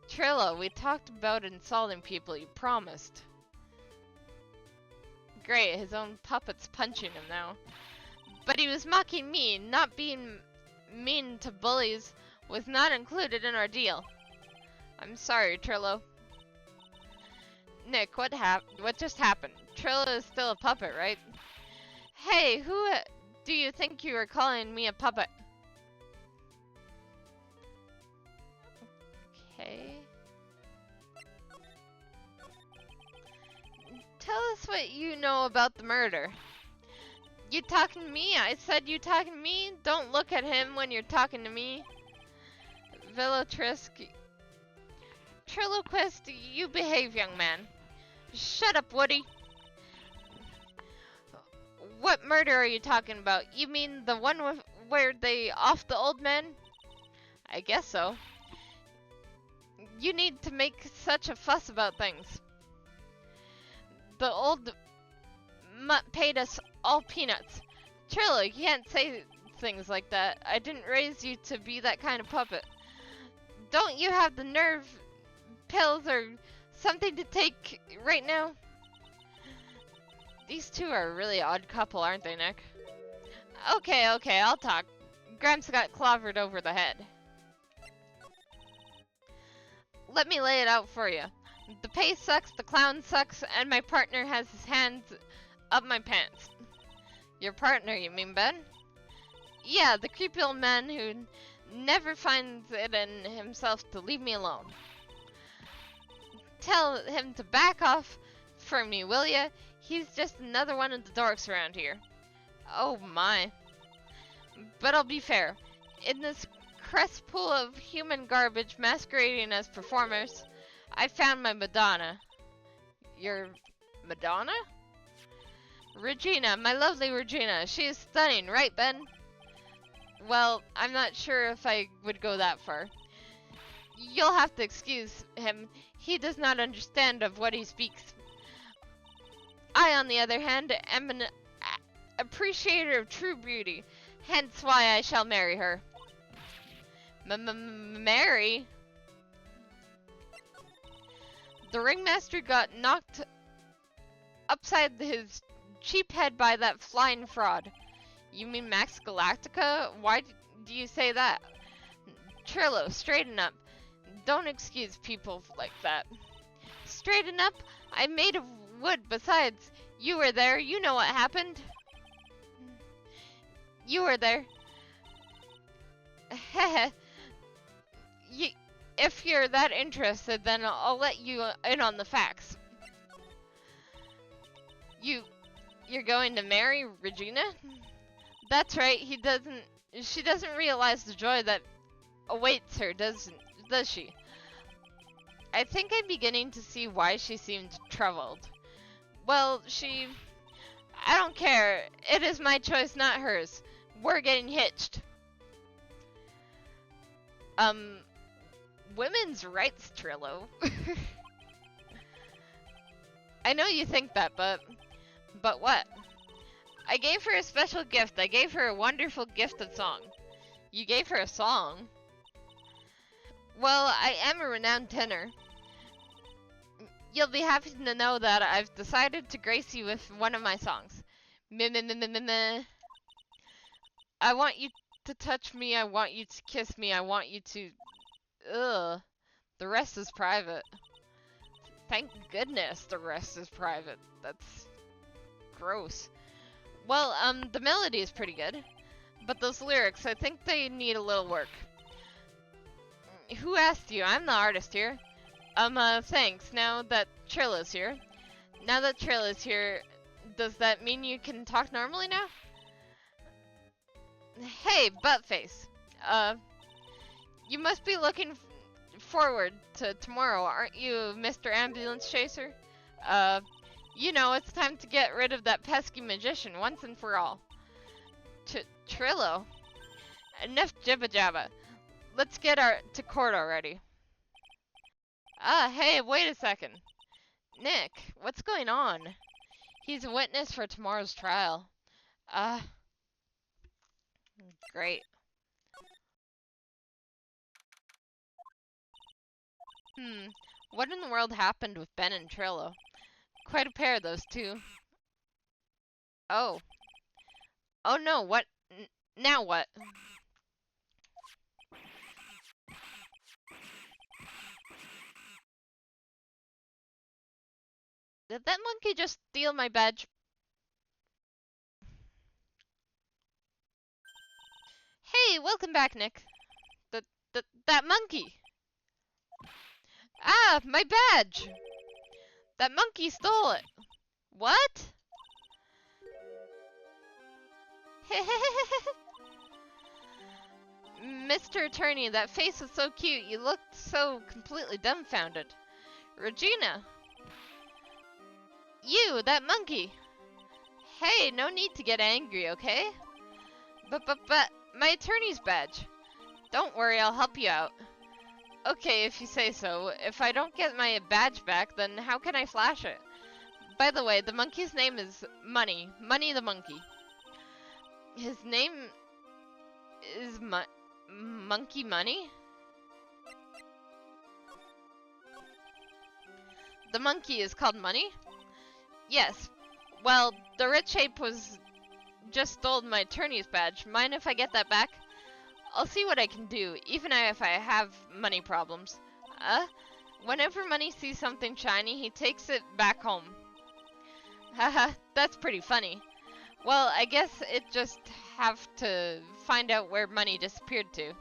Trilla, we talked about insulting people, you promised. Great, his own puppet's punching him now. But he was mocking me, not being mean to bullies was not included in our deal. I'm sorry, Trillo. Nick, what just happened? Trillo is still a puppet, right? Hey, who do you think you are calling me a puppet? Okay. Tell us what you know about the murder. You talking to me? I said you talking to me? Don't look at him when you're talking to me. Villotrisk. Trilloquist, you behave, young man. Shut up, Woody. What murder are you talking about? You mean the one where they off the old man? I guess so. You need to make such a fuss about things. The old mutt paid us all peanuts. Trillo, you can't say things like that. I didn't raise you to be that kind of puppet. Don't you have the nerve pills or something to take right now? These two are a really odd couple, aren't they, Nick? Okay, I'll talk. Gramps got clobbered over the head. Let me lay it out for you. The pay sucks, the clown sucks, and my partner has his hands up my pants. Your partner, you mean, Ben? Yeah, the creepy old man who never finds it in himself to leave me alone. Tell him to back off from me, will ya? He's just another one of the dorks around here. Oh my. But I'll be fair. In this cesspool of human garbage masquerading as performers, I found my Madonna. Your Madonna? Regina, my lovely Regina. She is stunning, right, Ben? Well, I'm not sure if I would go that far. You'll have to excuse him. He does not understand of what he speaks. I, on the other hand, am an appreciator of true beauty, hence why I shall marry her. Marry? The ringmaster got knocked upside his cheap head by that flying fraud. You mean Max Galactica? Why do you say that? Trillo, straighten up. Don't excuse people like that. Straighten up? I'm made of wood. Besides, you were there. You know what happened. You were there. Heh. If you're that interested, then I'll let you in on the facts. You're going to marry Regina? That's right. She doesn't realize the joy that awaits her, does she? I think I'm beginning to see why she seemed troubled. Well, I don't care. It is my choice, not hers. We're getting hitched. Women's rights, Trillo. I know you think that, but what? I gave her a special gift. I gave her a wonderful gifted song. You gave her a song? Well, I am a renowned tenor. You'll be happy to know that I've decided to grace you with one of my songs. Meh meh meh meh meh meh. I want you to touch me, I want you to kiss me, I want you to... Ugh. The rest is private. Thank goodness the rest is private. That's... gross. Well, the melody is pretty good. But those lyrics, I think they need a little work. Who asked you? I'm the artist here. Thanks. Now that Trilla's here. Now that Trilla's here, does that mean you can talk normally now? Hey, Buttface. You must be looking forward to tomorrow, aren't you, Mr. Ambulance Chaser? You know, it's time to get rid of that pesky magician once and for all. Trillo? Enough jibba jabba. Let's get to court already. Hey, wait a second. Nick, what's going on? He's a witness for tomorrow's trial. Great. What in the world happened with Ben and Trillo? Quite a pair, those two. Oh. Oh no, what? Now what? Did that monkey just steal my badge? Hey, welcome back, Nick. That monkey! Ah, my badge! That monkey stole it! What? Mr. Attorney, that face was so cute. You looked so completely dumbfounded. Regina! You, that monkey! Hey, no need to get angry, okay? But, my attorney's badge. Don't worry, I'll help you out. Okay, if you say so. If I don't get my badge back, then how can I flash it? By the way, the monkey's name is Money. Money the monkey. His name is Monkey Money? The monkey is called Money? Yes. Well, the rich ape just stole my attorney's badge. Mind if I get that back? I'll see what I can do, even if I have money problems. Whenever Money sees something shiny, he takes it back home. Haha, that's pretty funny. Well, I guess it just have to find out where Money disappeared to.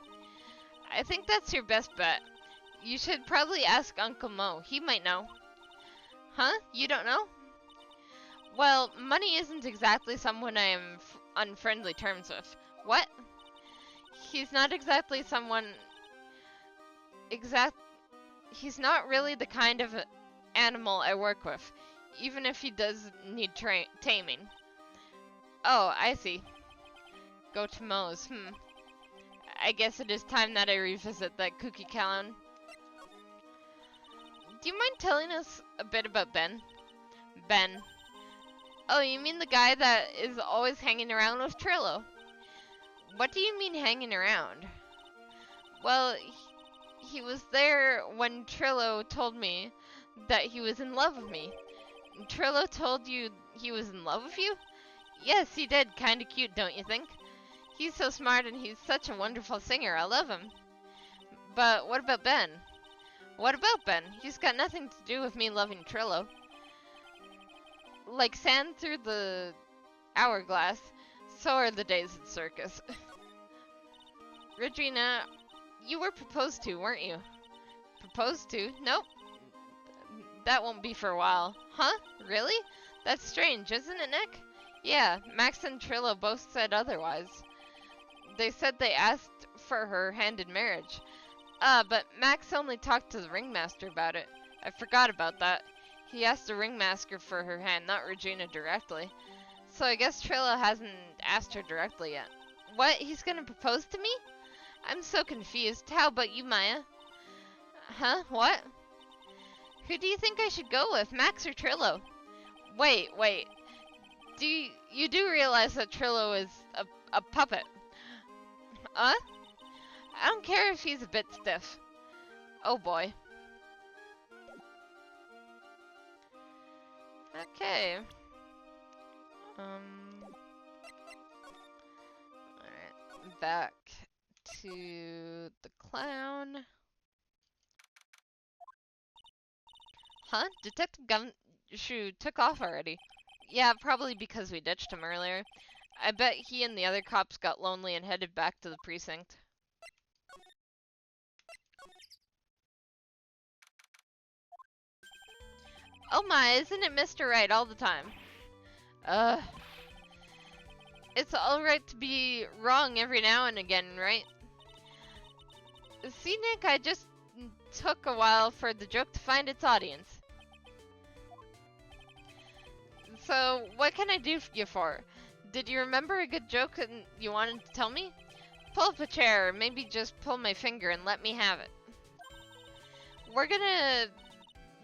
I think that's your best bet. You should probably ask Uncle Mo. He might know. Huh? You don't know? Well, Money isn't exactly someone I am on friendly terms with. What? He's not exactly someone... He's not really the kind of animal I work with, even if he does need taming. Oh, I see. Go to Moe's, I guess it is time that I revisit that kooky clown. Do you mind telling us a bit about Ben? Ben. Oh, you mean the guy that is always hanging around with Trillo? What do you mean hanging around? Well, he was there when Trillo told me that he was in love with me. Trillo told you he was in love with you? Yes, he did. Kinda cute, don't you think? He's so smart and he's such a wonderful singer. I love him. But what about Ben? What about Ben? He's got nothing to do with me loving Trillo. Like sand through the hourglass, so are the days at Circus. Regina, you were proposed to, weren't you? Proposed to? Nope. That won't be for a while. Huh? Really? That's strange, isn't it, Nick? Yeah, Max and Trillo both said otherwise. They said they asked for her hand in marriage. But Max only talked to the ringmaster about it. I forgot about that. He asked the ringmaster for her hand, not Regina directly. So I guess Trillo hasn't asked her directly yet. What? He's gonna propose to me? I'm so confused. How about you, Maya? Huh? What? Who do you think I should go with, Max or Trillo? Wait. You do realize that Trillo is a puppet? Huh? I don't care if he's a bit stiff. Oh boy. Okay. Alright, back to the clown. Huh? Detective Gumshoe took off already. Yeah, probably because we ditched him earlier. I bet he and the other cops got lonely and headed back to the precinct. Oh my, isn't it Mr. Wright all the time? Ugh. It's alright to be wrong every now and again, right? See, Nick, I just took a while for the joke to find its audience. So, what can I do you for? Did you remember a good joke that you wanted to tell me? Pull up a chair, or maybe just pull my finger and let me have it. We're gonna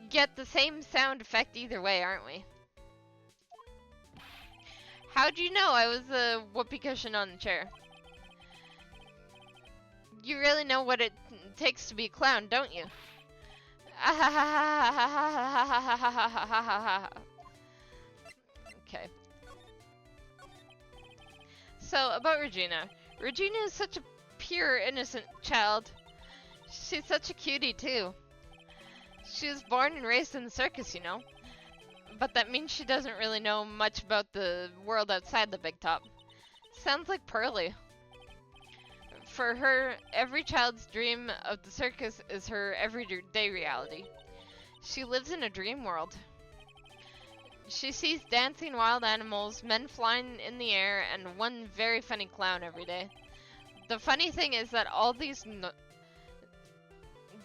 get the same sound effect either way, aren't we? How'd you know I was a whoopee cushion on the chair? You really know what it takes to be a clown, don't you? Okay. So, about Regina. Regina is such a pure, innocent child. She's such a cutie, too. She was born and raised in the circus, you know. But that means she doesn't really know much about the world outside the big top. Sounds like Pearly. For her, every child's dream of the circus is her everyday reality. She lives in a dream world. She sees dancing wild animals, men flying in the air, and one very funny clown every day. The funny thing is that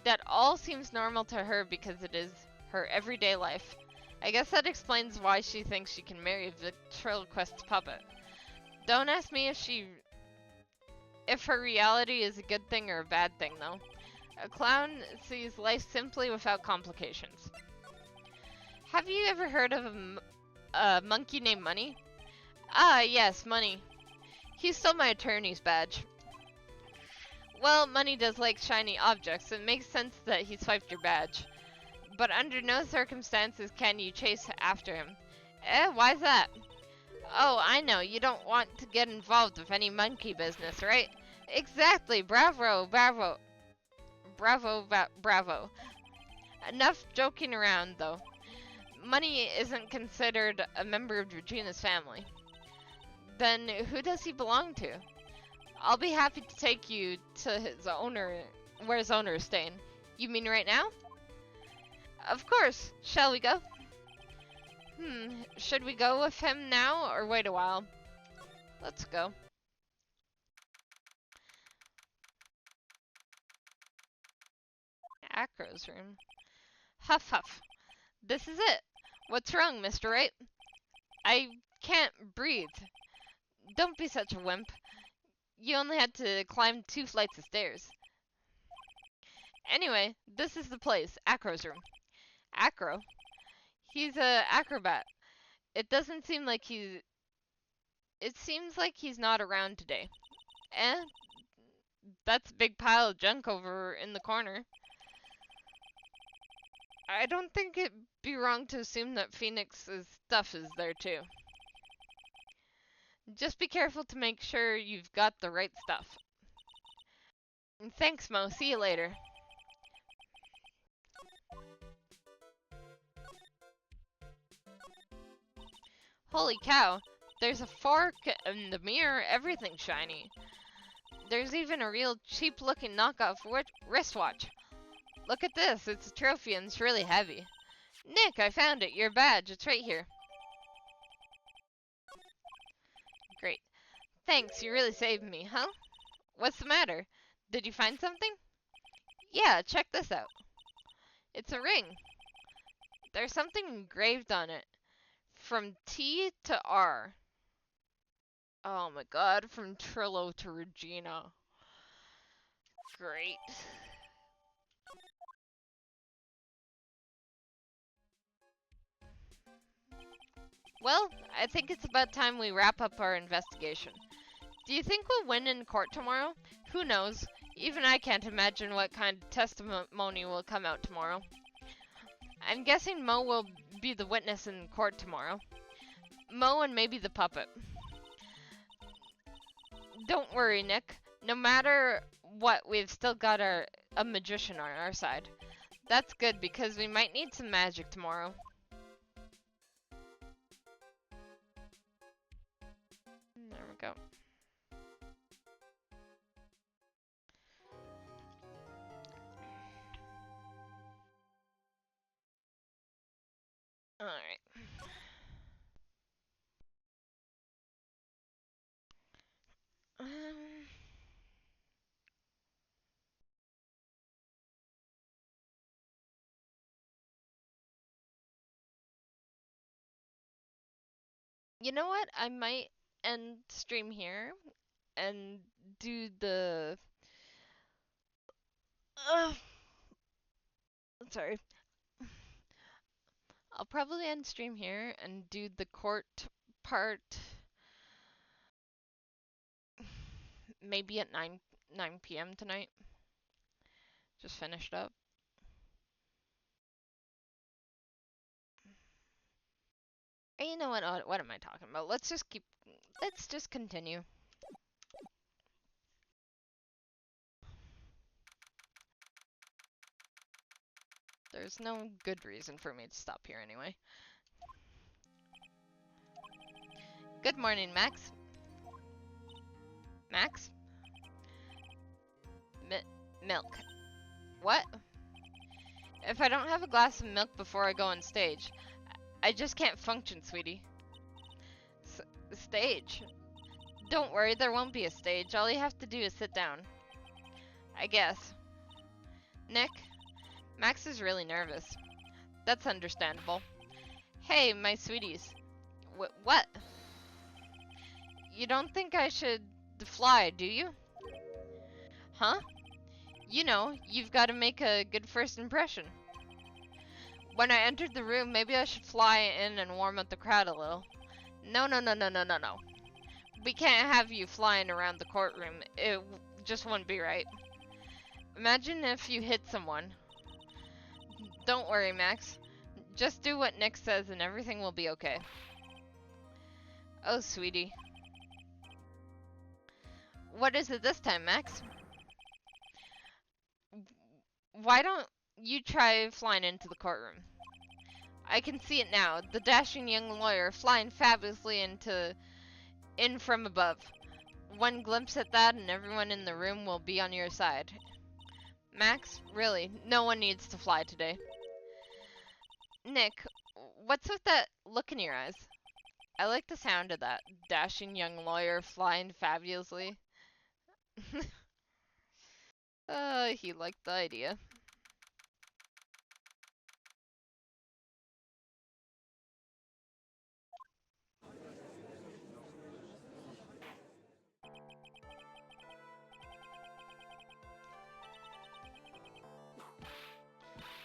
that all seems normal to her because it is her everyday life. I guess that explains why she thinks she can marry Ventriloquist's puppet. Don't ask me if her reality is a good thing or a bad thing, though. A clown sees life simply without complications. Have you ever heard of a monkey named Money? Ah, yes, Money. He stole my attorney's badge. Well, Money does like shiny objects. It makes sense that he swiped your badge. But under no circumstances can you chase after him. Why's that? Oh, I know. You don't want to get involved with any monkey business, right? Exactly. Bravo. Enough joking around, though. Money isn't considered a member of Regina's family. Then who does he belong to? I'll be happy to take you to his owner, where his owner is staying. You mean right now? Of course. Shall we go? Should we go with him now or wait a while? Let's go. Acro's room. Huff huff. This is it. What's wrong, Mr. Wright? I can't breathe. Don't be such a wimp. You only had to climb 2 flights of stairs. Anyway, this is the place, Acro's room. Acro? He's a acrobat. It doesn't seem like he's... It seems like he's not around today. That's a big pile of junk over in the corner. I don't think it'd be wrong to assume that Phoenix's stuff is there too. Just be careful to make sure you've got the right stuff. Thanks, Mo. See you later. Holy cow. There's a fork and the mirror, everything's shiny. There's even a real cheap-looking knockoff wristwatch. Look at this. It's a trophy and it's really heavy. Nick, I found it. Your badge. It's right here. Great. Thanks, you really saved me, huh? What's the matter? Did you find something? Yeah, check this out. It's a ring. There's something engraved on it. From T to R. Oh my god, from Trillo to Regina. Great. Well, I think it's about time we wrap up our investigation. Do you think we'll win in court tomorrow? Who knows? Even I can't imagine what kind of testimony will come out tomorrow. I'm guessing Mo will be the witness in court tomorrow. Mo and maybe the puppet. Don't worry, Nick. No matter what, we've still got a magician on our side. That's good because we might need some magic tomorrow. There we go. Alright. You know what? I might end stream here and do the... sorry. I'll probably end stream here and do the court part maybe at 9 p.m. tonight. Just finished up. And you know what? What am I talking about? Let's just continue. There's no good reason for me to stop here anyway. Good morning, Max. Max? Milk. What? If I don't have a glass of milk before I go on stage, I just can't function, sweetie. Stage? Don't worry, there won't be a stage. All you have to do is sit down. I guess. Nick? Max is really nervous. That's understandable. Hey, my sweeties. What? You don't think I should fly, do you? Huh? You know, you've got to make a good first impression. When I entered the room, maybe I should fly in and warm up the crowd a little. No. We can't have you flying around the courtroom. It just wouldn't be right. Imagine if you hit someone. Don't worry, Max. Just do what Nick says and everything will be okay. Oh, sweetie. What is it this time, Max? Why don't you try flying into the courtroom? I can see it now. The dashing young lawyer flying fabulously in from above. One glimpse at that and everyone in the room will be on your side. Max, really, no one needs to fly today. Nick, what's with that look in your eyes? I like the sound of that. Dashing young lawyer flying fabulously. He liked the idea.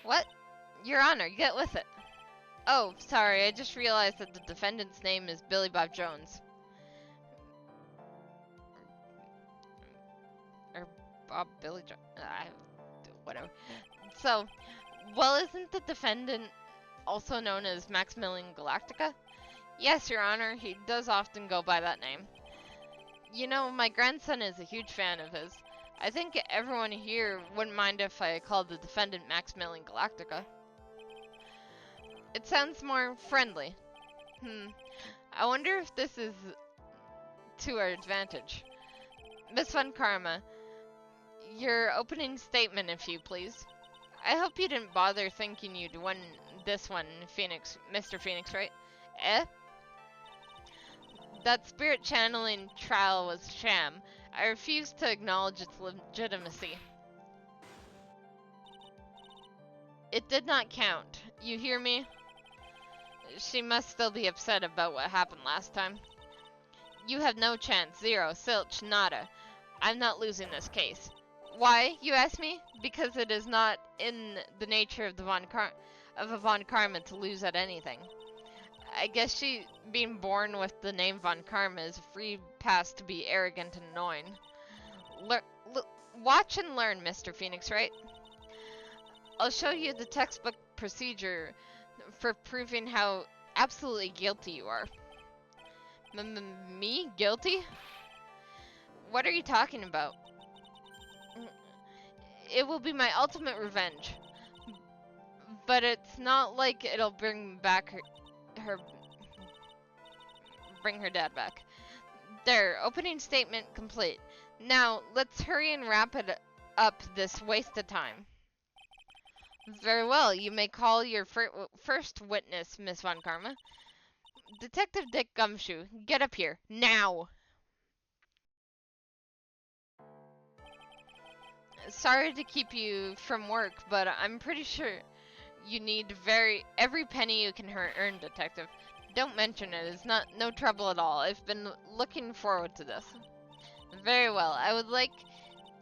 What? Your Honor, get with it. Oh, sorry, I just realized that the defendant's name is Billy Bob Jones. Or Billy Jones. Whatever. So, well, isn't the defendant also known as Maximilian Galactica? Yes, Your Honor, he does often go by that name. You know, my grandson is a huge fan of his. I think everyone here wouldn't mind if I called the defendant Maximilian Galactica. It sounds more friendly. I wonder if this is to our advantage. Miss Von Karma, your opening statement, if you please. I hope you didn't bother thinking you'd win this one, Phoenix, Mr. Phoenix, right? Eh? That spirit channeling trial was sham. I refuse to acknowledge its legitimacy. It did not count. You hear me? She must still be upset about what happened last time. You have no chance. Zero. Silch. Nada. I'm not losing this case. Why, you ask me? Because it is not in the nature of a Von Karma to lose at anything. I guess being born with the name Von Karma is a free pass to be arrogant and annoying. Watch and learn, Mr. Phoenix, Wright? I'll show you the textbook procedure for proving how absolutely guilty you are. Me? Guilty? What are you talking about? It will be my ultimate revenge. But it's not like it'll bring back bring her dad back. There, opening statement complete. Now, let's hurry and wrap it up this waste of time. Very well, you may call your first witness, Miss Von Karma. Detective Dick Gumshoe, get up here, now! Sorry to keep you from work, but I'm pretty sure you need every penny you can earn, Detective. Don't mention it. It's no trouble at all. I've been looking forward to this. Very well. I would like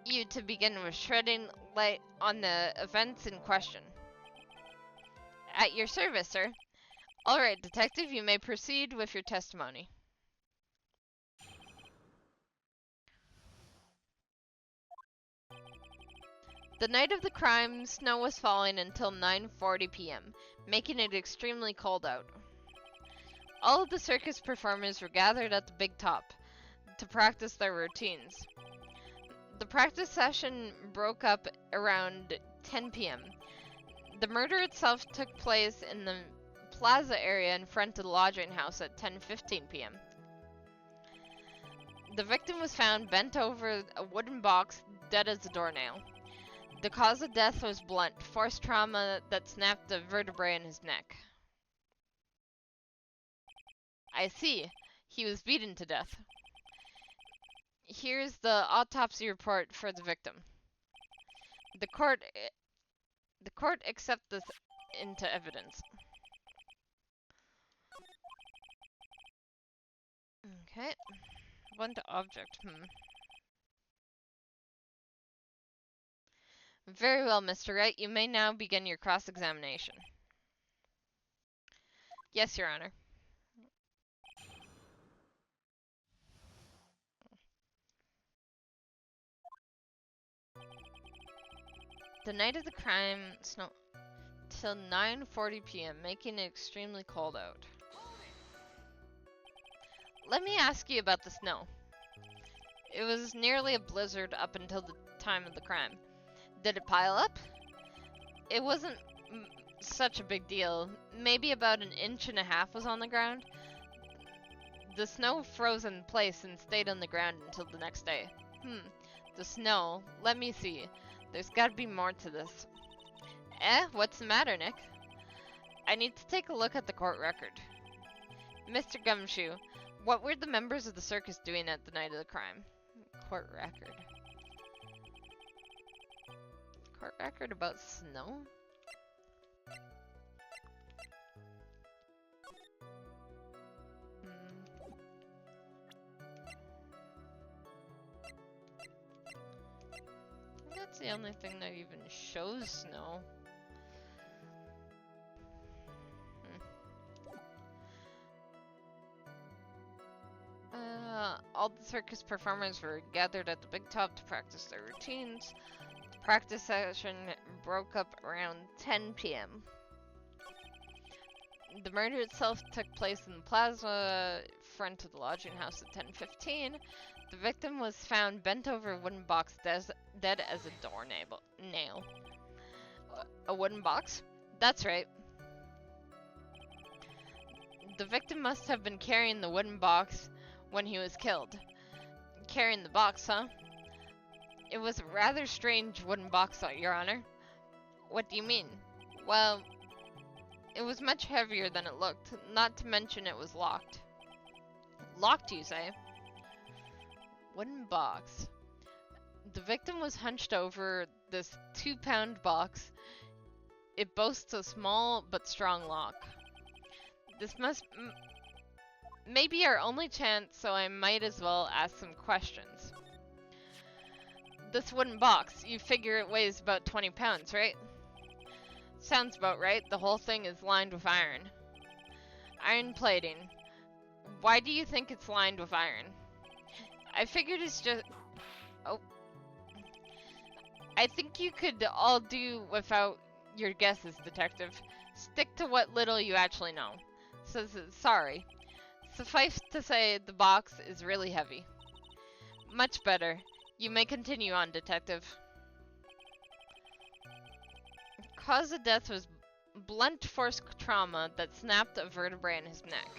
you to begin with shedding light on the events in question. At your service, sir. All right, Detective, you may proceed with your testimony. The night of the crime, snow was falling until 9:40 p.m., making it extremely cold out. All of the circus performers were gathered at the big top to practice their routines. The practice session broke up around 10 p.m. The murder itself took place in the plaza area in front of the lodging house at 10:15 p.m. The victim was found bent over a wooden box, dead as a doornail. The cause of death was blunt force trauma that snapped a vertebrae in his neck. I see. He was beaten to death. Here's the autopsy report for the victim. The court accepts this into evidence. Okay. One to object. Very well, Mr. Wright. You may now begin your cross-examination. Yes, Your Honor. The night of the crime, snow till 9:40 p.m., making it extremely cold out. Let me ask you about the snow. It was nearly a blizzard up until the time of the crime. Did it pile up? It wasn't such a big deal. Maybe about 1.5 inches was on the ground. The snow froze in place and stayed on the ground until the next day. The snow. Let me see. There's gotta be more to this. What's the matter, Nick? I need to take a look at the court record. Mr. Gumshoe, what were the members of the circus doing at the night of the crime? Court record. Court record about snow? That's the only thing that even shows snow. All the circus performers were gathered at the big top to practice their routines. The practice session broke up around 10 p.m. The murder itself took place in the plaza front of the lodging house at 10:15. The victim was found bent over a wooden box, dead as a doornail. A wooden box? That's right. The victim must have been carrying the wooden box when he was killed. Carrying the box, huh? It was a rather strange wooden box, Your Honor. What do you mean? Well, it was much heavier than it looked, not to mention it was locked. Locked, you say? Wooden box. The victim was hunched over this 2-pound box. It boasts a small but strong lock. This must Maybe our only chance, so I might as well ask some questions. This wooden box, you figure it weighs about 20 pounds, right? Sounds about right. The whole thing is lined with iron. Iron plating. Why do you think it's lined with iron? I figured it's just... Oh. I think you could all do without your guesses, Detective. Stick to what little you actually know. Sorry. Suffice to say, the box is really heavy. Much better. You may continue on, Detective. Cause of death was blunt force trauma that snapped a vertebrae in his neck.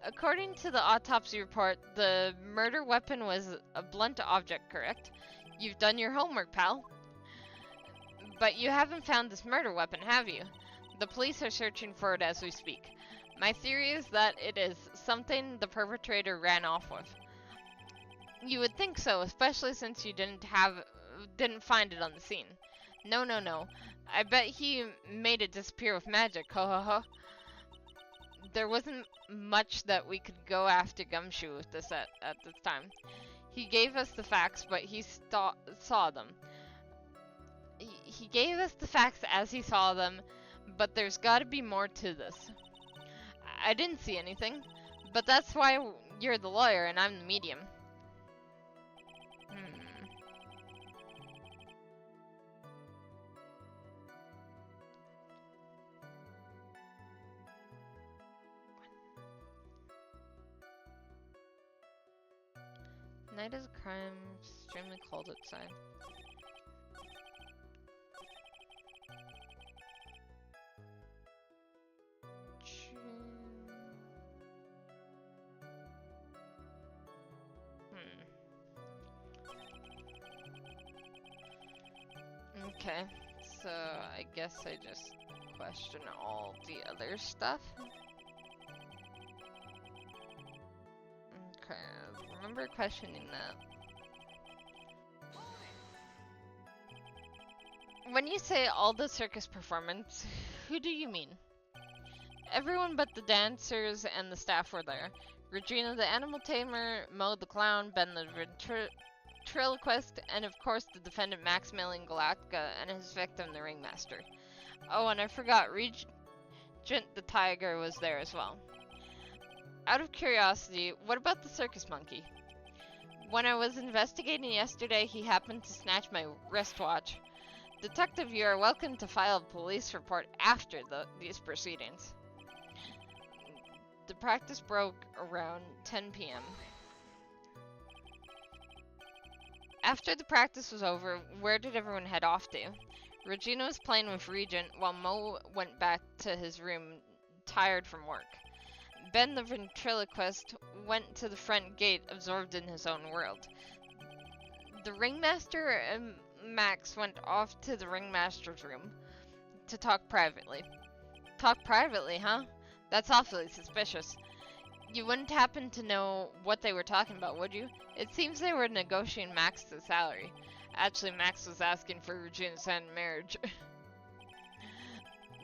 According to the autopsy report, the murder weapon was a blunt object, correct? You've done your homework, pal. But you haven't found this murder weapon, have you? The police are searching for it as we speak. My theory is that it is something the perpetrator ran off with. You would think so, especially since you didn't find it on the scene. No. I bet he made it disappear with magic, ho ho ho. There wasn't much that we could go after Gumshoe with this at this time. He gave us the facts, but he saw them. He gave us the facts as he saw them, but there's gotta be more to this. I didn't see anything, but that's why you're the lawyer and I'm the medium. Night is a crime, extremely cold outside. Okay, so I guess I just question all the other stuff. Okay, remember questioning that. When you say all the circus performance, who do you mean? Everyone but the dancers and the staff were there. Regina the animal tamer, Mo the clown, Ben the ventriloquist, and of course the defendant Maximilian Galactica and his victim the ringmaster. Oh, and I forgot, Regent the tiger was there as well. Out of curiosity, what about the circus monkey? When I was investigating yesterday, he happened to snatch my wristwatch. Detective, you are welcome to file a police report after these proceedings. The practice broke around 10 p.m. After the practice was over, where did everyone head off to? Regina was playing with Regent, while Mo went back to his room, tired from work. Ben the ventriloquist went to the front gate, absorbed in his own world. The ringmaster and Max went off to the ringmaster's room to talk privately. Talk privately, huh? That's awfully suspicious. You wouldn't happen to know what they were talking about, would you? It seems they were negotiating Max's salary. Actually, Max was asking for Regina's hand in marriage.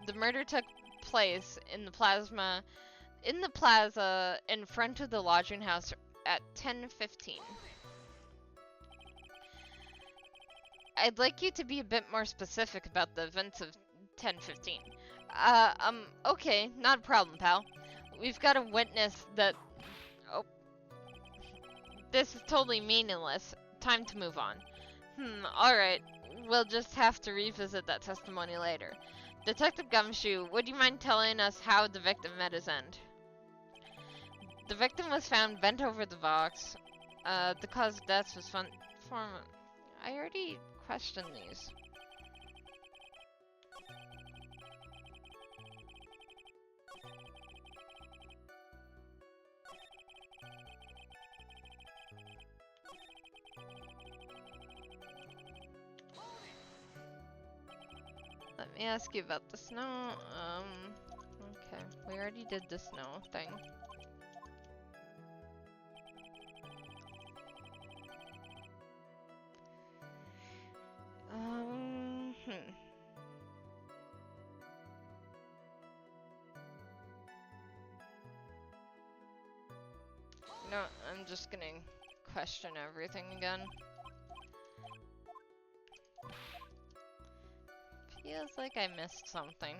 The murder took place in the plaza in front of the lodging house at 10:15. I'd like you to be a bit more specific about the events of 10:15. Okay, not a problem, pal. We've got a witness that... Oh. This is totally meaningless. Time to move on. Alright. We'll just have to revisit that testimony later. Detective Gumshoe, would you mind telling us how the victim met his end? The victim was found bent over the box. The cause of death was I already questioned these. Let me ask you about the snow. Okay, we already did the snow thing. Hmm. No, I'm just gonna question everything again. Feels like I missed something.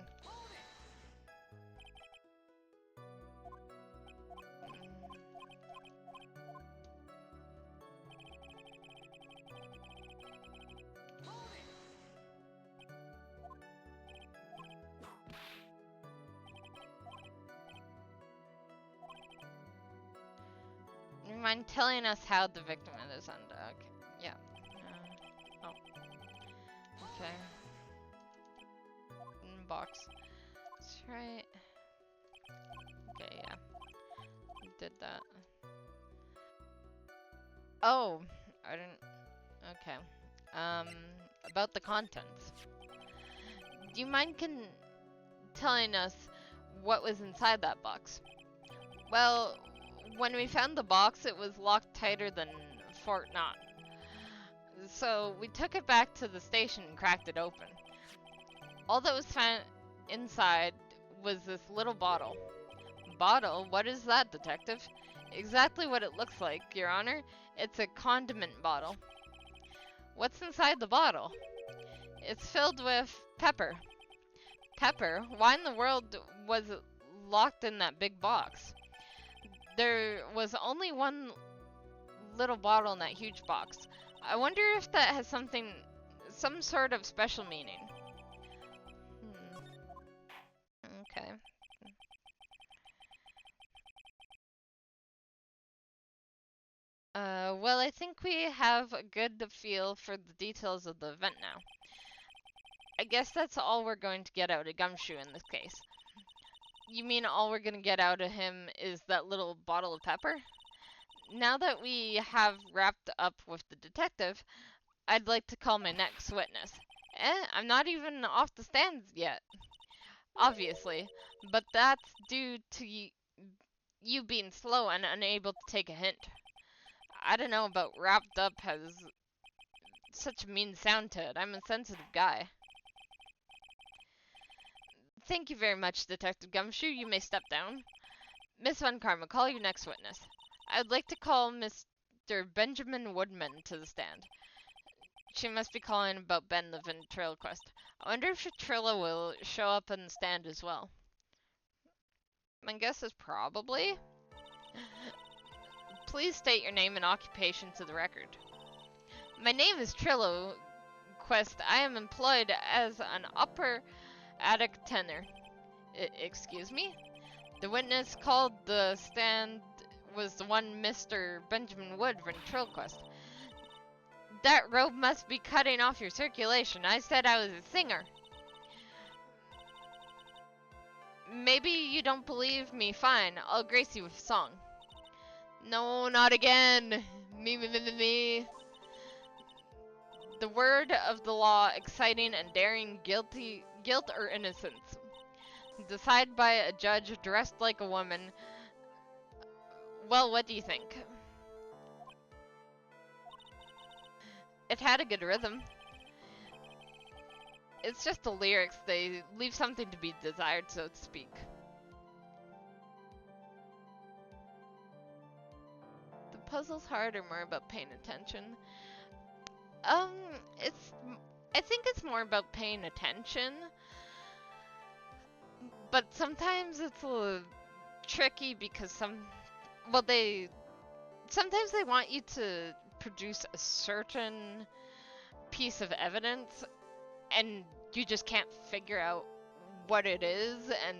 You mind telling us how the victim is on dog? Yeah. Oh. Okay. Box. That's right. Okay, yeah. We did that. Oh, I didn't. Okay. About the contents. Do you mind telling us what was inside that box? Well, when we found the box, it was locked tighter than Fort Knot. So we took it back to the station and cracked it open. All that was found inside was this little bottle. Bottle? What is that, detective? Exactly what it looks like, Your Honor. It's a condiment bottle. What's inside the bottle? It's filled with pepper. Pepper? Why in the world was it locked in that big box? There was only one little bottle in that huge box. I wonder if that has some sort of special meaning. Okay. Well, I think we have a good feel for the details of the event now. I guess that's all we're going to get out of Gumshoe in this case. You mean all we're gonna get out of him is that little bottle of pepper? Now that we have wrapped up with the detective, I'd like to call my next witness. I'm not even off the stands yet. Obviously, but that's due to you being slow and unable to take a hint. I don't know about wrapped up has such a mean sound to it. I'm a sensitive guy. Thank you very much, Detective Gumshoe. You may step down. Miss Von Karma, call your next witness. I'd like to call Mr. Benjamin Woodman to the stand. She must be calling about Ben the ventriloquist. I wonder if Trilla will show up in the stand as well. My guess is probably. Please state your name and occupation to the record. My name is Trillo Quest. I am employed as an upper attic tenor. Excuse me? The witness called the stand was the one Mr. Benjamin Wood ventriloquist. That rope must be cutting off your circulation. I said I was a singer. Maybe you don't believe me. Fine, I'll grace you with a song. No, not again. Me. The word of the law, exciting and daring, guilt or innocence. Decide by a judge dressed like a woman. Well, what do you think? It had a good rhythm. It's just the lyrics, they leave something to be desired, so to speak. The puzzle's hard or more about paying attention? I think it's more about paying attention. But sometimes it's a little tricky because sometimes they want you to produce a certain piece of evidence and you just can't figure out what it is, and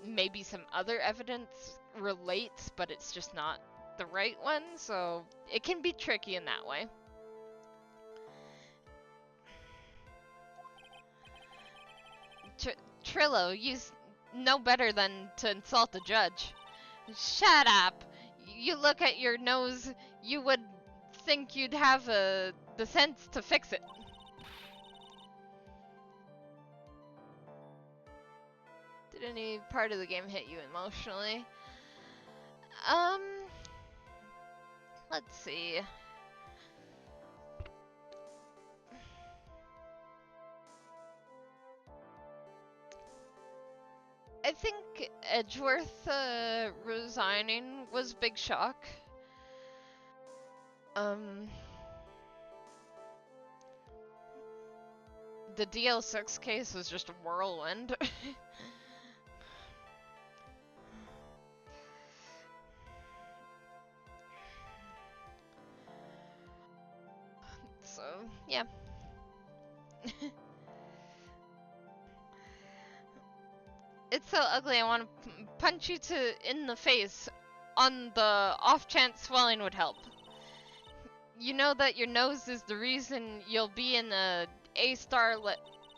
maybe some other evidence relates, but it's just not the right one, so it can be tricky in that way. Trillo, you know better than to insult a judge. Shut up! You look at your nose, you would think you'd have the sense to fix it. Did any part of the game hit you emotionally? Let's see. I think Edgeworth resigning was a big shock. Um, the DL6 case was just a whirlwind. So, yeah. It's so ugly I want to punch you in the face on the off chance swelling would help. You know that your nose is the reason you'll be in a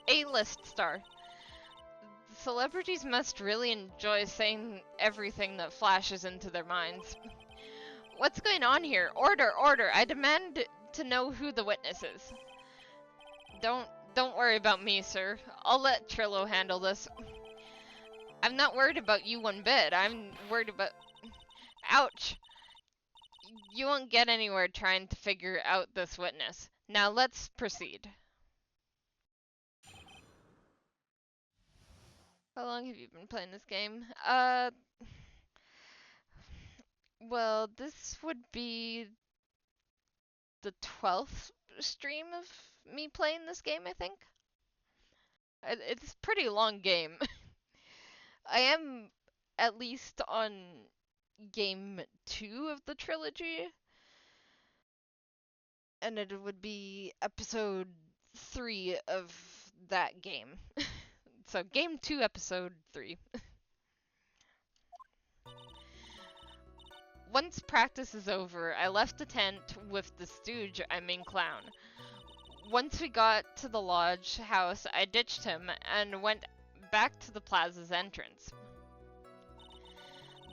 A-list star. Celebrities must really enjoy saying everything that flashes into their minds. What's going on here? Order, order. I demand to know who the witness is. Don't worry about me, sir. I'll let Trillo handle this. I'm not worried about you one bit. I'm worried about... Ouch! You won't get anywhere trying to figure out this witness. Now let's proceed. How long have you been playing this game? Well, this would be the 12th stream of me playing this game, I think. It's a pretty long game. I am at least on game 2 of the trilogy. And it would be episode 3 of that game. So, game 2, episode 3. Once practice is over, I left the tent with the stooge, I mean clown. Once we got to the lodge house, I ditched him and went back to the plaza's entrance.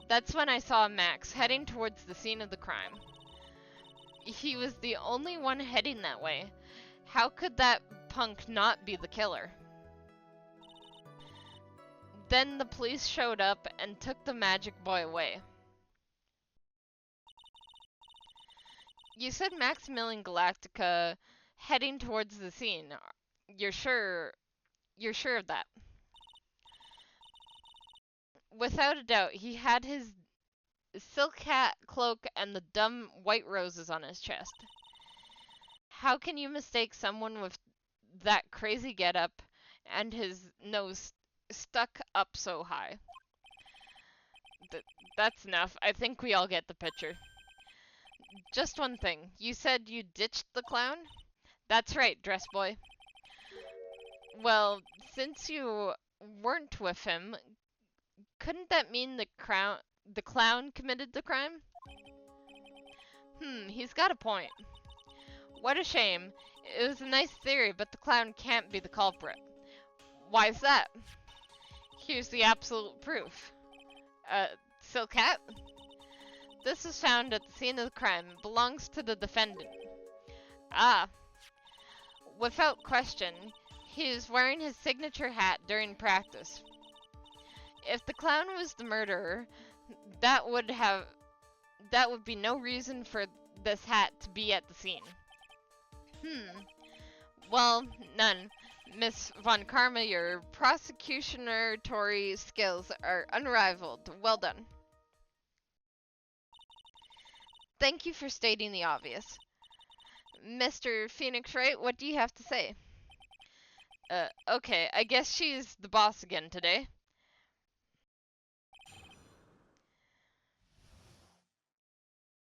That's when I saw Max heading towards the scene of the crime. He was the only one heading that way. How could that punk not be the killer? Then the police showed up and took the magic boy away. You said Maximilian Galactica heading towards the scene. You're sure of that? Without a doubt, he had his silk hat, cloak, and the dumb white roses on his chest. How can you mistake someone with that crazy getup and his nose stuck up so high? That's enough. I think we all get the picture. Just one thing. You said you ditched the clown? That's right, dress boy. Well, since you weren't with him, couldn't that mean the clown committed the crime? He's got a point. What a shame. It was a nice theory, but the clown can't be the culprit. Why's that? Here's the absolute proof. Silk hat? This was found at the scene of the crime. It belongs to the defendant. Ah. Without question, he was wearing his signature hat during practice. If the clown was the murderer, that would be no reason for this hat to be at the scene. Well, none. Miss Von Karma, your prosecutionary skills are unrivaled. Well done. Thank you for stating the obvious. Mr. Phoenix Wright, what do you have to say? Okay, I guess she's the boss again today.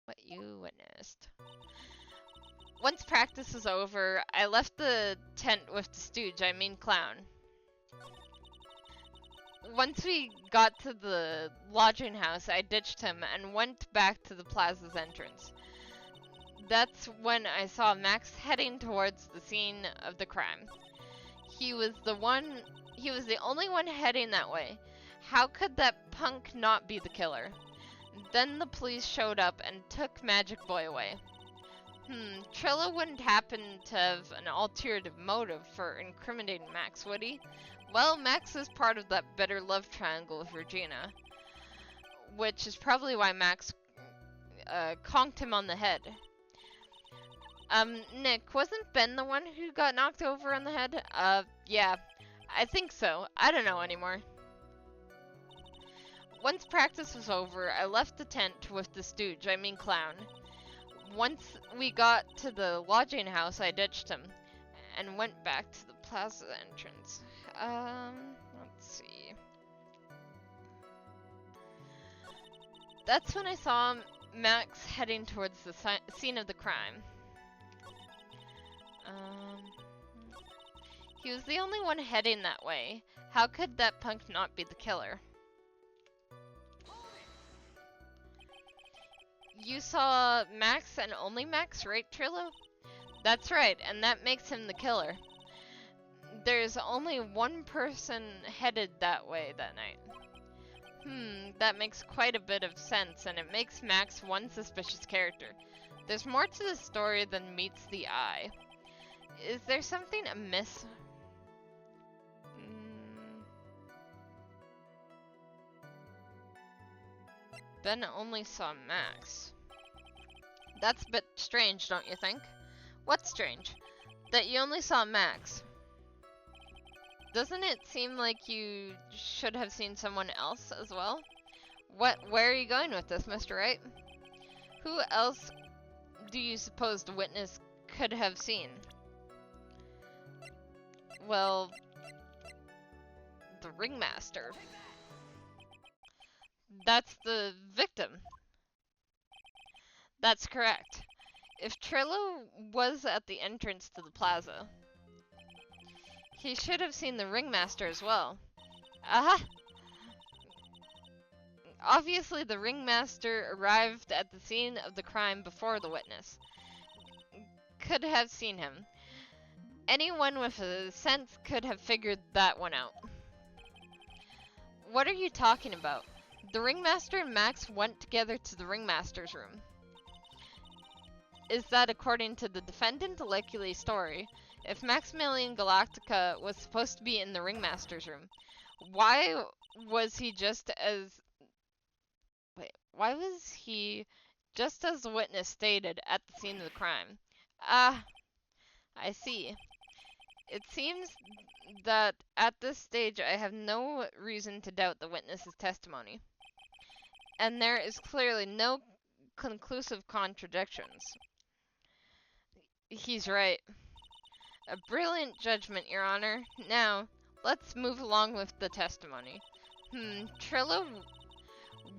What you witnessed. Once practice was over, I left the tent with the stooge, I mean clown. Once we got to the lodging house, I ditched him and went back to the plaza's entrance. That's when I saw Max heading towards the scene of the crime. He was the only one heading that way. How could that punk not be the killer? Then the police showed up and took Magic Boy away. Trillo wouldn't happen to have an ulterior motive for incriminating Max, would he? Well, Max is part of that bitter love triangle with Regina, which is probably why Max conked him on the head. Nick, wasn't Ben the one who got knocked over on the head? Yeah, I think so. I don't know anymore. Once practice was over, I left the tent with the stooge, I mean clown. Once we got to the lodging house, I ditched him and went back to the plaza entrance. Let's see. That's when I saw Max heading towards the scene of the crime. He was the only one heading that way. How could that punk not be the killer? You saw Max and only Max, right, Trillo? That's right, and that makes him the killer. There's only one person headed that way that night. That makes quite a bit of sense, and it makes Max one suspicious character. There's more to the story than meets the eye. Is there something amiss? Ben only saw Max. That's a bit strange, don't you think? What's strange? That you only saw Max. Doesn't it seem like you should have seen someone else as well? Where are you going with this, Mr. Wright? Who else do you suppose the witness could have seen? Well, the ringmaster. That's the victim. That's correct. If Trillo was at the entrance to the plaza, he should have seen the ringmaster as well. Aha! Obviously, the ringmaster arrived at the scene of the crime before the witness. Could have seen him. Anyone with a sense could have figured that one out. What are you talking about? The ringmaster and Max went together to the ringmaster's room. Is that according to the defendant, a likely story? If Maximilian Galactica was supposed to be in the ringmaster's room, why was he just as the witness stated at the scene of the crime? Ah, I see. It seems that at this stage I have no reason to doubt the witness's testimony. And there is clearly no conclusive contradictions. He's right. A brilliant judgment, Your Honor. Now, let's move along with the testimony. Trillo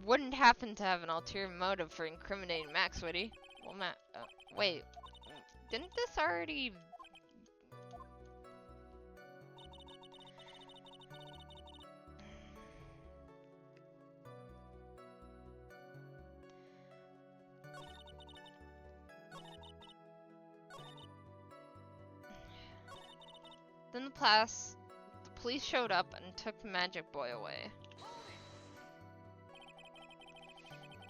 wouldn't happen to have an ulterior motive for incriminating Max, would he? Well, wait. Didn't this already... Then the police showed up and took the magic boy away.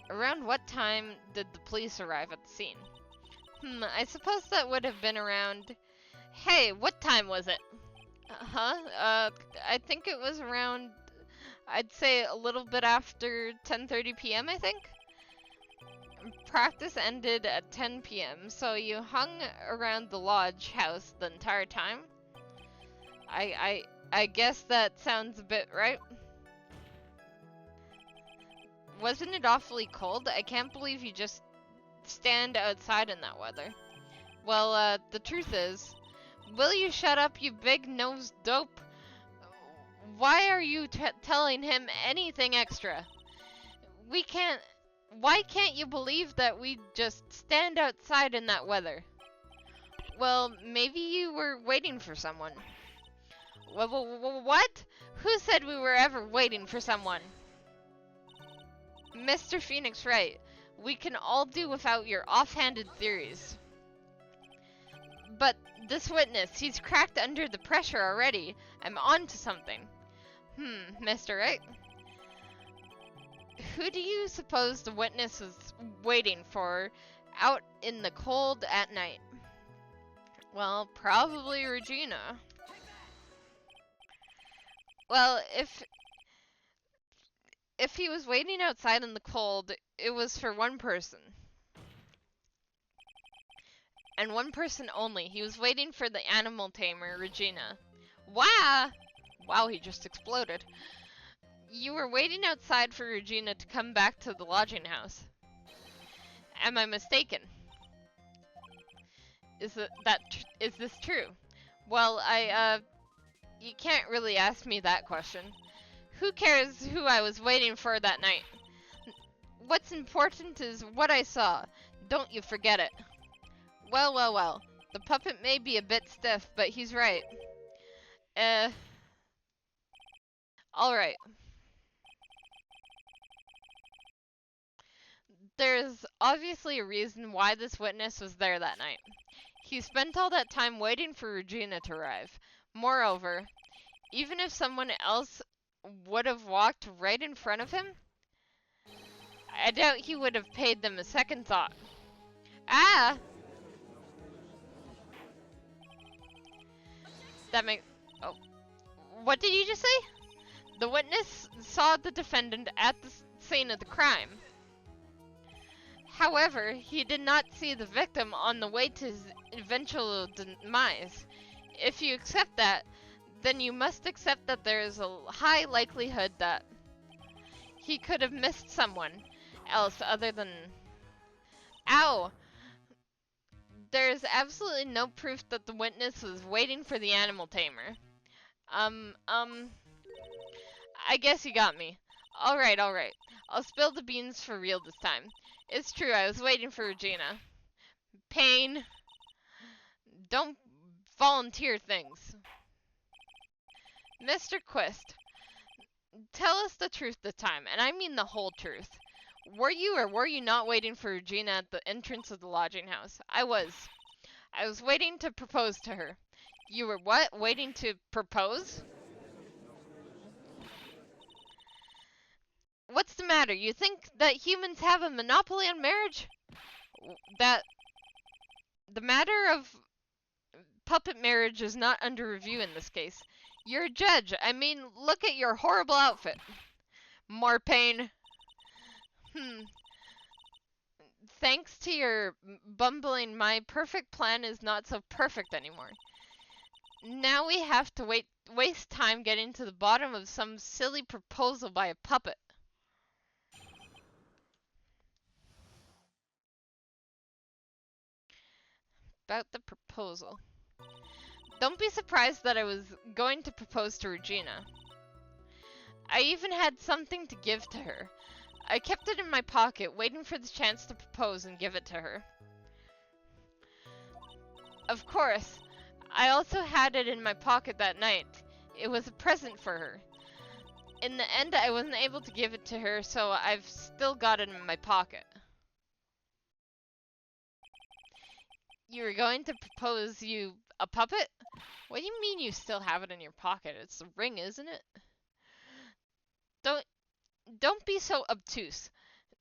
Around what time did the police arrive at the scene? I suppose that would have been around... Hey, what time was it? I think it was around... I'd say a little bit after 10:30 p.m., I think? Practice ended at 10 p.m., so you hung around the lodge house the entire time? I guess that sounds a bit right. Wasn't it awfully cold? I can't believe you just stand outside in that weather. Well, the truth is, will you shut up, you big-nosed dope? Why are you telling him anything extra? Why can't you believe that we just stand outside in that weather? Well, maybe you were waiting for someone. What? Who said we were ever waiting for someone? Mr. Phoenix Wright, we can all do without your offhanded theories. But this witness, he's cracked under the pressure already. I'm on to something. Mr. Wright? Who do you suppose the witness was waiting for out in the cold at night? Well, probably Regina. Well, if he was waiting outside in the cold, it was for one person. And one person only. He was waiting for the animal tamer, Regina. Wow! Wow, he just exploded. You were waiting outside for Regina to come back to the lodging house. Am I mistaken? Is this true? Well, you can't really ask me that question. Who cares who I was waiting for that night? What's important is what I saw. Don't you forget it. Well, well, well. The puppet may be a bit stiff, but he's right. Alright. There's obviously a reason why this witness was there that night. He spent all that time waiting for Regina to arrive. Moreover, even if someone else would have walked right in front of him, I doubt he would have paid them a second thought. Ah! That makes... Oh. What did you just say? The witness saw the defendant at the scene of the crime. However, he did not see the victim on the way to his eventual demise. If you accept that, then you must accept that there is a high likelihood that he could have missed someone else other than... Ow! There is absolutely no proof that the witness was waiting for the animal tamer. I guess you got me. Alright. I'll spill the beans for real this time. It's true, I was waiting for Regina. Pain. Don't volunteer things. Mr. Quist, tell us the truth this time, and I mean the whole truth. Were you or were you not waiting for Regina at the entrance of the lodging house? I was. I was waiting to propose to her. You were what? Waiting to propose? What's the matter? You think that humans have a monopoly on marriage? That the matter of puppet marriage is not under review in this case. You're a judge. I mean, look at your horrible outfit. More pain. Thanks to your bumbling, my perfect plan is not so perfect anymore. Now we have to waste time getting to the bottom of some silly proposal by a puppet. About the proposal. Don't be surprised that I was going to propose to Regina. I even had something to give to her. I kept it in my pocket, waiting for the chance to propose and give it to her. Of course, I also had it in my pocket that night. It was a present for her. In the end, I wasn't able to give it to her, so I've still got it in my pocket. You were going to propose you a puppet? What do you mean you still have it in your pocket? It's the ring, isn't it? Don't be so obtuse.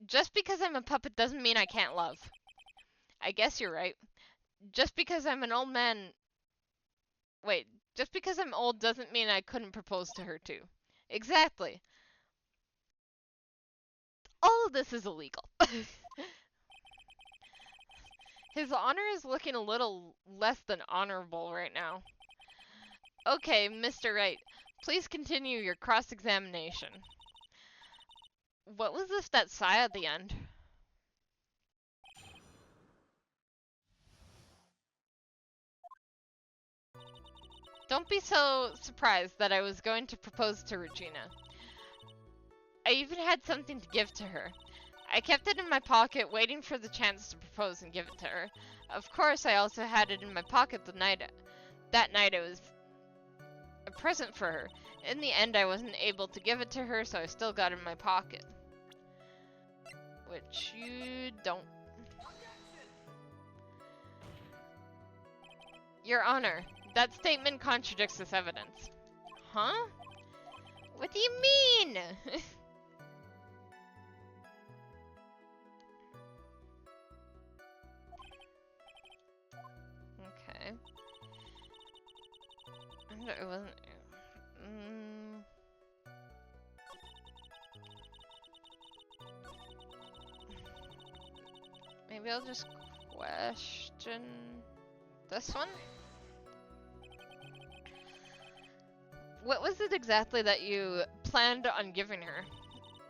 Just because I'm a puppet doesn't mean I can't love. I guess you're right. Just because I'm an old man... Wait, just because I'm old doesn't mean I couldn't propose to her too. Exactly. All of this is illegal. His honor is looking a little less than honorable right now. Okay, Mr. Wright, please continue your cross-examination. What was this that sigh at the end? Don't be so surprised that I was going to propose to Regina. I even had something to give to her. I kept it in my pocket, waiting for the chance to propose and give it to her. Of course, I also had it in my pocket that night it was a present for her. In the end, I wasn't able to give it to her, so I still got it in my pocket. Which you don't. Your Honor, that statement contradicts this evidence. Huh? What do you mean? Okay. It wasn't... Maybe I'll just question this one? What was it exactly that you planned on giving her?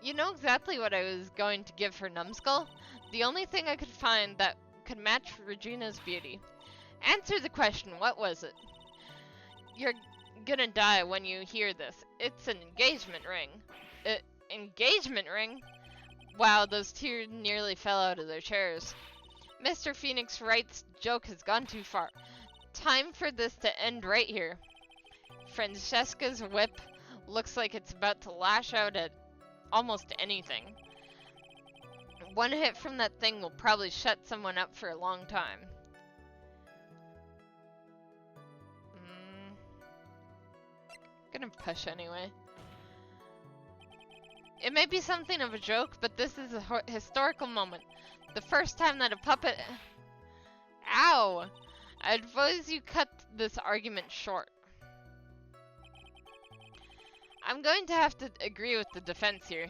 You know exactly what I was going to give her, Numbskull. The only thing I could find that could match Regina's beauty. Answer the question, what was it? You're gonna die when you hear this. It's an engagement ring. Engagement ring? Wow, those two nearly fell out of their chairs. Mr. Phoenix Wright's joke has gone too far. Time for this to end right here. Francesca's whip looks like it's about to lash out at almost anything. One hit from that thing will probably shut someone up for a long time. Gonna push anyway. It may be something of a joke, but this is a historical moment. The first time that a puppet... Ow! I advise you cut this argument short. I'm going to have to agree with the defense here.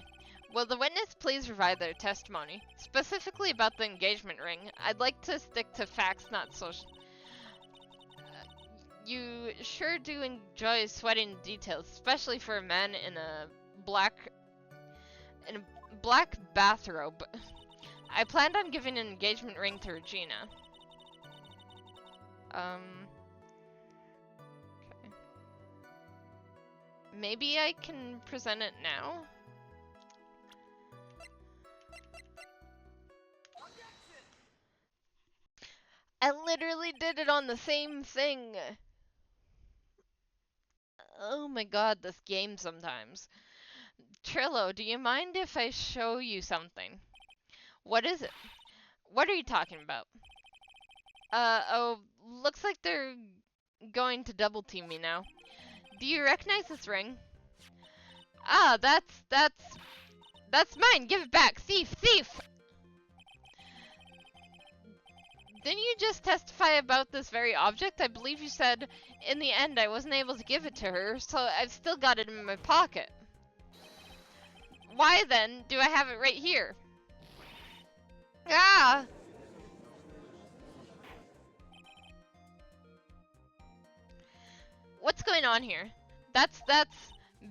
Will the witness please provide their testimony? Specifically about the engagement ring. I'd like to stick to facts, not social... You sure do enjoy sweating details, especially for a man in a black bathrobe. I planned on giving an engagement ring to Regina. Okay. Maybe I can present it now? I literally did it on the same thing. Oh my god, this game sometimes. Trillo, do you mind if I show you something? What is it? What are you talking about? Oh, looks like they're going to double team me now. Do you recognize this ring? Ah, that's mine! Give it back! Thief! Thief! Didn't you just testify about this very object? I believe you said, in the end, I wasn't able to give it to her, so I've still got it in my pocket. Why then do I have it right here? Ah! What's going on here? That's...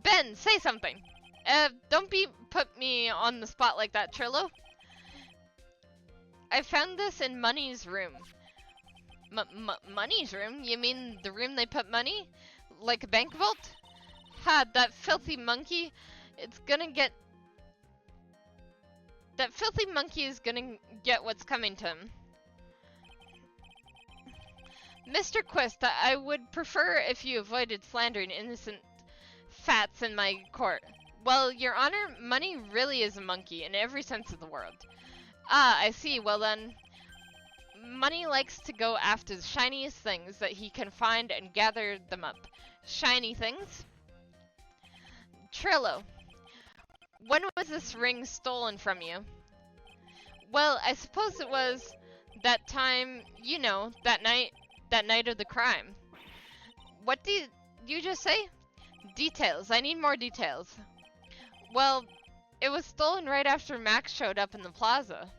Ben, say something. Don't put me on the spot like that, Trillo. I found this in Money's room. Money's room? You mean the room they put money? Like a bank vault? Ha, that filthy monkey. It's gonna get... That filthy monkey is gonna get what's coming to him. Mr. Quist, I would prefer if you avoided slandering innocent fats in my court. Well, Your Honor, Money really is a monkey in every sense of the word. Ah, I see. Well then, Money likes to go after the shiniest things that he can find and gather them up. Shiny things? Trillo, when was this ring stolen from you? Well, I suppose it was that time, you know, that night of the crime. What did you just say? Details. I need more details. Well, it was stolen right after Max showed up in the plaza.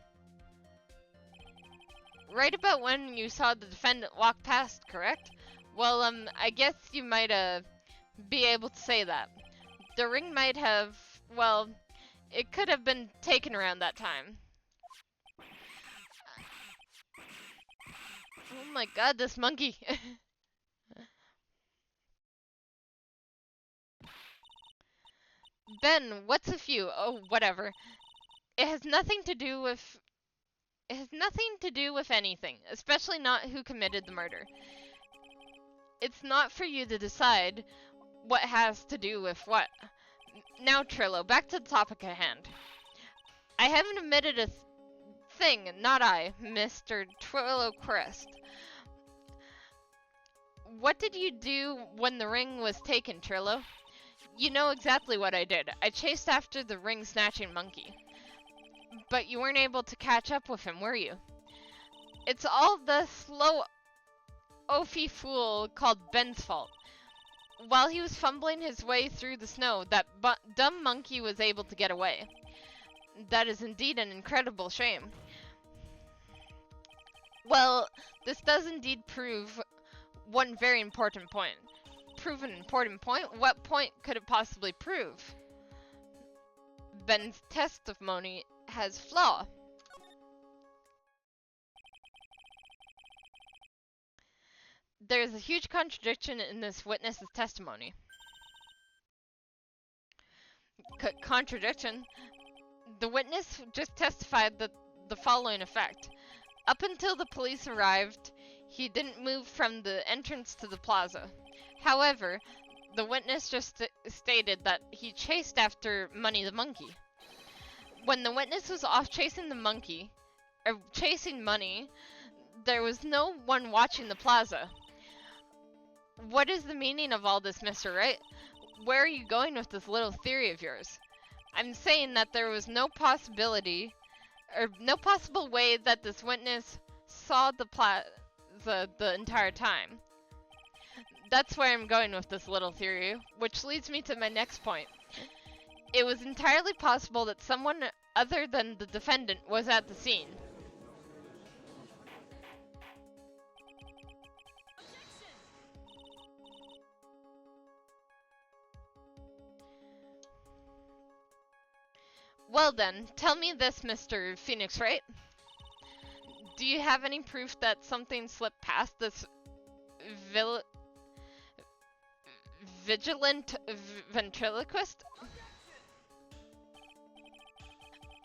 Right about when you saw the defendant walk past, correct? Well, I guess you might, be able to say that. The ring might have, well, it could have been taken around that time. Oh my god, this monkey! Ben, what's a few? Oh, whatever. It has nothing to do with... It has nothing to do with anything, especially not who committed the murder. It's not for you to decide what has to do with what. Now, Trillo, back to the topic at hand. I haven't admitted a thing, not I, Mr. Trillo Crest. What did you do when the ring was taken, Trillo? You know exactly what I did. I chased after the ring-snatching monkey. But you weren't able to catch up with him, were you? It's all the slow oafy fool called Ben's fault. While he was fumbling his way through the snow, that dumb monkey was able to get away. That is indeed an incredible shame. Well, this does indeed prove one very important point. Prove an important point? What point could it possibly prove? Ben's testimony has flaw. There's a huge contradiction in this witness's testimony. Contradiction? The witness just testified that the following effect. Up until the police arrived, he didn't move from the entrance to the plaza. However, the witness just stated that he chased after Money the monkey. When the witness was off chasing the monkey, or chasing Money, there was no one watching the plaza. What is the meaning of all this, Mr. Wright? Where are you going with this little theory of yours? I'm saying that there was no possibility, or no possible way that this witness saw the plaza the entire time. That's where I'm going with this little theory, which leads me to my next point. It was entirely possible that someone other than the defendant was at the scene. Well then, tell me this, Mr. Phoenix Wright. Do you have any proof that something slipped past this vigilant ventriloquist?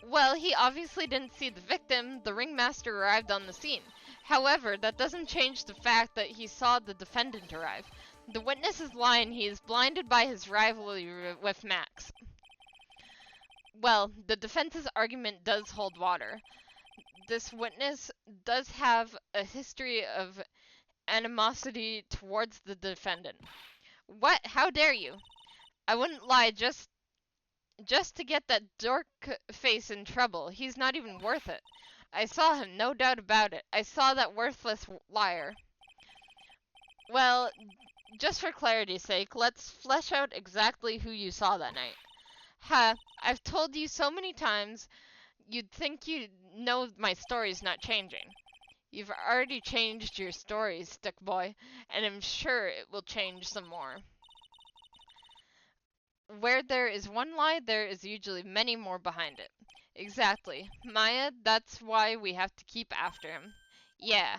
Well, he obviously didn't see the victim. The ringmaster arrived on the scene. However, that doesn't change the fact that he saw the defendant arrive. The witness is lying. He is blinded by his rivalry with Max. Well, the defense's argument does hold water. This witness does have a history of animosity towards the defendant. What? How dare you? I wouldn't lie just to get that dork face in trouble. He's not even worth it. I saw him, no doubt about it. I saw that worthless liar. Well, just for clarity's sake, let's flesh out exactly who you saw that night. Ha, I've told you so many times, you'd think you know my story's not changing. You've already changed your story, stick boy, and I'm sure it will change some more. Where there is one lie, there is usually many more behind it. Exactly. Maya, that's why we have to keep after him. Yeah.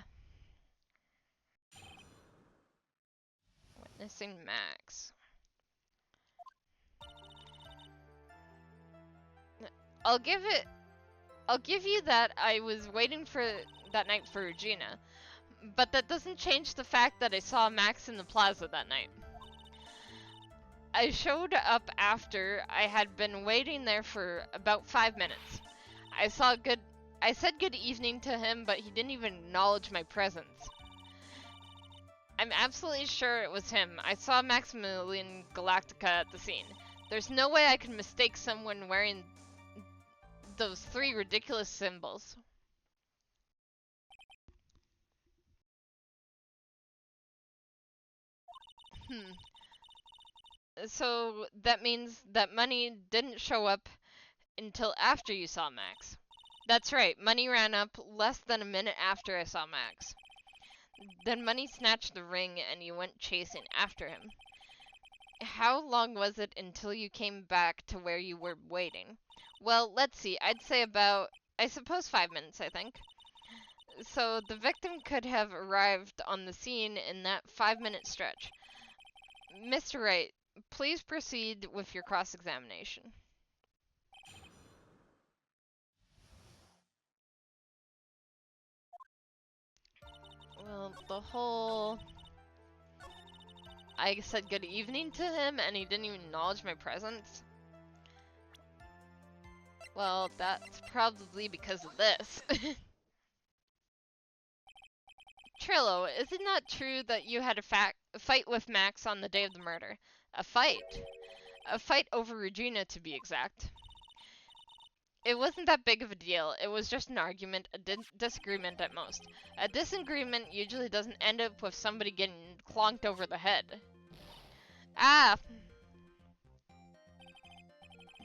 Witnessing Max. I'll give you that I was waiting for that night for Regina, but that doesn't change the fact that I saw Max in the plaza that night. I showed up after I had been waiting there for about 5 minutes. I said good evening to him, but he didn't even acknowledge my presence. I'm absolutely sure it was him. I saw Maximilian Galactica at the scene. There's no way I could mistake someone wearing those 3 ridiculous symbols. So that means that Money didn't show up until after you saw Max. That's right, Money ran up less than a minute after I saw Max. Then Money snatched the ring and you went chasing after him. How long was it until you came back to where you were waiting? Well, let's see, I'd say about, I suppose 5 minutes, I think. So the victim could have arrived on the scene in that 5-minute stretch. Mr. Wright, please proceed with your cross-examination. Well, I said good evening to him and he didn't even acknowledge my presence. Well, that's probably because of this. Trillo, is it not true that you had a fight with Max on the day of the murder? A fight? A fight over Regina, to be exact. It wasn't that big of a deal. It was just an argument, a disagreement at most. A disagreement usually doesn't end up with somebody getting clonked over the head. Ah!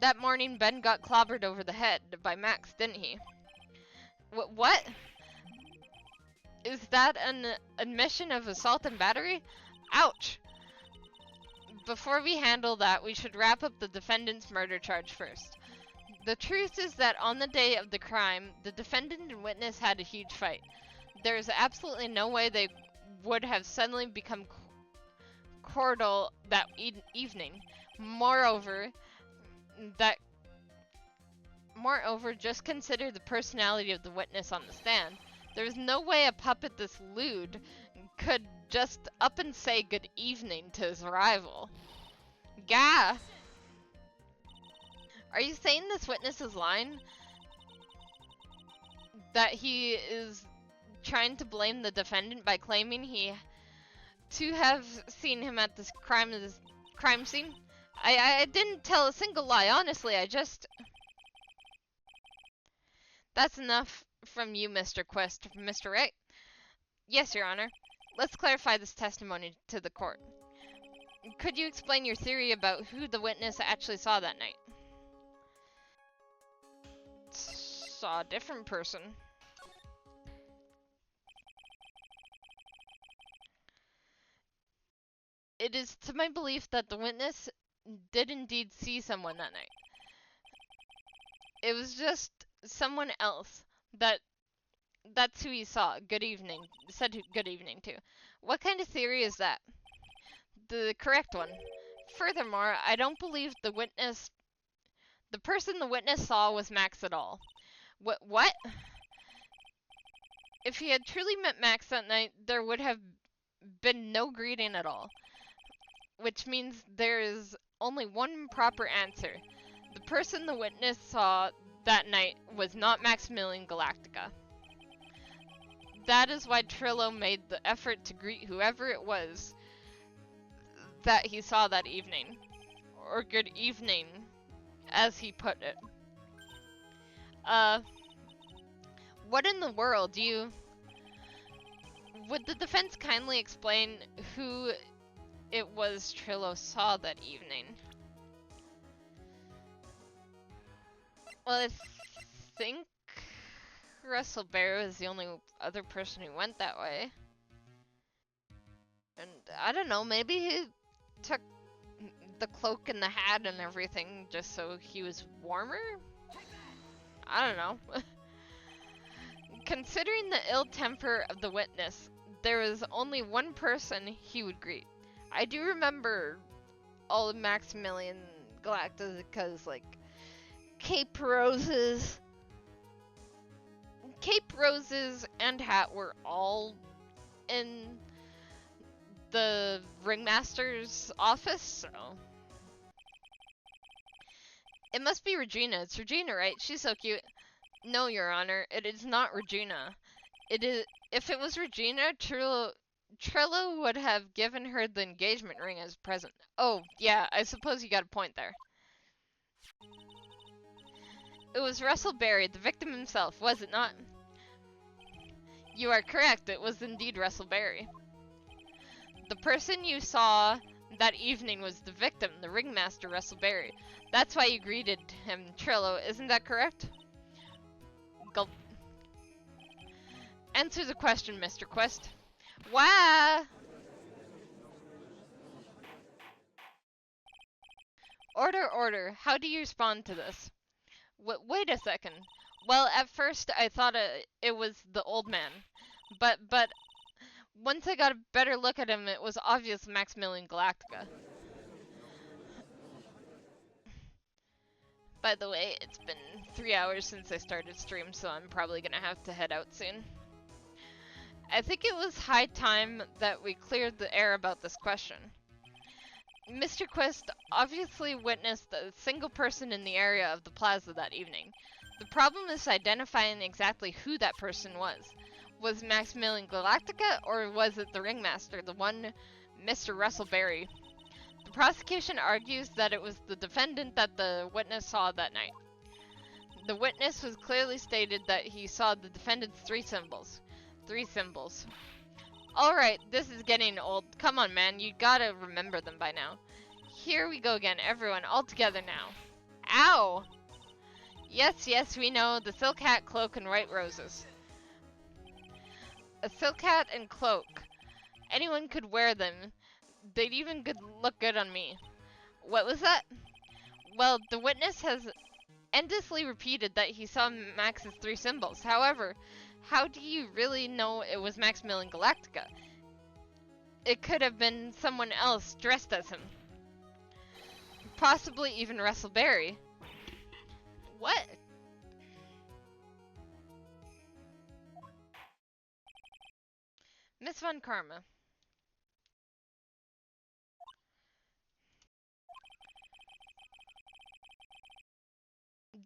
That morning, Ben got clobbered over the head by Max, didn't he? What? Is that an admission of assault and battery? Ouch! Before we handle that, we should wrap up the defendant's murder charge first. The truth is that on the day of the crime, the defendant and witness had a huge fight. There is absolutely no way they would have suddenly become cordial that evening. Moreover, just consider the personality of the witness on the stand. There is no way a puppet this lewd could just up and say good evening to his rival. Gah! Are you saying this witness is lying? That he is trying to blame the defendant by claiming he to have seen him at this crime scene? I didn't tell a single lie, honestly, I just... That's enough from you, Mr. Quest. Mr. Wright? Yes, Your Honor. Let's clarify this testimony to the court. Could you explain your theory about who the witness actually saw that night? Saw a different person. It is to my belief that the witness did indeed see someone that night. It was just someone else that's who he saw. Good evening. Said good evening to. What kind of theory is that? The correct one. Furthermore, I don't believe the person the witness saw was Max at all. What? If he had truly met Max that night, there would have been no greeting at all. Which means there is only one proper answer. The person the witness saw that night was not Maximilian Galactica. That is why Trillo made the effort to greet whoever it was that he saw that evening. Or good evening, as he put it. What in the world do you... Would the defense kindly explain who it was Trillo saw that evening? Well, I think Russell Barrow is the only other person who went that way. And I don't know, maybe he took the cloak and the hat and everything just so he was warmer? I don't know. Considering the ill temper of the witness, there was only one person he would greet. I do remember all of Maximilian Galactica's, like, cape roses and hat were all in the ringmaster's office, so... It must be Regina. It's Regina, right? She's so cute. No, Your Honor, it is not Regina. It is... If it was Regina, Trillo would have given her the engagement ring as a present. Oh, yeah, I suppose you got a point there. It was Russell Berry, the victim himself, was it not? You are correct, it was indeed Russell Berry. The person you saw that evening was the victim, the ringmaster, Russell Berry. That's why you greeted him, Trillo, isn't that correct? Gulp. Answer the question, Mr. Quest. Wah! Order. How do you respond to this? Wait a second. Well, at first I thought it was the old man. But once I got a better look at him, it was obvious Maximilian Galactica. By the way, it's been 3 hours since I started stream, so I'm probably gonna have to head out soon. I think it was high time that we cleared the air about this question. Mr. Quest obviously witnessed a single person in the area of the plaza that evening. The problem is identifying exactly who that person was. Was Maximilian Galactica, or was it the ringmaster, the one Mr. Russell Berry? The prosecution argues that it was the defendant that the witness saw that night. The witness was clearly stated that he saw the defendant's three symbols. Alright, this is getting old. Come on, man, you gotta remember them by now. Here we go again, everyone, all together now. Ow! Yes, we know, the silk hat, cloak, and white roses. A silk hat and cloak. Anyone could wear them. They'd even look good on me. What was that? Well, the witness has endlessly repeated that he saw Max's three symbols. However, how do you really know it was Maximilian Galactica? It could have been someone else dressed as him. Possibly even Russell Berry. What? Miss Von Karma.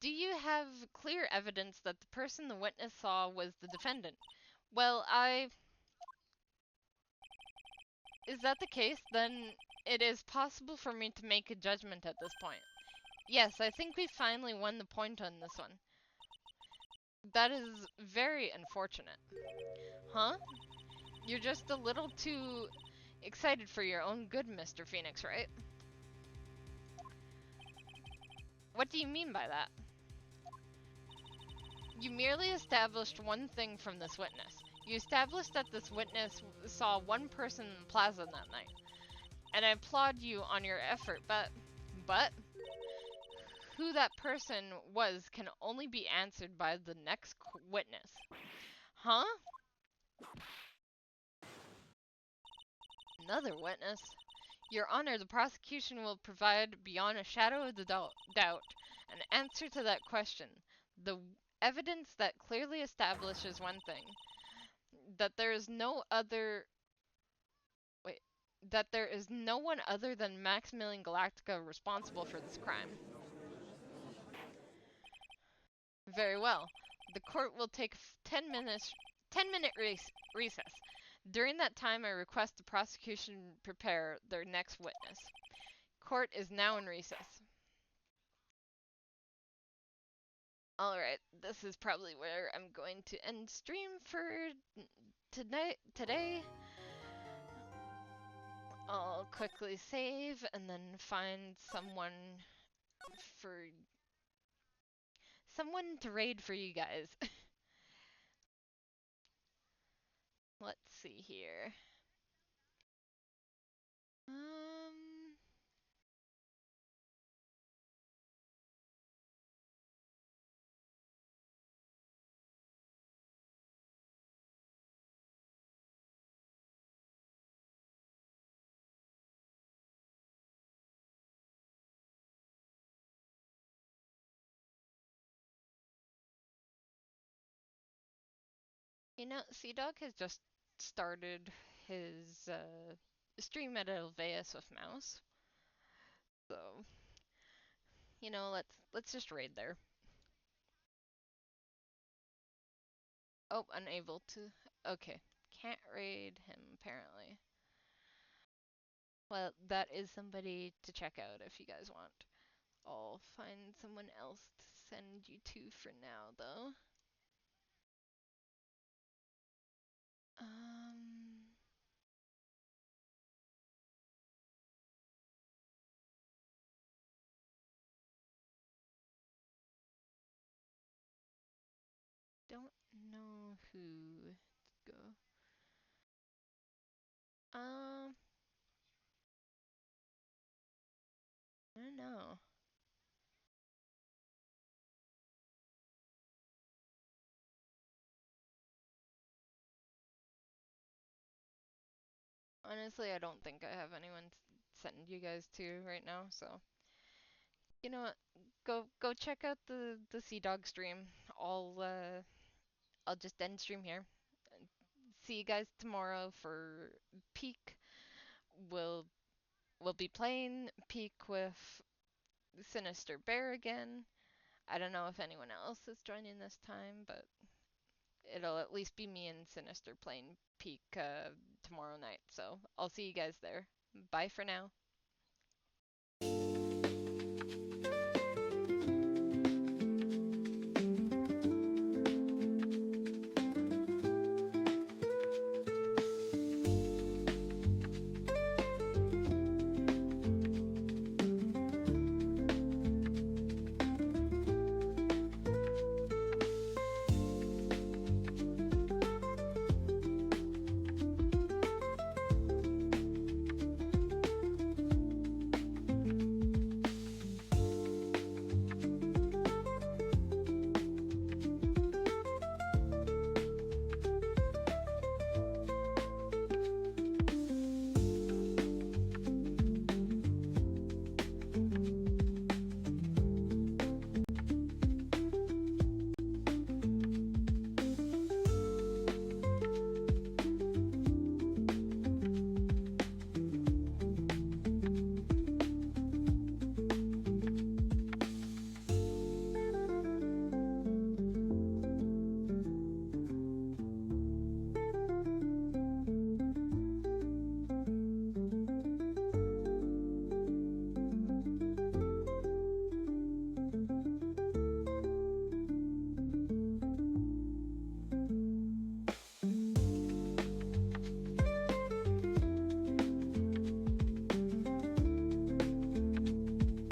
Do you have clear evidence that the person the witness saw was the defendant? Well, Is that the case? Then it is possible for me to make a judgment at this point. Yes, I think we finally won the point on this one. That is very unfortunate. Huh? You're just a little too excited for your own good, Mr. Phoenix, right? What do you mean by that? You merely established one thing from this witness. You established that this witness saw one person in the plaza that night. And I applaud you on your effort, but who that person was can only be answered by the next witness. Huh? Another witness? Your Honor, the prosecution will provide, beyond a shadow of the doubt, an answer to that question. The evidence that clearly establishes one thing, that there is no other... Wait. That there is no one other than Maximilian Galactica responsible for this crime. Very well. The court will take 10-minute recess. During that time, I request the prosecution prepare their next witness. Court is now in recess. Alright, this is probably where I'm going to end stream for today. I'll quickly save and then find someone to raid for you guys. Let's see here. You know, Sea-Dog has just started his stream at Alveus with Mouse. So, you know, let's just raid there. Oh, unable to. Okay. Can't raid him, apparently. Well, that is somebody to check out if you guys want. I'll find someone else to send you to for now, though. Don't know who to go. I don't know. Honestly, I don't think I have anyone to send you guys to right now, so you know what? Go check out the Sea-Dog stream. I'll just end stream here. See you guys tomorrow for Peak. We'll be playing Peak with Sinister Bear again. I don't know if anyone else is joining this time, but it'll at least be me and Sinister playing Peak tomorrow night. So I'll see you guys there. Bye for now.